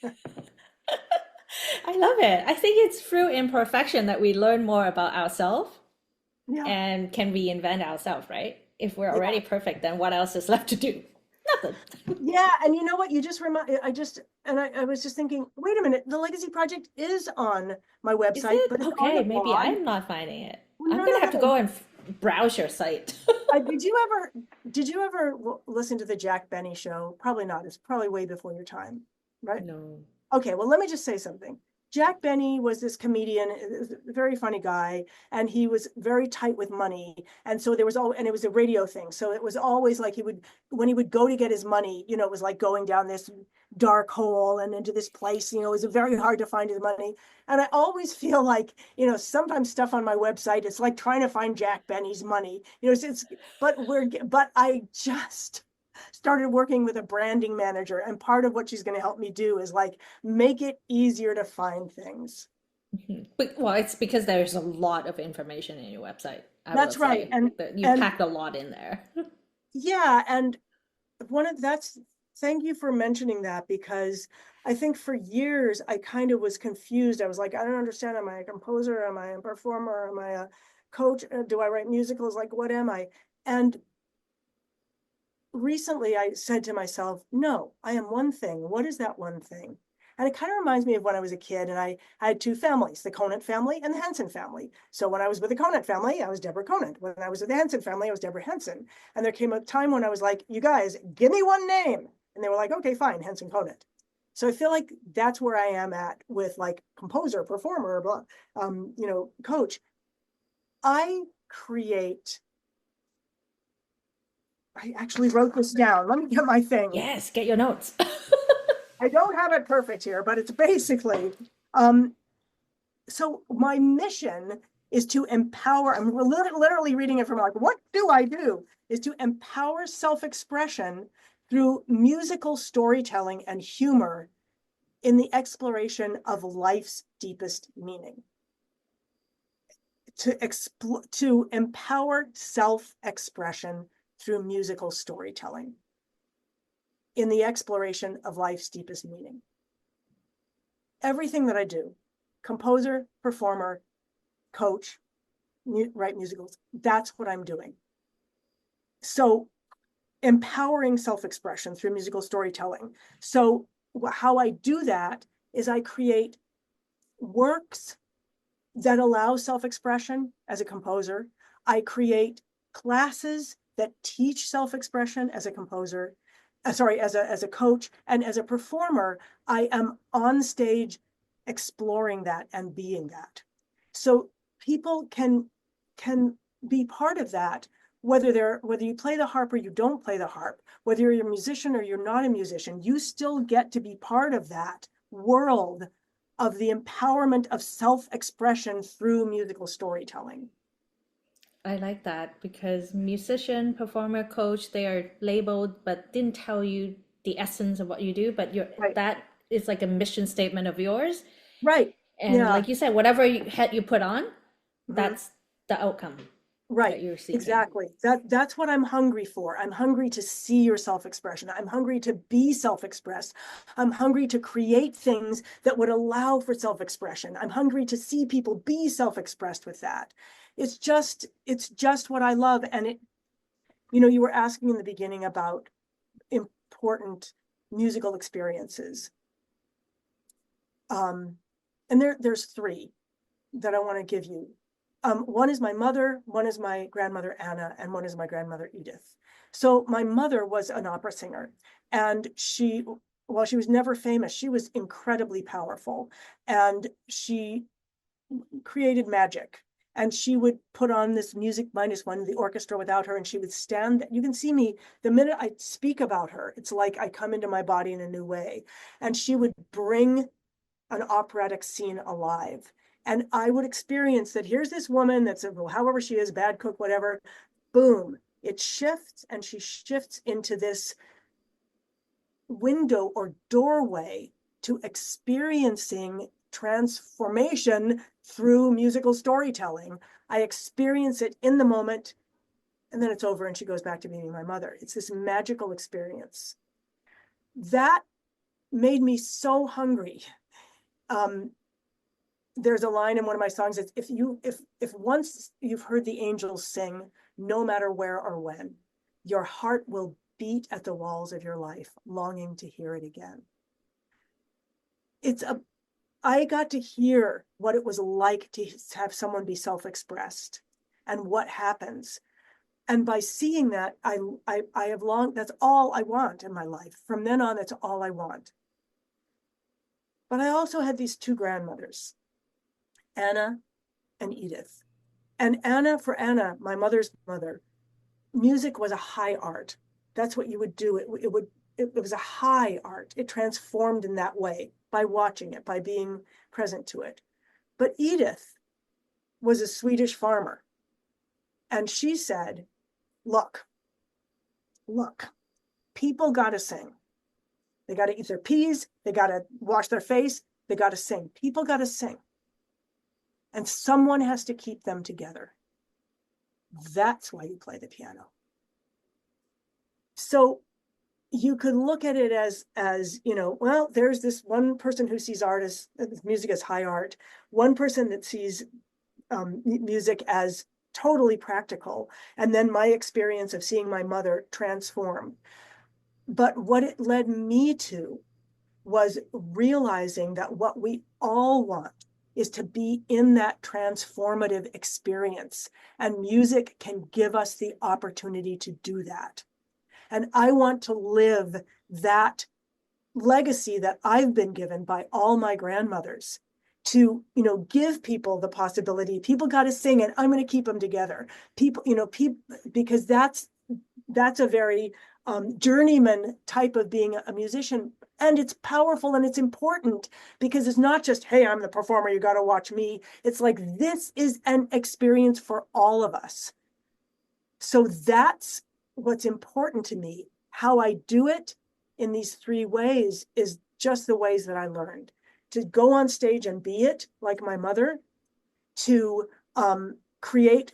I love it. I think it's through imperfection that we learn more about ourselves and can reinvent ourselves, right? If we're already perfect, then what else is left to do? Nothing. Yeah, and you know what? You just I was just thinking, wait a minute, the Legacy Project is on my website, but it's okay, on the maybe blog. I'm not finding it. Well, I'm gonna have to go and browse your site. Did you ever listen to the Jack Benny show? Probably not. It's probably way before your time, right? No. Okay, well, let me just say something. Jack Benny was this comedian, a very funny guy, and he was very tight with money. And so there was and it was a radio thing. So it was always like when he would go to get his money, it was like going down this dark hole and into this place, it was very hard to find his money. And I always feel like, sometimes stuff on my website, it's like trying to find Jack Benny's money, but I just started working with a branding manager, and part of what she's going to help me do is like make it easier to find things. Well, it's because there's a lot of information in your website. I will That's right. say And that you and packed a lot in there. yeah, and thank you for mentioning that, because I think for years I kind of was confused. I was like, I don't understand. Am I a composer? Am I a performer? Am I a coach? Do I write musicals? Like, what am I? And recently I said to myself, no, I am one thing. What is that one thing? And it kind of reminds me of when I was a kid and I had two families, the Conant family and the Henson family. So when I was with the Conant family, I was Deborah Conant. When I was with the Henson family, I was Deborah Henson. And there came a time when I was like, you guys, give me one name. And they were like, okay, fine, Henson-Conant. So I feel like that's where I am at with like composer, performer, blah, coach. I create I actually wrote this down. Let me get my thing. Yes, get your notes. I don't have it perfect here, but it's basically, so my mission is to empower, I'm literally reading it from like, what do I do? Is to empower self-expression through musical storytelling and humor in the exploration of life's deepest meaning. To empower self-expression through musical storytelling in the exploration of life's deepest meaning. Everything that I do, composer, performer, coach, write musicals, that's what I'm doing. So empowering self-expression through musical storytelling. So how I do that is I create works that allow self-expression as a composer. I create classes that teach self-expression as a composer, as a coach, and as a performer, I am on stage exploring that and being that. So people can be part of that, whether you play the harp or you don't play the harp, whether you're a musician or you're not a musician, you still get to be part of that world of the empowerment of self-expression through musical storytelling. I like that because musician, performer, coach, they are labeled but didn't tell you the essence of what you do, but Right. that is like a mission statement of yours. Right. And Yeah. like you said, whatever head you put on, Mm-hmm. that's the outcome Right. that you're seeking. Exactly. That's what I'm hungry for. I'm hungry to see your self-expression. I'm hungry to be self-expressed. I'm hungry to create things that would allow for self-expression. I'm hungry to see people be self-expressed with that. It's just what I love. And you were asking in the beginning about important musical experiences. And there's three that I want to give you. One is my mother, one is my grandmother Anna, and one is my grandmother Edith. So my mother was an opera singer, and while she was never famous, she was incredibly powerful, and she created magic. And she would put on this music minus one, the orchestra without her, and she would stand. You can see me the minute I speak about her. It's like I come into my body in a new way. And she would bring an operatic scene alive. And I would experience that here's this woman that's, however she is, bad cook, whatever, boom, it shifts, and she shifts into this window or doorway to experiencing transformation through musical storytelling. I experience it in the moment, and then it's over, and she goes back to being my mother. It's this magical experience. That made me so hungry. There's a line in one of my songs that's if once you've heard the angels sing, no matter where or when, your heart will beat at the walls of your life, longing to hear it again. I got to hear what it was like to have someone be self-expressed and what happens. And by seeing that, I have that's all I want in my life. From then on, that's all I want. But I also had these two grandmothers, Anna and Edith. And for Anna, my mother's mother, music was a high art. That's what you would do. It was a high art. It transformed in that way by watching it, by being present to it. But Edith was a Swedish farmer. And she said, look, people got to sing. They got to eat their peas. They got to wash their face. They got to sing. People got to sing. And someone has to keep them together. That's why you play the piano. So you could look at it as, well, there's this one person who sees music as high art, one person that sees music as totally practical, and then my experience of seeing my mother transform. But what it led me to was realizing that what we all want is to be in that transformative experience, and music can give us the opportunity to do that. And I want to live that legacy that I've been given by all my grandmothers to, give people the possibility. People got to sing, and I'm going to keep them together. People, because that's a very journeyman type of being a musician. And it's powerful and it's important, because it's not just, hey, I'm the performer, you got to watch me. It's like, this is an experience for all of us. So that's what's important to me. How I do it in these three ways is just the ways that I learned. To go on stage and be it, like my mother, to create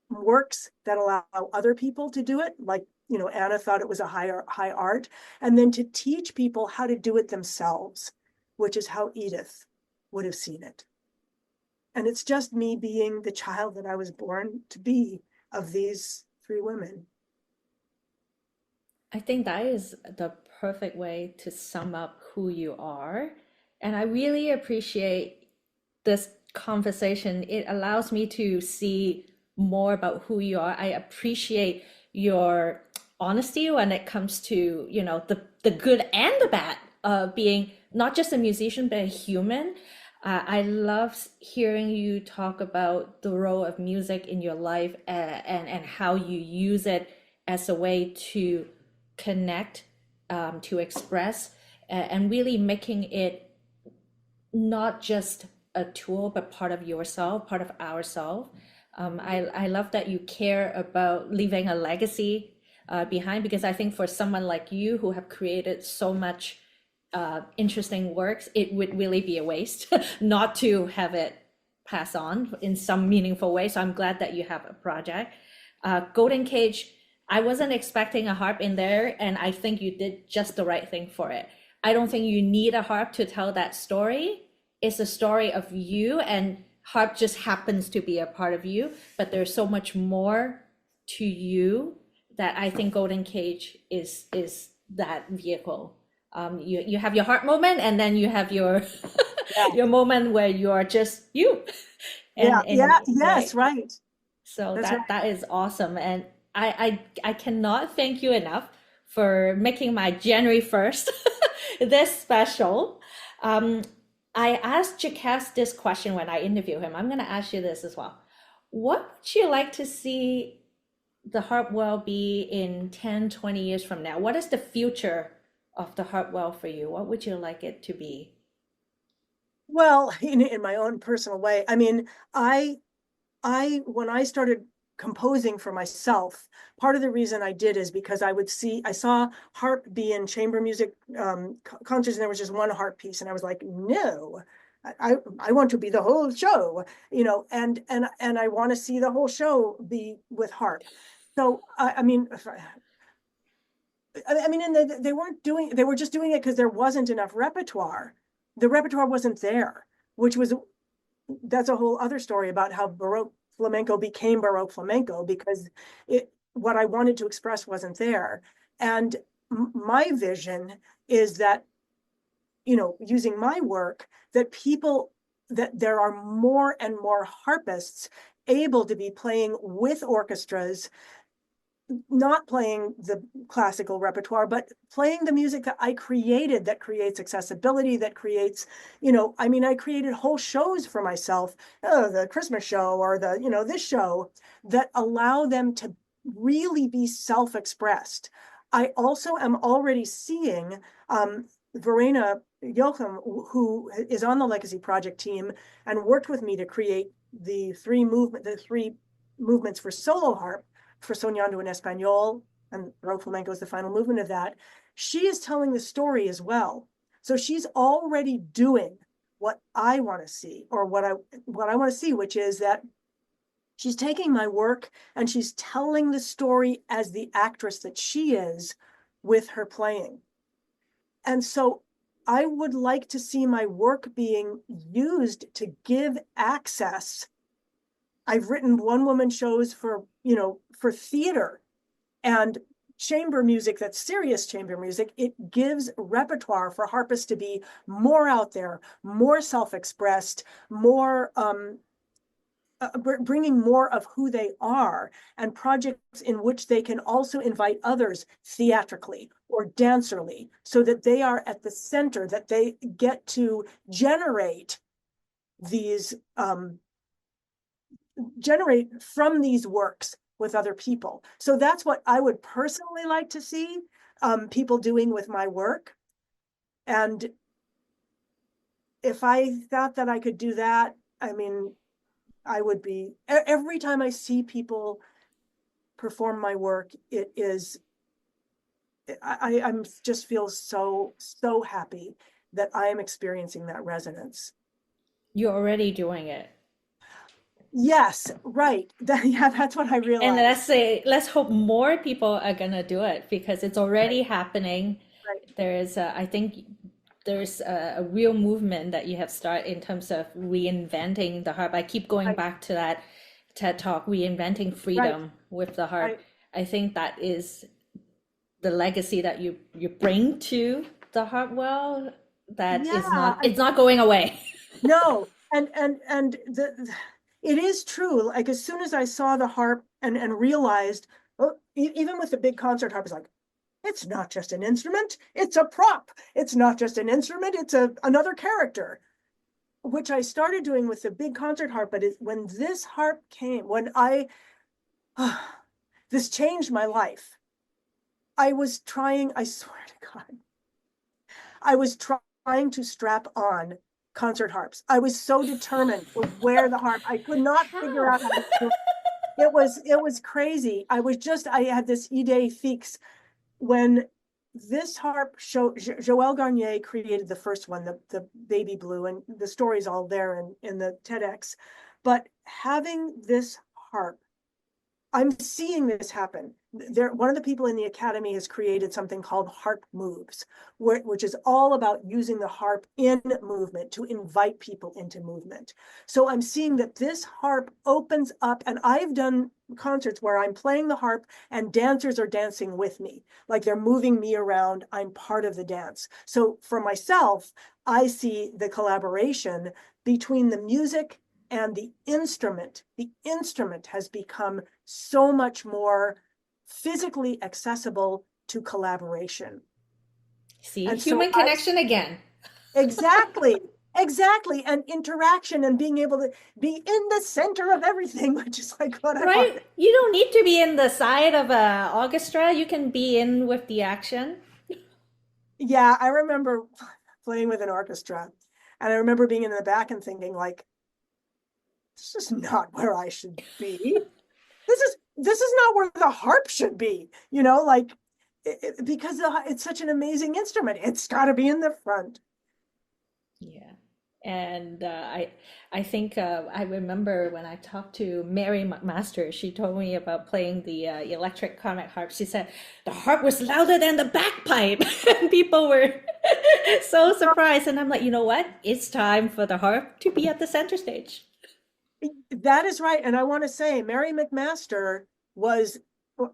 works that allow other people to do it, like, Anna thought it was a high art, and then to teach people how to do it themselves, which is how Edith would have seen it. And it's just me being the child that I was born to be of these three women. I think that is the perfect way to sum up who you are. And I really appreciate this conversation. It allows me to see more about who you are. I appreciate your honesty when it comes to, the good and the bad of being not just a musician, but a human. I love hearing you talk about the role of music in your life, and how you use it as a way to connect, to express, and really making it not just a tool, but part of yourself, part of ourselves. I love that you care about leaving a legacy behind, because I think for someone like you who have created so much interesting works, it would really be a waste not to have it pass on in some meaningful way. So I'm glad that you have a project. Golden Cage, I wasn't expecting a harp in there, and I think you did just the right thing for it. I don't think you need a harp to tell that story. It's a story of you, and harp just happens to be a part of you, but there's so much more to you that I think Golden Cage is that vehicle. You have your heart moment, and then you have your your moment where you are just you. Yes, right. So That's right. that is awesome, and I cannot thank you enough for making my January 1st this special. I asked Jakesh this question when I interview him. I'm going to ask you this as well. What would you like to see the harp world be in 10, 20 years from now? What is the future of the harp world for you? What would you like it to be? Well, in my own personal way, I mean, I when I started composing for myself, part of the reason I did is because I saw harp be in chamber music concerts, and there was just one harp piece, and I was like, no, I want to be the whole show, and I want to see the whole show be with harp. So I mean, and they were just doing it because there wasn't enough repertoire. The repertoire wasn't there, that's a whole other story about how Baroque flamenco became Baroque flamenco, because what I wanted to express wasn't there. And my vision is that, using my work, that there are more and more harpists able to be playing with orchestras not playing the classical repertoire, but playing the music that I created, that creates accessibility, that creates, I mean, I created whole shows for myself, the Christmas show or this show, that allow them to really be self-expressed. I also am already seeing Verena Jochum, who is on the Legacy Project team and worked with me to create the three movements for solo harp, for Soñando en Español, and Rogue Flamenco is the final movement of that. She is telling the story as well. So she's already doing what I want to see, or what I want to see, which is that she's taking my work and she's telling the story as the actress that she is with her playing. And so I would like to see my work being used to give access. I've written one-woman shows for theater and chamber music, that's serious chamber music. It gives repertoire for harpists to be more out there, more self-expressed, more bringing more of who they are, and projects in which they can also invite others theatrically or dancerly, so that they are at the center, that they get to generate these generate from these works with other people. So that's what I would personally like to see people doing with my work. And if I thought that I could do that, I mean, I would be, every time I see people perform my work, it is, I'm just feel so happy that I am experiencing that resonance. You're already doing it. Yes, right. Yeah, that's what I And realized. let's hope more people are gonna do it, because it's already Right, happening. right, I think there's a real movement that you have started in terms of reinventing the harp. I keep going right, back to that TED talk, reinventing right, freedom with the harp. right. I think that is the legacy that you bring to the harp. Well, that Yeah, is not, it's not going away. no, and it is true. Like as soon as I saw the harp and realized, oh, even with the big concert harp, it's like, it's not just an instrument, it's a prop. It's not just an instrument, it's another character, which I started doing with the big concert harp. But when this harp came, this changed my life. I swear to God, I was trying to strap on concert harps. I was so determined to wear the harp. I could not figure How? out how to do it. It was crazy. I had this idée fixe when this harp show. Joël Garnier created the first one, the baby blue, and the story's all there in the TEDx. But having this harp, I'm seeing this happen. One of the people in the academy has created something called Harp Moves, which is all about using the harp in movement to invite people into movement. So I'm seeing that this harp opens up, and I've done concerts where I'm playing the harp and dancers are dancing with me, like they're moving me around. I'm part of the dance. So for myself, I see the collaboration between the music and the instrument. The instrument has become so much more physically accessible to collaboration. See, And so human connection again. exactly, exactly. And interaction and being able to be in the center of everything, which is like what I want. Right? You don't need to be in the side of a orchestra. You can be in with the action. Yeah, I remember playing with an orchestra, and I remember being in the back and thinking like, this is not where I should be. This is not where the harp should be, like because it's such an amazing instrument. It's got to be in the front. Yeah. And I think I remember when I talked to Mary McMaster, she told me about playing the electric Camac harp. She said the harp was louder than the bagpipe, and people were so surprised. And I'm like, you know what? It's time for the harp to be at the center stage. That is right. And I want to say Mary McMaster was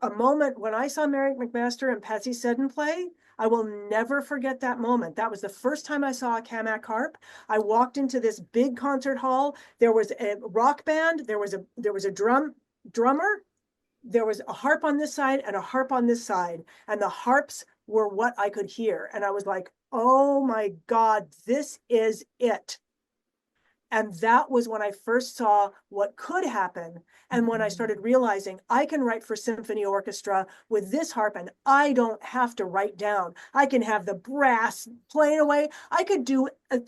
a moment when I saw Mary McMaster and Patsy Seddon play. I will never forget that moment. That was the first time I saw a Camac harp. I walked into this big concert hall. There was a rock band. There was a drummer, there was a harp on this side and a harp on this side, and the harps were what I could hear. And I was like, oh my God, this is it. And that was when I first saw what could happen. And when I started realizing I can write for symphony orchestra with this harp and I don't have to write down. I can have the brass playing away. I could do a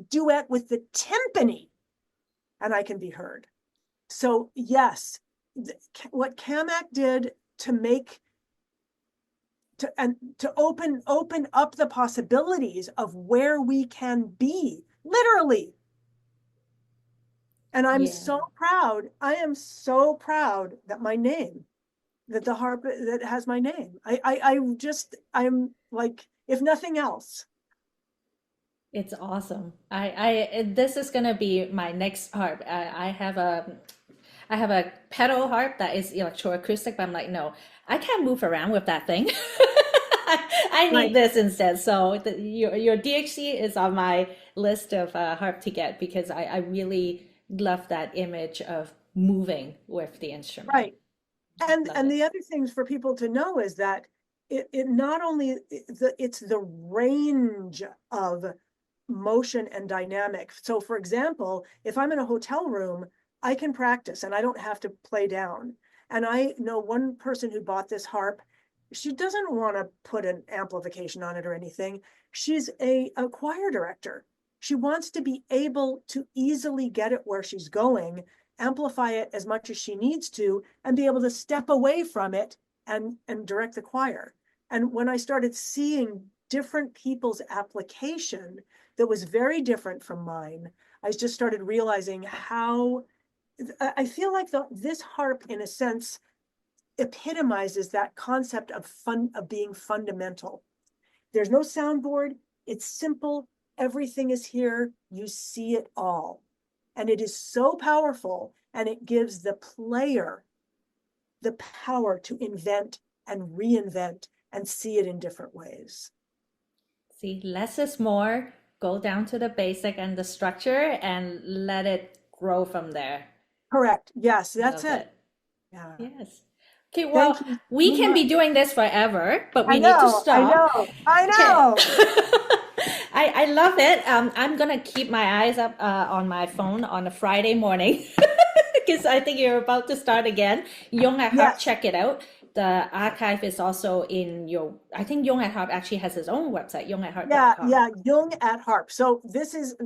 duet with the timpani and I can be heard. So yes, what Camac did to make to open up the possibilities of where we can be, literally. And I'm so proud. I am so proud that my name, that the harp that has my name. I'm like, if nothing else. It's awesome. This is gonna be my next harp. I have a pedal harp that is electroacoustic, but I'm like, no, I can't move around with that thing. I need Right. this instead. So your DHC is on my list of harp to get because I really love that image of moving with the instrument. Right. And Love it. the other things for people to know is that it not only it's the range of motion and dynamic. So for example, if I'm in a hotel room, I can practice and I don't have to play down. And I know one person who bought this harp. She doesn't want to put an amplification on it or anything. She's a choir director. She wants to be able to easily get it where she's going, amplify it as much as she needs to, and be able to step away from it and direct the choir. And when I started seeing different people's application that was very different from mine, I just started realizing how I feel like this harp, in a sense, epitomizes that concept of being fundamental. There's no soundboard. It's simple. Everything is here. You see it all. And it is so powerful, and it gives the player the power to invent and reinvent and see it in different ways. See, less is more. Go down to the basic and the structure and let it grow from there. Correct. Yes, that's Love it. it. Yeah. Yes. Okay, well, Thank you we so can be much. doing this forever, but I we need to know, I stop. know, I Okay. know. I love it. I'm gonna keep my eyes up on my phone on a Friday morning because I think you're about to start again. Young at Harp, Yes. check it out. The archive is also in your, I think Young at Harp actually has his own website, Yeah, youngatharp.com. yeah, Jung at Harp. So this is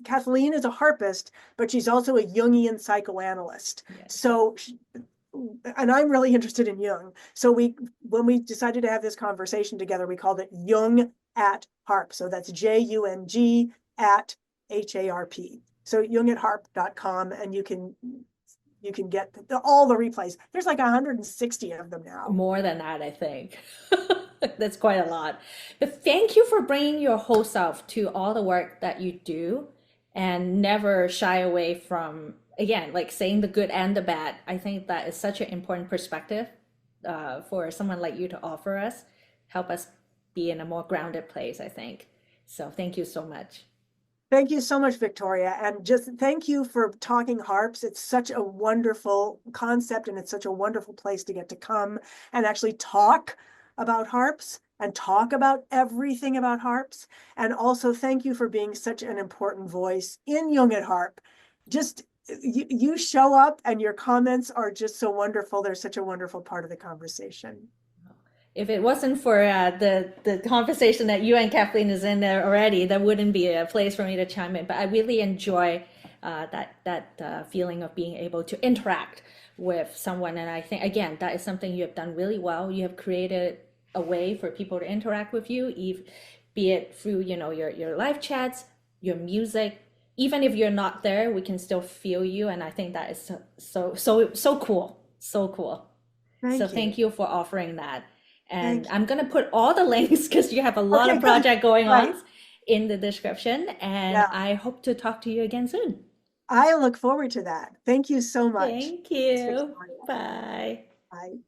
Kathleen is a harpist, but she's also a Jungian psychoanalyst. Yes. So, and I'm really interested in Jung. So when we decided to have this conversation together, we called it Jung at Harp. So that's JUNG at HARP. So jungatharp.com, and you can get all the replays. There's like 160 of them now. More than that, I think. That's quite a lot. But thank you for bringing your whole self to all the work that you do and never shy away from, again, like saying the good and the bad. I think that is such an important perspective for someone like you to offer us, help us be in a more grounded place, I think. So thank you so much. Thank you so much, Victoria. And just thank you for talking harps. It's such a wonderful concept, and it's such a wonderful place to get to come and actually talk about harps and talk about everything about harps. And also thank you for being such an important voice in Jung at Harp. Just you show up and your comments are just so wonderful. They're such a wonderful part of the conversation. If it wasn't for the conversation that you and Kathleen is in there already, there wouldn't be a place for me to chime in. But I really enjoy that feeling of being able to interact with someone, and I think again that is something you have done really well. You have created a way for people to interact with you, be it through your live chats, your music. Even if you're not there, we can still feel you, and I think that is so cool, so cool. So thank you for offering that. And I'm going to put all the links because you have a lot of project going on in the description. And I hope to talk to you again soon. I look forward to that. Thank you so much. Thank you. Bye. Bye.